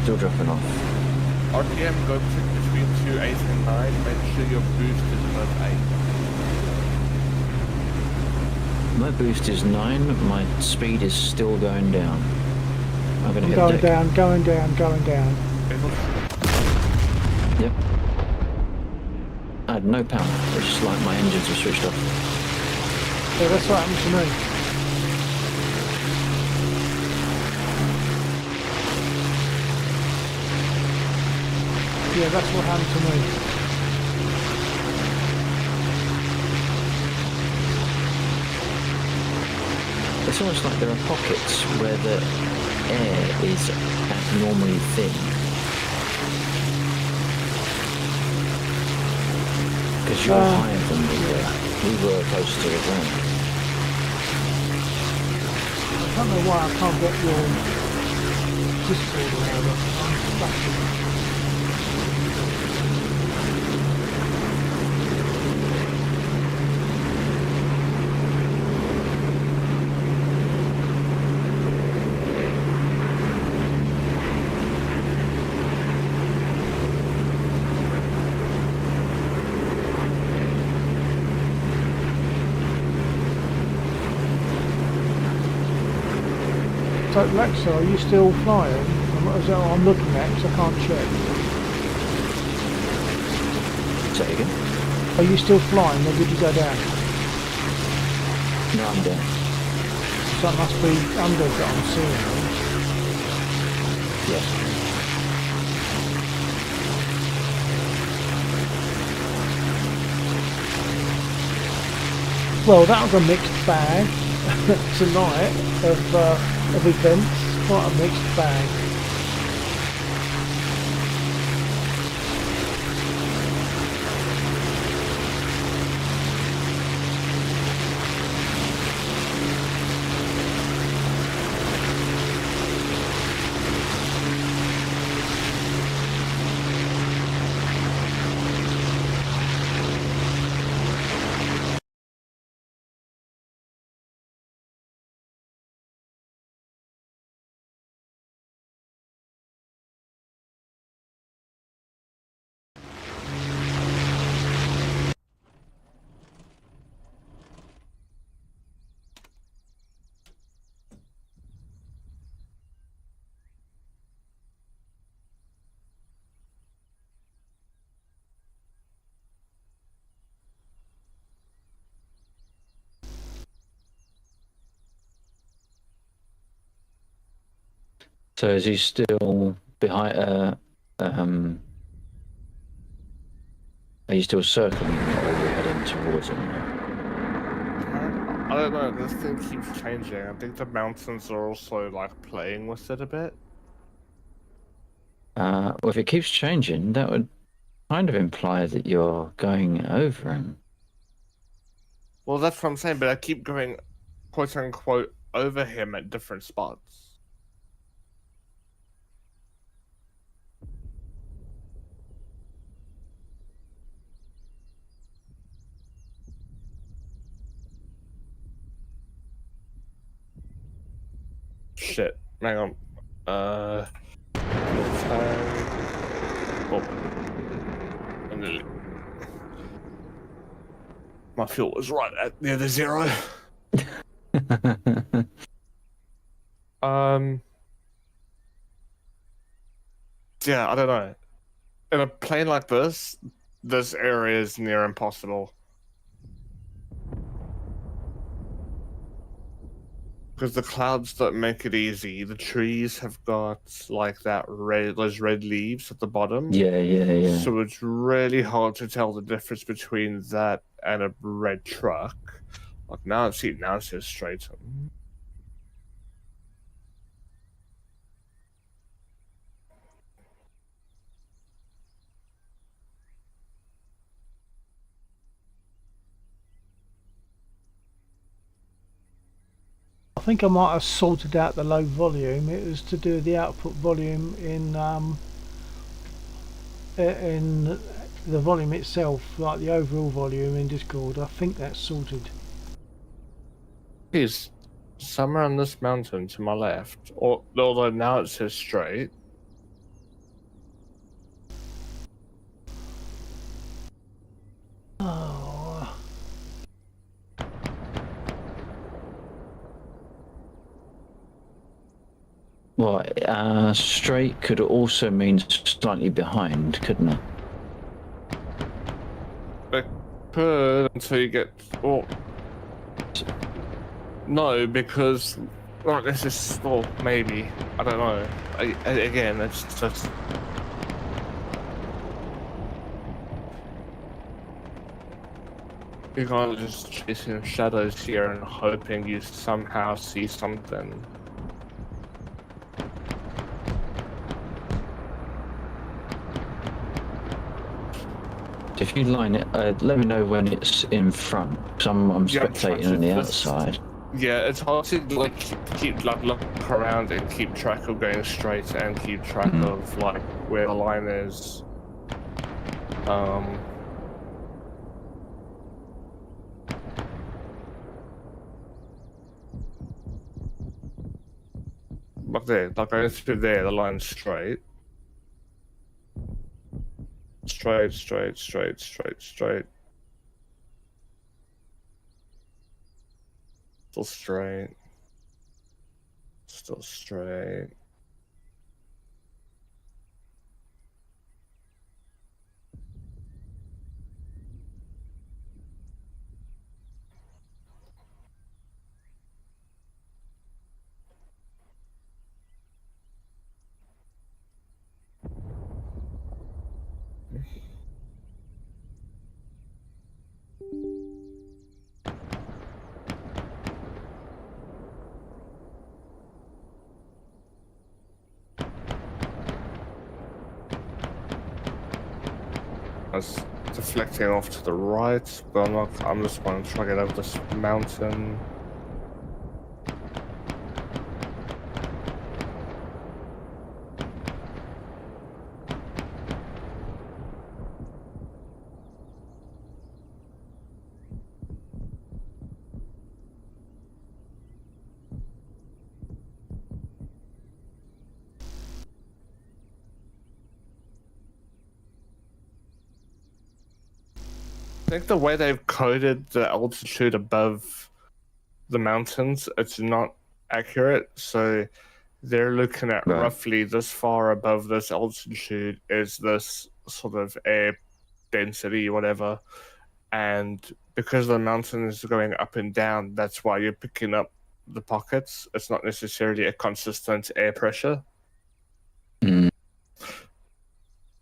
Still dropping off. RPM go between 2.8 and 9. Make sure your boost is above 8. My boost is 9. My speed is still going down. I'm gonna hit Going deck. down, going down, going down. Yep. I had no power. It's just like my engines were switched off. Yeah, that's what happened to me. Yeah, that's what happened to me. It's almost like there are pockets where the air is abnormally thin. Because you're higher than we were close to the ground. I don't know why I can't get your Discord or whatever. I'm stuck in it. So Lexa, are you still flying? Is that what I'm looking at? Because I can't check. Say again? Are you still flying, or did you go down? No, I'm down. So it must be under that I'm seeing. Yes. Well, that was a mixed bag tonight of events. Quite a mixed bag. So is he still behind? Are you still circling, or are you heading towards him? I don't know, this thing keeps changing. I think the mountains are also like playing with it a bit. Well, if it keeps changing, that would kind of imply that you're going over him. Well, that's what I'm saying, but I keep going, quote unquote, over him at different spots. Shit. Hang on. Oh. My fuel was right at near the zero. Yeah, I don't know. In a plane like this, this area is near impossible. Because the clouds don't make it easy. The trees have got like those red leaves at the bottom. Yeah. So it's really hard to tell the difference between that and a red truck. Like now it's just straight on. I think I might have sorted out the low volume. It was to do with the output volume in the volume itself, like the overall volume in Discord. I think that's sorted. He's somewhere on this mountain to my left, although now it says straight. Oh. Well, straight could also mean slightly behind, couldn't it? It could until you get. Well, no, because well, this is maybe I don't know. Again, it's just. You're kind of just chasing shadows here and hoping you somehow see something. If you line it, let me know when it's in front. Because I'm spectating on the outside. Yeah, it's hard to like keep look around and keep track of going straight and keep track of like where the line is. Like there, like going through there, the line's straight. Straight. Still straight. Still straight. It's deflecting off to the right, but I'm just going to try to get over this mountain. I think the way they've coded the altitude above the mountains, it's not accurate. So they're looking at roughly this far above this altitude is this sort of air density, whatever. And because the mountain is going up and down, that's why you're picking up the pockets. It's not necessarily a consistent air pressure.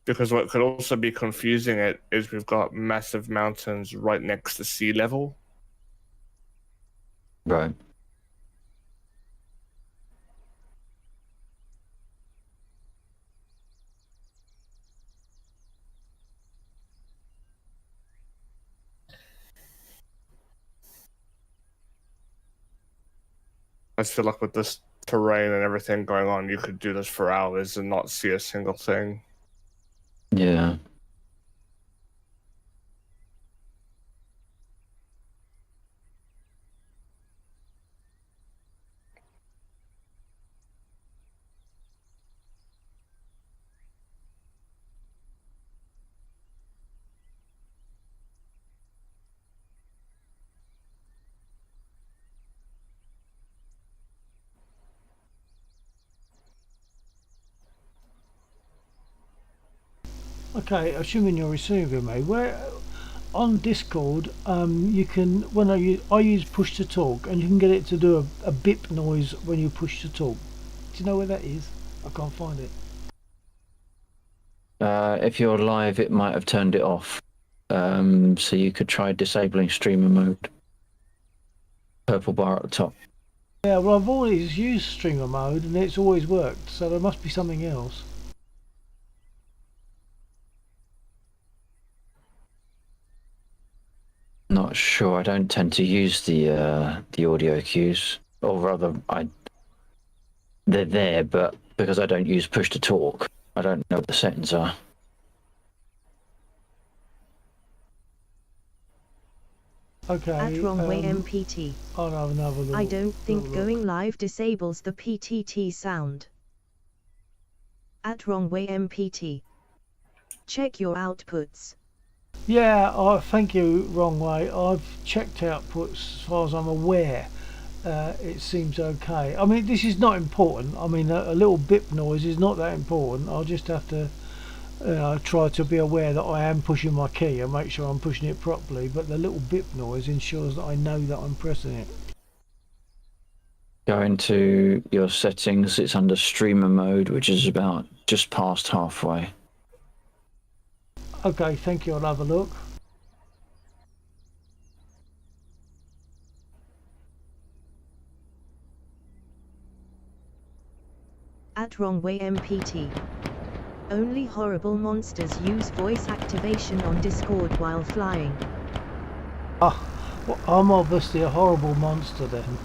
Because what could also be confusing it is we've got massive mountains right next to sea level. Right. I feel like with this terrain and everything going on, you could do this for hours and not see a single thing. Yeah. Okay, assuming you're receiving me, where on Discord, you can when I use push to talk, and you can get it to do a bip noise when you push to talk. Do you know where that is? I can't find it. If you're live, it might have turned it off. So you could try disabling streamer mode. Purple bar at the top. Yeah, well, I've always used streamer mode, and it's always worked. So there must be something else. Not sure. I don't tend to use the audio cues, or rather, they're there, but because I don't use push to talk, I don't know what the settings are. Okay. At wrong way MPT. I'll have another look. I don't think going live disables the PTT sound. At wrong way MPT. Check your outputs. Yeah, thank you, wrong way. I've checked outputs as far as I'm aware. It seems okay. I mean, this is not important. I mean, a little bip noise is not that important. I'll just have to try to be aware that I am pushing my key and make sure I'm pushing it properly. But the little bip noise ensures that I know that I'm pressing it. Go into your settings. It's under streamer mode, which is about just past halfway. Okay, thank you. I'll have a look. At wrong way MPT. Only horrible monsters use voice activation on Discord while flying. Ah, well, I'm obviously a horrible monster then.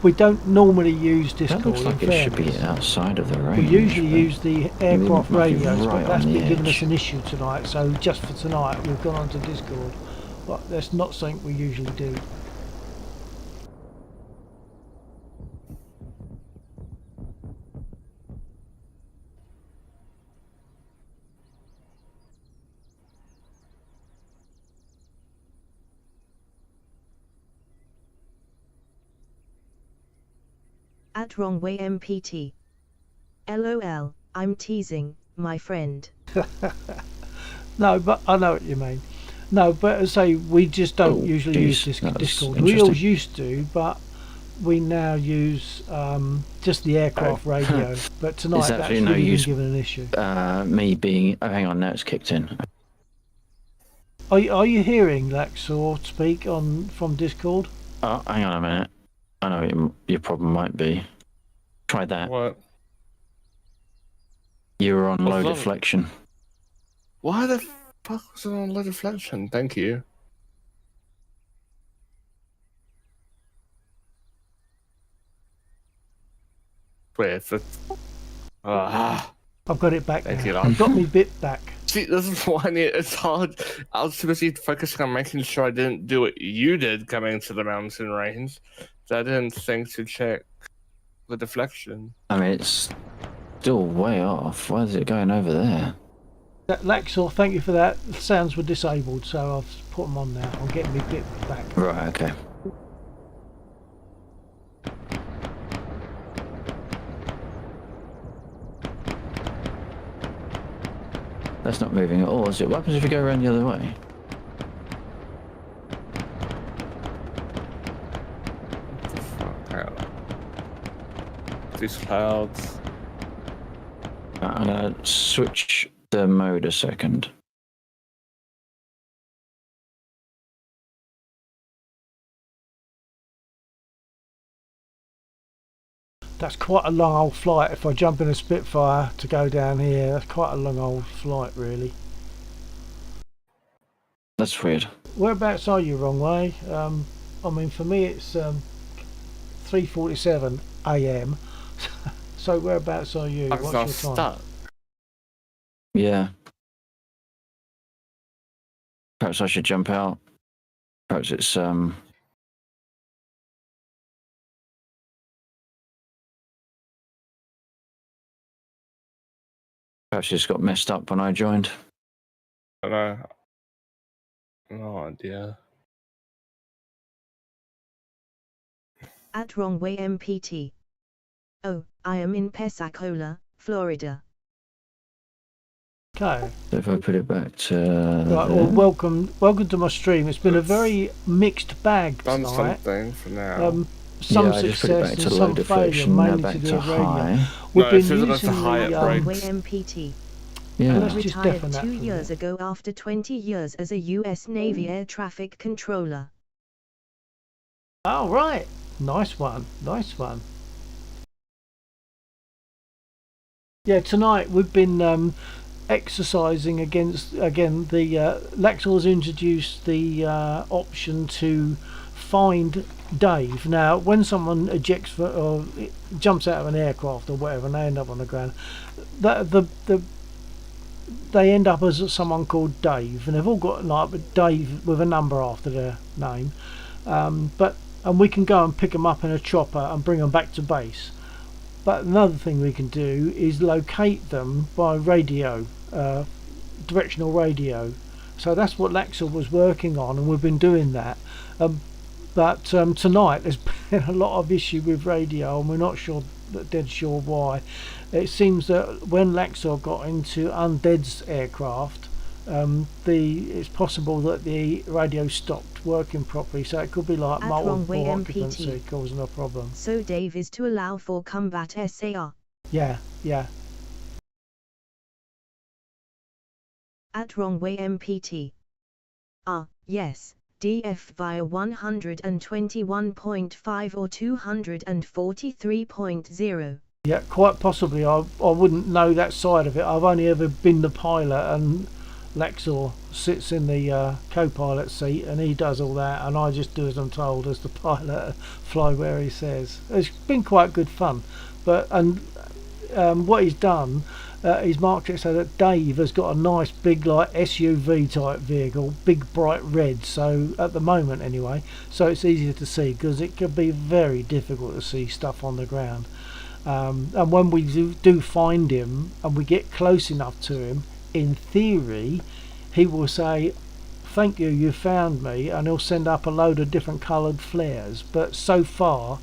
We don't normally use Discord. That looks like it should be outside of the range. We usually use the aircraft radios, right but that's on the been giving us edge. an issue tonight. So just for tonight, we've gone onto Discord. But that's not something we usually do. At wrong way MPT. LOL, I'm teasing, my friend. No, but I know what you mean. No, but as I say, we just don't usually use Discord. We always used to, but we now use just the aircraft radio. But tonight that's actually no really been use. given an issue. Me being. Oh, hang on, now it's kicked in. Are you hearing Laxor speak from Discord? Oh, hang on a minute. I know what your problem might be. Try that. What? You were on low that? deflection. Why the fuck was it on low deflection? Thank you. Wait, if it's... I've got it back Thank now. you, I've got my bit back. See, this is why it's hard. I was too busy focusing on making sure I didn't do what you did coming to the mountain range. That I didn't think to check the deflection. I mean, it's still way off. Why is it going over there? Laxor, thank you for that. The sounds were disabled, so I've put them on now. I'm getting my bit back. Right, okay. That's not moving at all, is it? What happens if you go around the other way? These clouds. I'm gonna switch the mode a second. That's quite a long old flight. If I jump in a Spitfire to go down here, that's quite a long old flight, really. That's weird. Whereabouts are you, wrong way? I mean, for me it's 3:47 a.m. So whereabouts are you? I'm What's not your time? stuck. Yeah. Perhaps I should jump out. Perhaps it's perhaps it's got messed up when I joined. I don't know. No idea. At wrong way MPT. Oh, I am in Pensacola, Florida. Okay. So if I put it back to Right. there. Well, welcome to my stream. It's been a very mixed bag Done tonight. something for now. Some Yeah, I just put it success back and to low some failure, deflection, now mainly back to do to with radio. high. We've No, been as soon as I using high, it the breaks. MPT. Yeah. Let's just Retired deafen that 2 for a years minute. ago after 20 years as a US Navy air traffic controller. Oh, right. Nice one. Nice one. Yeah, tonight we've been exercising against, again, the Laxor's introduced the option to find Dave. Now, when someone ejects or jumps out of an aircraft or whatever and they end up on the ground, they end up as someone called Dave, and they've all got like Dave with a number after their name. And we can go and pick them up in a chopper and bring them back to base. But another thing we can do is locate them by radio, directional radio. So that's what Laxor was working on, and we've been doing that. But tonight there's been a lot of issue with radio, and we're not dead sure why. It seems that when Laxor got into Undead's aircraft, it's possible that the radio stopped working properly, so it could be like multiple occupancy causing a problem. So Dave is to allow for combat SAR. Yeah. At wrong way MPT. Yes, DF via 121.5 or 243.0. Yeah, quite possibly. I wouldn't know that side of it. I've only ever been the pilot, and Laxor sits in the co-pilot seat and he does all that, and I just do as I'm told as the pilot, fly where he says. It's been quite good fun. But what he's done, he's marked it so that Dave has got a nice big like SUV type vehicle, big bright red, so at the moment anyway, so it's easier to see, because it could be very difficult to see stuff on the ground. And when we do find him and we get close enough to him, in theory he will say, "Thank you, you found me," and he'll send up a load of different coloured flares. But so far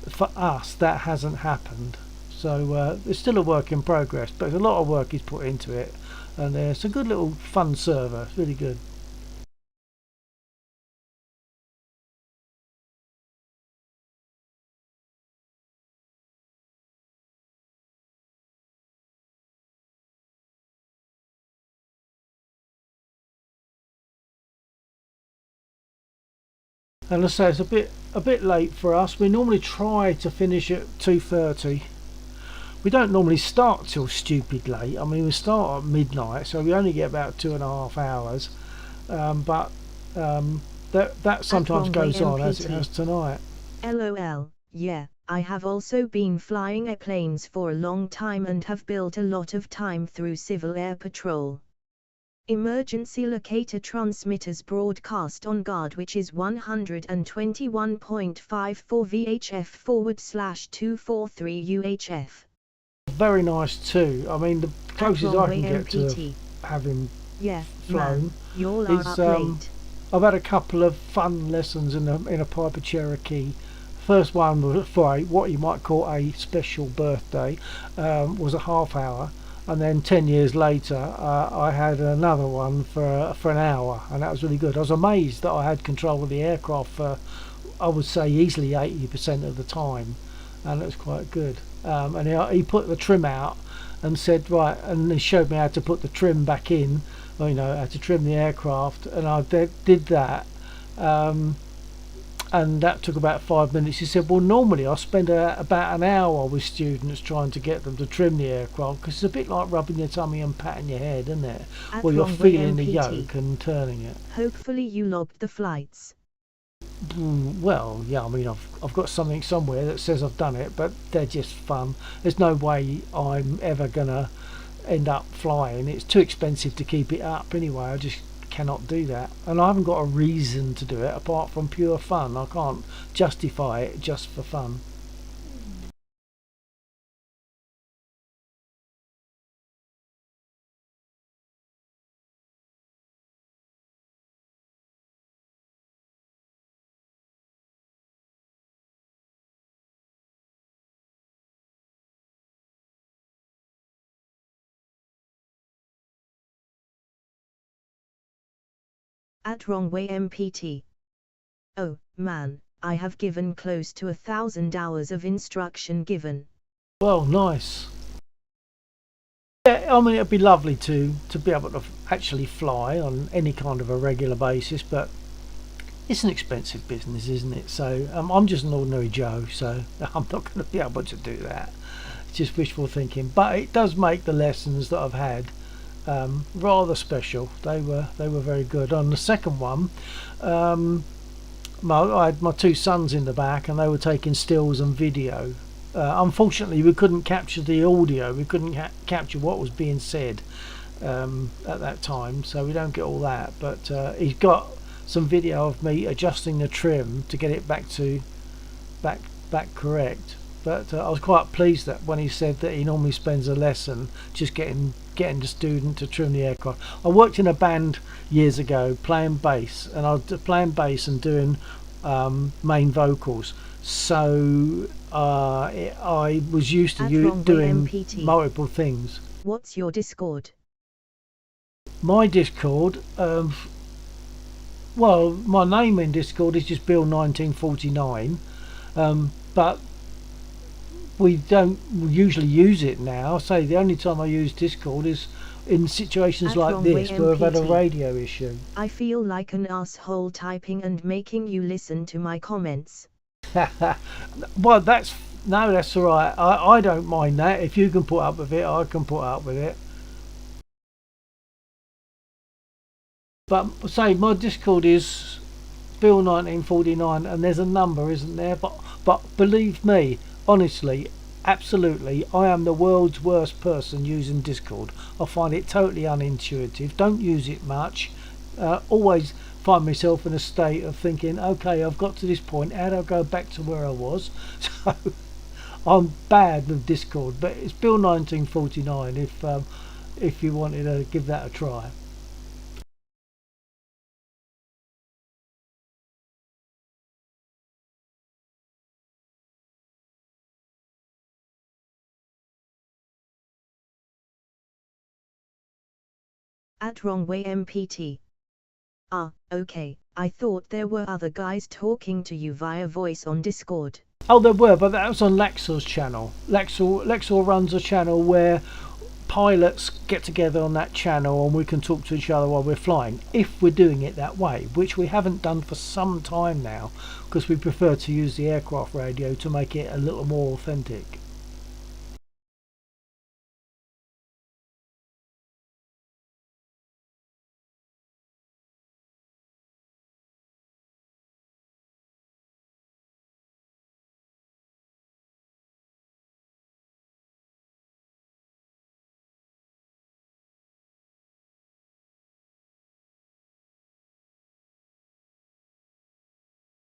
for us that hasn't happened, so it's still a work in progress, but there's a lot of work he's put into it, and it's a good little fun server. It's really good. And let's say it's a bit late for us. We normally try to finish at 2:30. We don't normally start till stupid late. I mean, we start at midnight, so we only get about 2.5 hours. But that sometimes goes on, as it has tonight. LOL, yeah, I have also been flying airplanes for a long time and have built a lot of time through Civil Air Patrol. Emergency locator transmitters broadcast on guard, which is 121.54 VHF/243 UHF. Very nice too. I mean, the closest I can get to having flown is I've had a couple of fun lessons in a Piper Cherokee. First one was for what you might call a special birthday, was a half hour, and then 10 years later I had another one for an hour, and that was really good. I was amazed that I had control of the aircraft for, I would say, easily 80% of the time, and it was quite good. And he put the trim out and said, right, and he showed me how to put the trim back in, or, how to trim the aircraft, and I did that, and that took about 5 minutes. He said, well, normally I spend about an hour with students trying to get them to trim the aircraft, because it's a bit like rubbing your tummy and patting your head, isn't it? Well, you're feeling the yoke and turning it. Hopefully you logged the flights. Well, yeah, I mean, I've got something somewhere that says I've done it, but they're just fun. There's no way I'm ever gonna end up flying. It's too expensive to keep it up anyway. I just cannot do that, and I haven't got a reason to do it apart from pure fun. I can't justify it just for fun. At Wrong Way MPT. Oh, man, I have given close to 1,000 hours of instruction given. Well, nice. Yeah, I mean, it'd be lovely to be able to actually fly on any kind of a regular basis, but it's an expensive business, isn't it? So I'm just an ordinary Joe, so I'm not going to be able to do that. It's just wishful thinking, but it does make the lessons that I've had rather special. They were very good. On the second one, I had my two sons in the back, and they were taking stills and video. Unfortunately, we couldn't capture the audio. We couldn't capture what was being said at that time, so we don't get all that. But he's got some video of me adjusting the trim to get it back correct. But I was quite pleased that when he said that he normally spends a lesson just getting the student to trim the aircraft. I worked in a band years ago playing bass, and I was playing bass and doing main vocals. So I was used to doing multiple things. What's your Discord? My Discord, well, my name in Discord is just Bill1949, but we don't usually use it now. Say the only time I use Discord is in situations like this where I've had a radio issue. I feel like an asshole typing and making you listen to my comments. Well, that's all right. I don't mind that. If you can put up with it, I can put up with it. But say my Discord is Bill1949, and there's a number, isn't there? But believe me, honestly, absolutely, I am the world's worst person using Discord. I find it totally unintuitive. Don't use it much. Always find myself in a state of thinking, okay, I've got to this point, how do I go back to where I was? So I'm bad with Discord, but it's Bill1949 if you wanted to give that a try. At Wrong Way MPT. Ah, okay, I thought there were other guys talking to you via voice on Discord. Oh, there were, but that was on Laxor's channel. Laxor runs a channel where pilots get together on that channel and we can talk to each other while we're flying, if we're doing it that way, which we haven't done for some time now, because we prefer to use the aircraft radio to make it a little more authentic.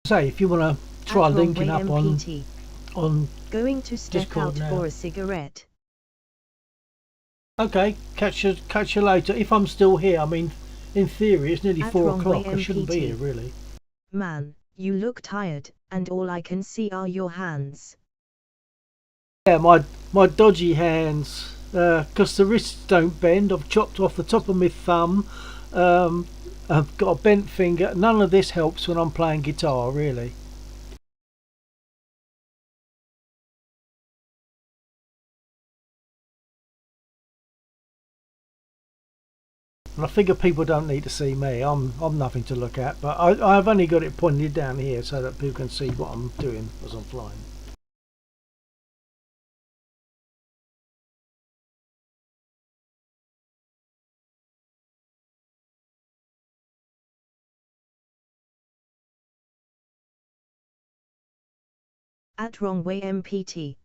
Say, if you want to try linking up on going to step Discord out now. for a cigarette. Okay, catch you later. If I'm still here, I mean, in theory, it's nearly 4 o'clock. I shouldn't be here, really. Man, you look tired, and all I can see are your hands. Yeah, my dodgy hands, because the wrists don't bend. I've chopped off the top of my thumb. I've got a bent finger. None of this helps when I'm playing guitar, really. And I figure people don't need to see me. I'm nothing to look at, but I've only got it pointed down here so that people can see what I'm doing as I'm flying. At Wrong Way MPT.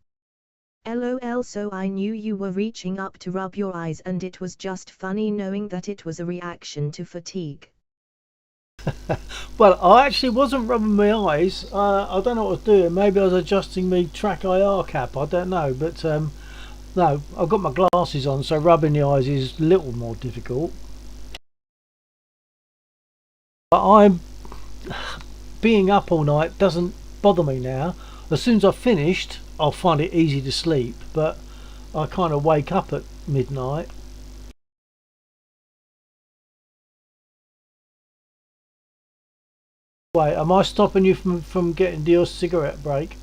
LOL, so I knew you were reaching up to rub your eyes, and it was just funny knowing that it was a reaction to fatigue. Well, I actually wasn't rubbing my eyes. I don't know what I was doing. Maybe I was adjusting my track IR cap. I don't know. But no, I've got my glasses on, so rubbing the eyes is a little more difficult. But being up all night doesn't bother me now. As soon as I've finished, I'll find it easy to sleep, but I kind of wake up at midnight Wait, am I stopping you from getting to your cigarette break?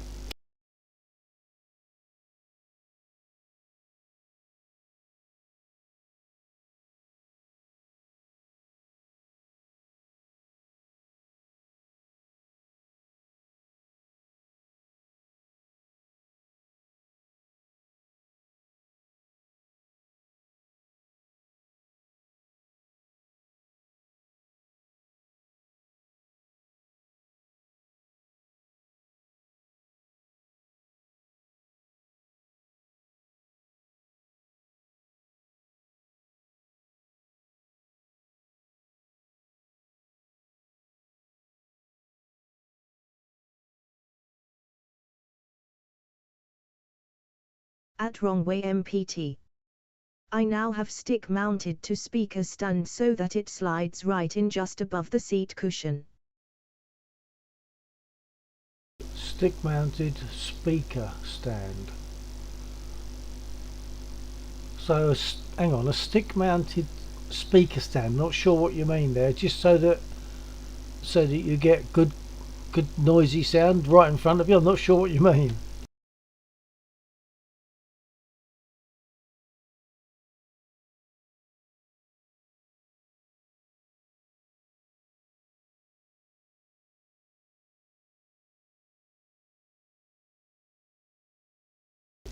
At wrong way MPT. I now have stick mounted to speaker stand so that it slides right in just above the seat cushion. Stick mounted speaker stand. So hang on, a stick mounted speaker stand. Not sure what you mean there. Just so that you get good noisy sound right in front of you. I'm not sure what you mean.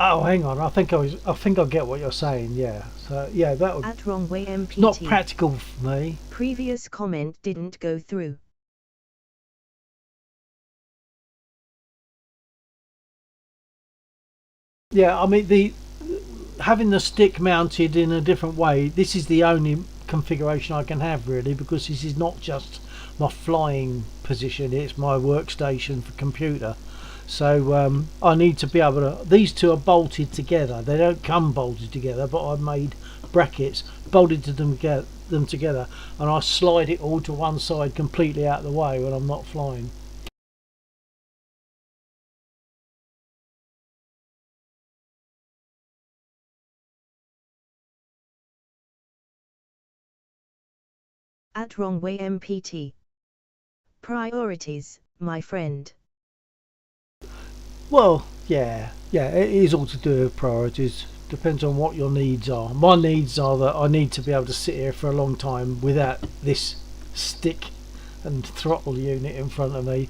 Oh, hang on. I think I get what you're saying. Yeah. So yeah, that would. At wrong way MPT. Not practical for me. Previous comment didn't go through. Yeah, I mean having the stick mounted in a different way. This is the only configuration I can have really, because this is not just my flying position. It's my workstation for computer. So I need to be able to. These two are bolted together. They don't come bolted together, but I've made brackets bolted to them together, and I slide it all to one side completely out of the way when I'm not flying. At wrong way MPT. Priorities, my friend. Well, yeah, it is all to do with priorities. Depends on what your needs are. My needs are that I need to be able to sit here for a long time without this stick and throttle unit in front of me.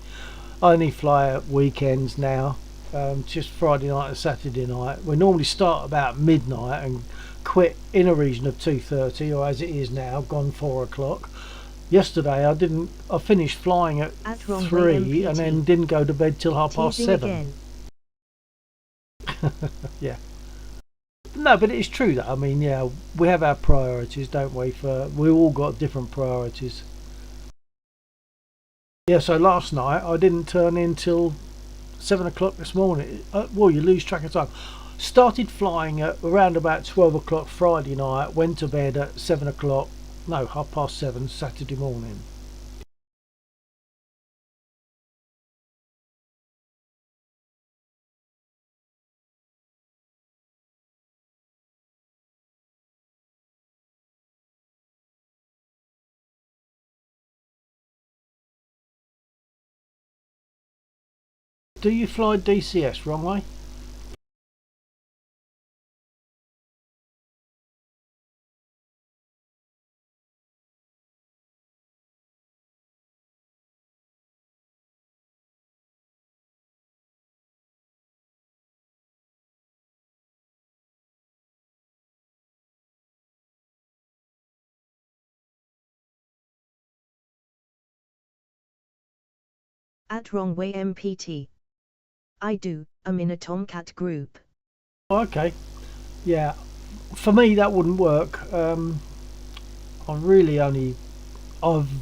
I only fly at weekends now, just Friday night and Saturday night. We normally start about midnight and quit in a region of 2:30, or as it is now, gone 4 o'clock. Yesterday I finished flying at 3 and then didn't go to bed till 7:30. Yeah. No, but it's true that, I mean, yeah, we have our priorities, don't we? We all got different priorities. Yeah, so last night I didn't turn in till 7 o'clock this morning. Well, you lose track of time. Started flying at around about 12 o'clock Friday night, went to bed at 7 o'clock, no, 7:30 Saturday morning. Do you fly DCS wrong way? At wrong way MPT. I do, I'm in a Tomcat group. Okay, yeah, for me that wouldn't work. I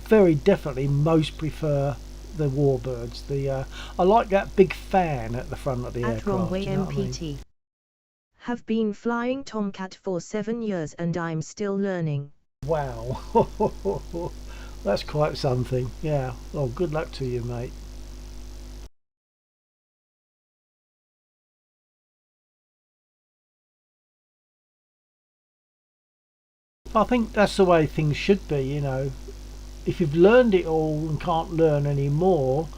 very definitely most prefer the Warbirds. I like that big fan at the front of the aircraft. At wrong way you know what I mean? MPT. Have been flying Tomcat for 7 years and I'm still learning. Wow, that's quite something. Yeah, well, good luck to you, mate. I think that's the way things should be, you know. if you've learned it all and can't learn any more,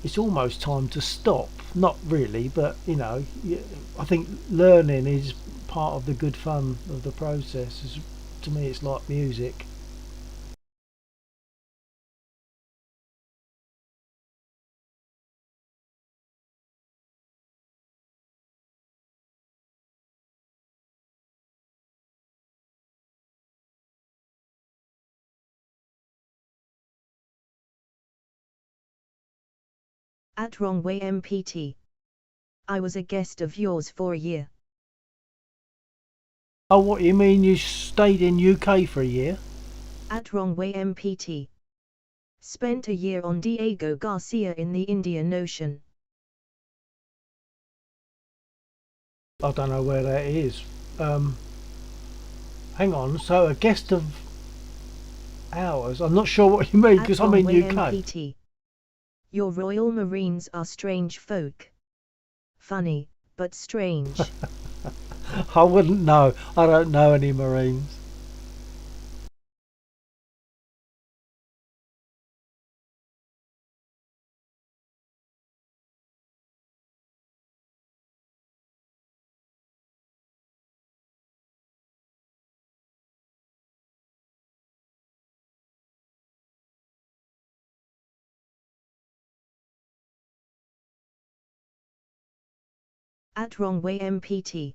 it's almost time to stop. Not really, but you know, I think learning is part of the good fun of the process. To me, it's like music. At Wrong Way MPT. I was a guest of yours for a year. Oh, what you mean? You stayed in UK for a year? At Wrong Way MPT. Spent a year on Diego Garcia in the Indian Ocean. I don't know where that is. Hang on. So a guest of ours? I'm not sure what you mean because I'm in UK. MPT. Your Royal Marines are strange folk. Funny, but strange. I wouldn't know. I don't know any Marines. At Wrong Way MPT.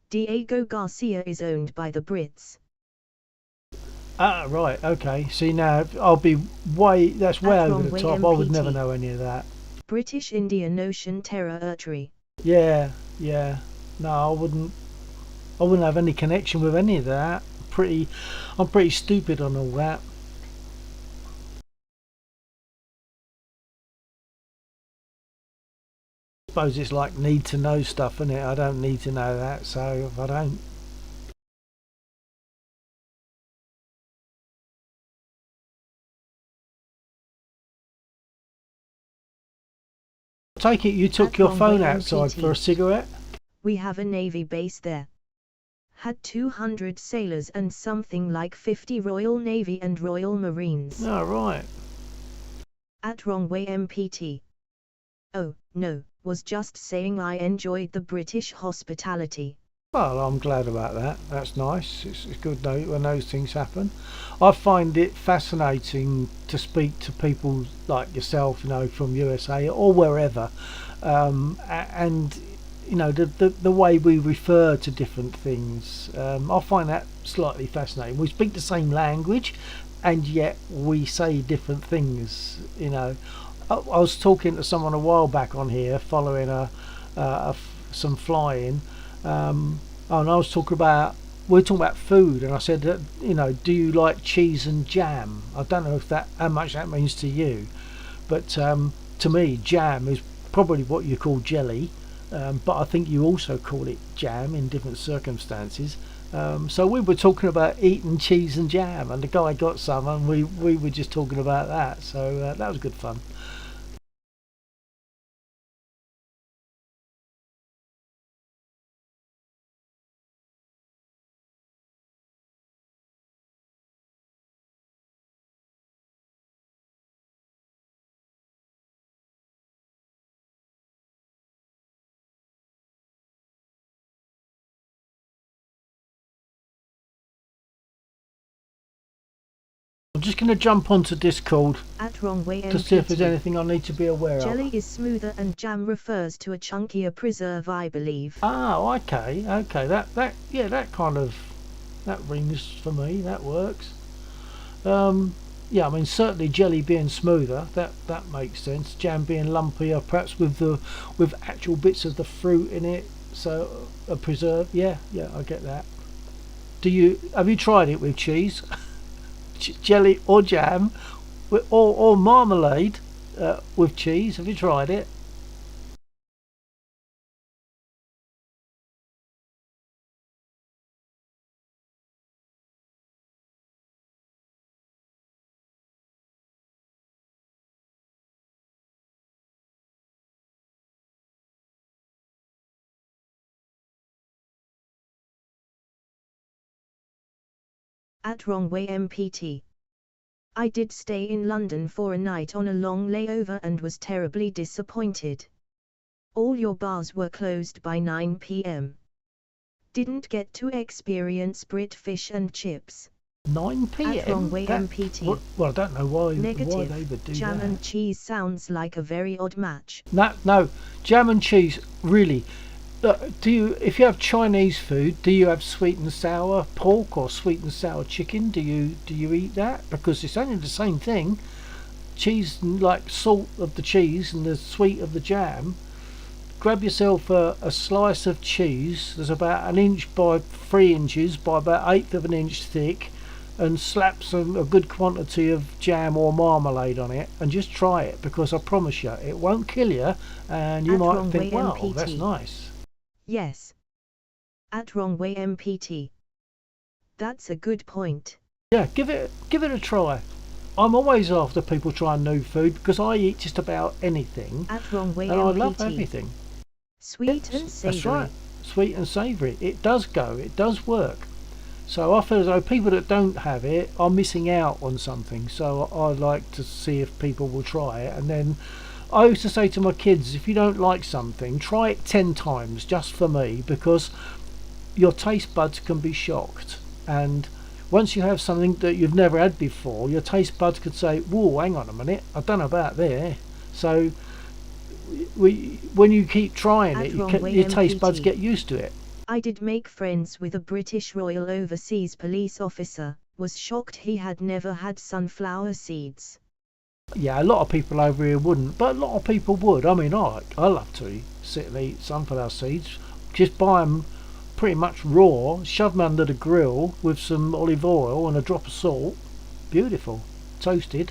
Diego Garcia is owned by the Brits. Ah, right, okay. See, now I'll be that's way At over Wrong the Way top. I would never MPT. know any of that. British Indian Ocean Territory. Yeah. No, I wouldn't have any connection with any of that. I'm pretty stupid on all that. I suppose it's like need to know stuff, isn't it? I don't need to know that, so I don't. Take it you took At your Wrong phone Way outside MPT. for a cigarette? We have a Navy base there. Had 200 sailors and something like 50 Royal Navy and Royal Marines. Oh, right. At Wrong Way MPT. Oh, no, was just saying I enjoyed the British hospitality. Well, I'm glad about that. That's nice. It's good when those things happen. I find it fascinating to speak to people like yourself, you know, from USA or wherever, and you know the way we refer to different things. I find that slightly fascinating. We speak the same language, and yet we say different things. You know, I was talking to someone a while back on here, following some flying. And I was talking about we were talking about food, and I said that, you know, do you like cheese and jam? I don't know if that how much that means to you, but to me, jam is probably what you call jelly, but I think you also call it jam in different circumstances. So we were talking about eating cheese and jam, and the guy got some, and we were just talking about that. So that was good fun. I'm just going to jump onto Discord At Wrong Way to see if there's MPT. anything I need to be aware of. Jelly is smoother and jam refers to a chunkier preserve, I believe. Oh, okay. That kind of that rings for me. That works. Yeah, I mean certainly jelly being smoother. That makes sense. Jam being lumpier, perhaps with actual bits of the fruit in it. So a preserve. Yeah, I get that. Have you tried it with cheese, jelly or jam, or marmalade with cheese? Have you tried it? At Wrong Way MPT. I did stay in London for a night on a long layover and was terribly disappointed. All your bars were closed by 9 p.m. Didn't get to experience Brit fish and chips. 9 p.m. At Wrong Way MPT. Well, I don't know why Negative. they would do Jam that. and cheese sounds like a very odd match. No, jam and cheese, really. If you have Chinese food, do you have sweet and sour pork or sweet and sour chicken? Do you eat that? Because it's only the same thing. Cheese, like salt of the cheese and the sweet of the jam. Grab yourself a slice of cheese that's about 1 inch by 3 inches by about 1/8 of an inch thick, and slap a good quantity of jam or marmalade on it, and just try it, because I promise you it won't kill you, and you At might Wrong think, Way wow, MPT. that's nice. Yes. At Wrong Way MPT. That's a good point. Yeah, give it a try. I'm always after people trying new food, because I eat just about anything, At Wrong Way and MPT. I love everything. Sweet and savoury. That's right, sweet and savoury. It does work. So I feel as though people that don't have it are missing out on something. So I like to see if people will try it. And then I used to say to my kids, if you don't like something, try it 10 times just for me, because your taste buds can be shocked. And once you have something that you've never had before, your taste buds could say, whoa, hang on a minute, I don't know about there. So when you keep trying it, your taste buds get used to it. I did make friends with a British Royal Overseas Police officer, was shocked he had never had sunflower seeds. Yeah, a lot of people over here wouldn't, but a lot of people would. I mean, I love to sit and eat sunflower seeds. Just buy them pretty much raw, shove them under the grill with some olive oil and a drop of salt. Beautiful. Toasted.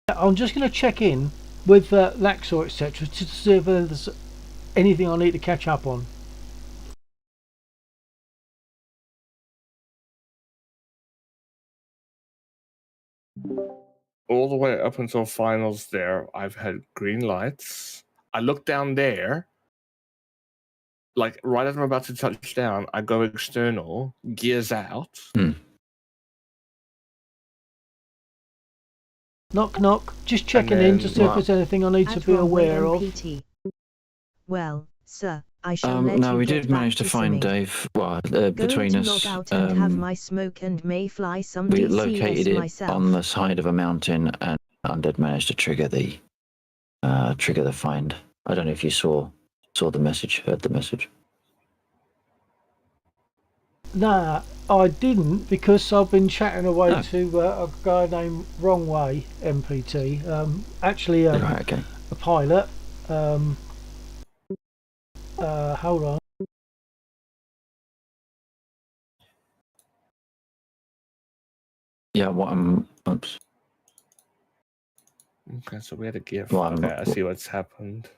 I'm just going to check in with Laxor, etc., to see if there's anything I need to catch up on. All the way up until finals there, I've had green lights. I look down there, like right as I'm about to touch down, I go external, gears out. Knock, knock. Just checking in to see if there's anything I need to be aware of. Well, sir, I shall let no, you we get did back manage to to find swimming. Dave. Well, Going between to us, log out and have my smoke and may fly some we DCS located it myself. on the side of a mountain, and Undead managed to trigger the find. I don't know if you saw the message, heard the message. Nah, I didn't, because I've been chatting away to a guy named Wrong Way MPT. Actually, Right, okay. a pilot. Hold on. Yeah, oops. Okay, so we had a gear. Well, Okay, I see what's happened.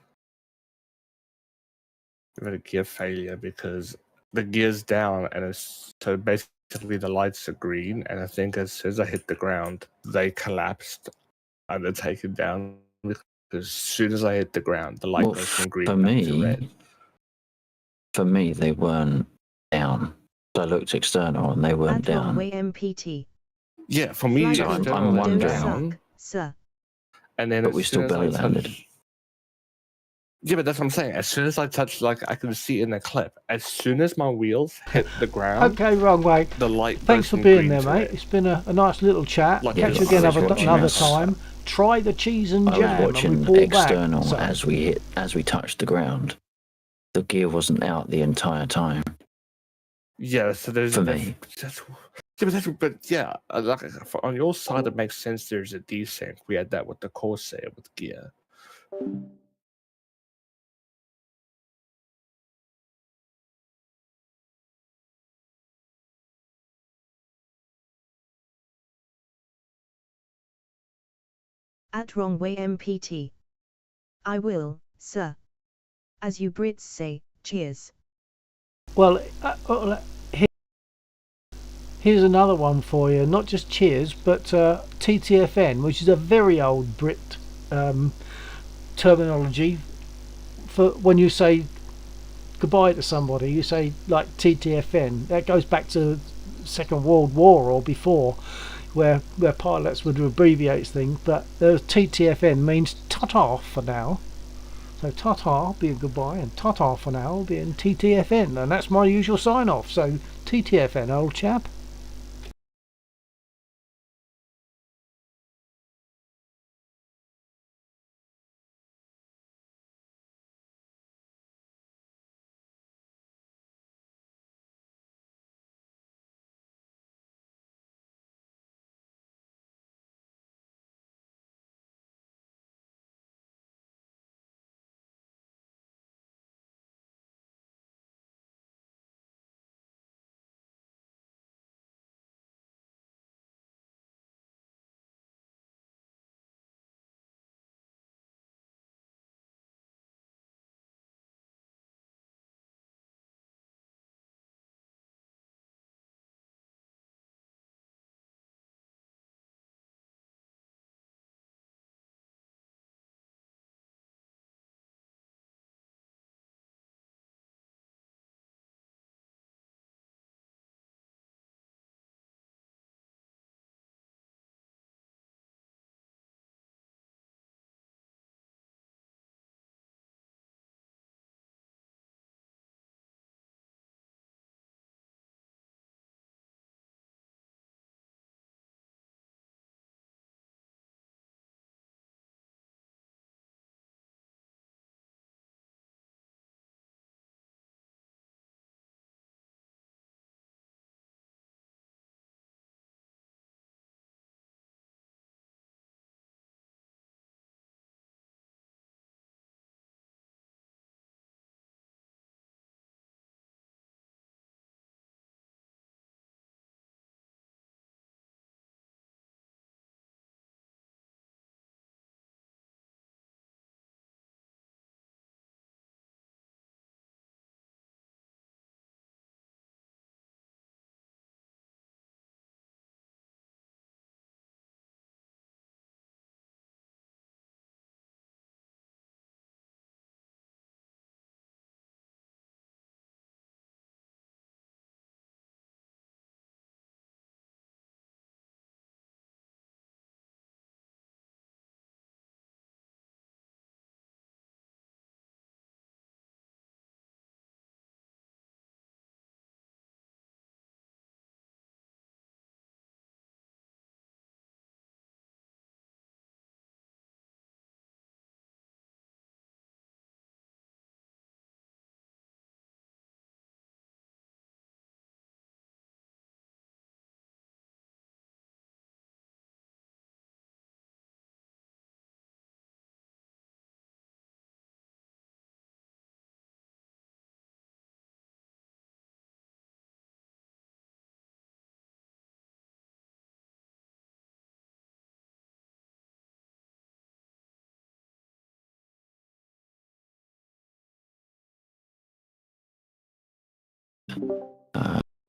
We had a gear failure because the gear's down, and so basically the lights are green, and I think as soon as I hit the ground, they collapsed and they're taken down. Because as soon as I hit the ground, the light goes from green back to red. For me, they weren't down. So I looked external, and they weren't down. Wrong Way MPT. Yeah, for me, So I'm wondering. Sir. And then But we still belly landed. Yeah, but that's what I'm saying. As soon as I touched, like I can see in the clip, as soon as my wheels hit the ground, Okay, Wrong Way. the light. Thanks for being there, mate. It's been a nice little chat. Like, catch you again another time. Try the cheese and jam. I was watching external as we touched the ground. The gear wasn't out the entire time. Yeah, so there's for me. But yeah, like on your side, it makes sense. There's a desync. We had that with the Corsair with gear. Wrong Way MPT. I will, sir. As you Brits say, cheers. Well, here's another one for you. Not just cheers, but TTFN, which is a very old Brit terminology for when you say goodbye to somebody. You say like TTFN. That goes back to Second World War or before, where pilots would abbreviate things. But the TTFN means ta-ta for now. So ta-ta being goodbye and ta-ta for now being TTFN, and that's my usual sign off. So TTFN, old chap.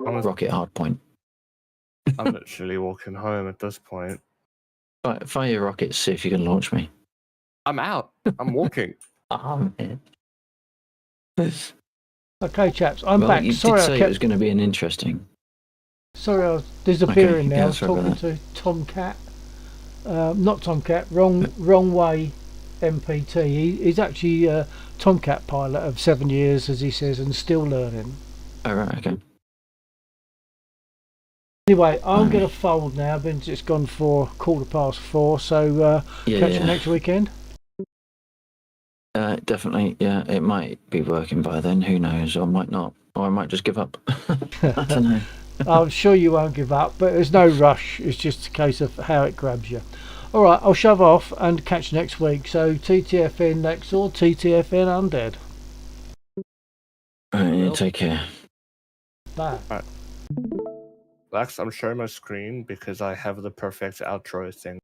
Rocket hardpoint. I'm literally walking home at this point. Fire your rockets, see if you can launch me. I'm out. I'm walking. Oh, man. Okay, chaps, I'm back. You Sorry, did say it was going to be an interesting. Sorry, I was disappearing Okay, now. yeah, I was sorry talking about to Tomcat. Not Tomcat, wrong way MPT. He's actually a Tomcat pilot of 7 years, as he says, and still learning. Oh, right, okay. Anyway, I'm going to fold now. It's gone for 4:15, so catch you next weekend. Definitely, yeah. It might be working by then. Who knows? Or might not. Or I might just give up. I don't know. I'm sure you won't give up, but there's no rush. It's just a case of how it grabs you. All right, I'll shove off and catch you next week. So TTFN next or TTFN undead. All right, yeah, take care. Bye. All right. Lex, I'm sharing my screen because I have the perfect outro thing.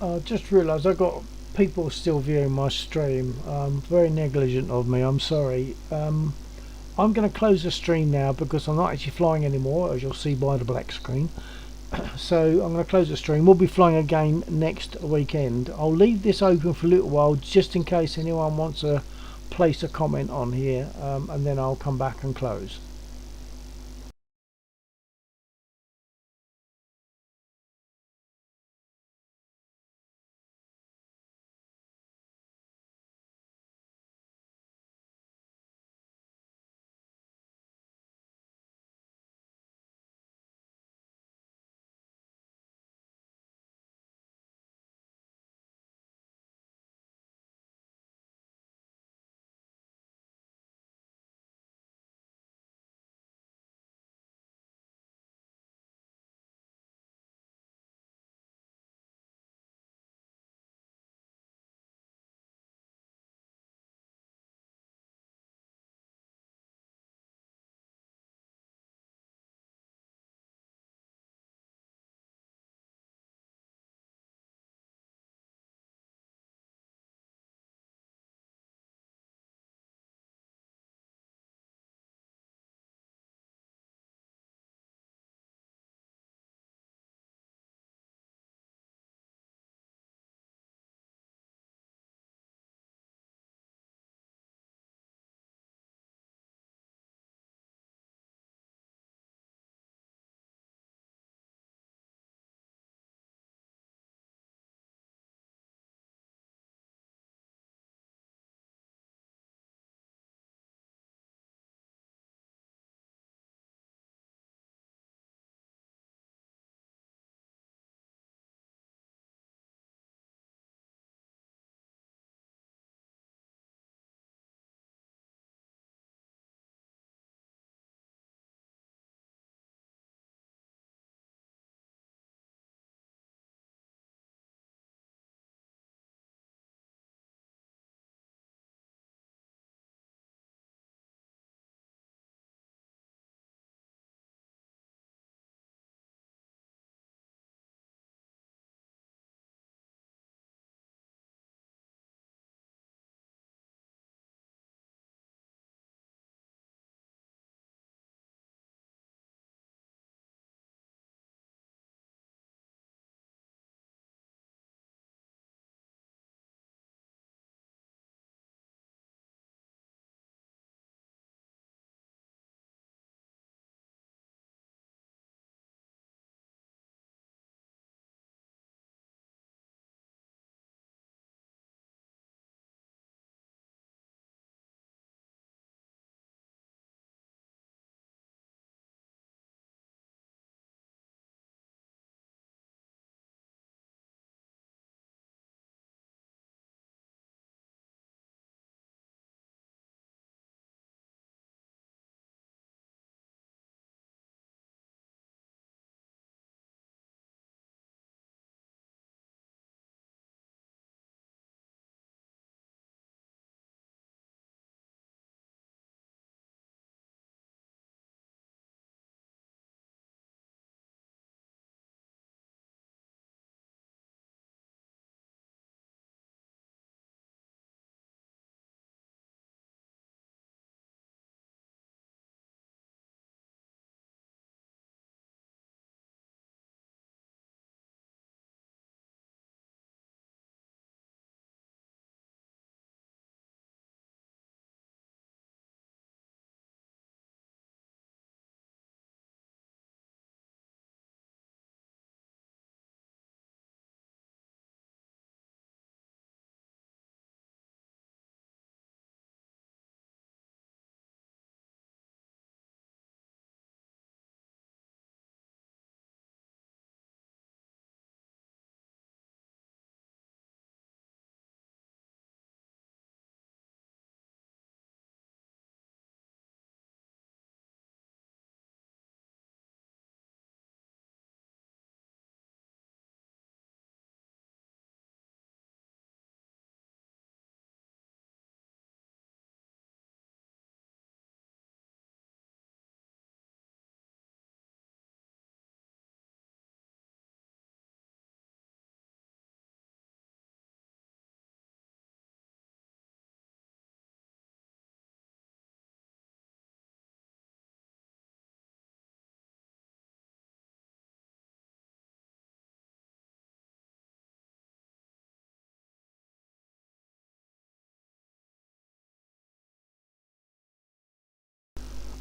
I just realised I've got people still viewing my stream. Very negligent of me, I'm sorry. I'm going to close the stream now because I'm not actually flying anymore, as you'll see by the black screen. So I'm going to close the stream. We'll be flying again next weekend. I'll leave this open for a little while just in case anyone wants to place a comment on here, and then I'll come back and close.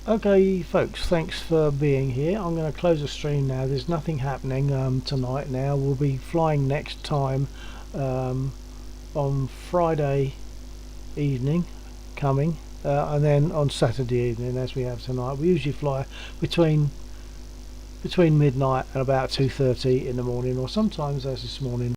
Okay folks, thanks for being here. I'm going to close the stream now. There's nothing happening tonight now. We'll be flying next time on Friday evening coming, and then on Saturday evening as we have tonight. We usually fly between midnight and about 2:30 in the morning, or sometimes as this morning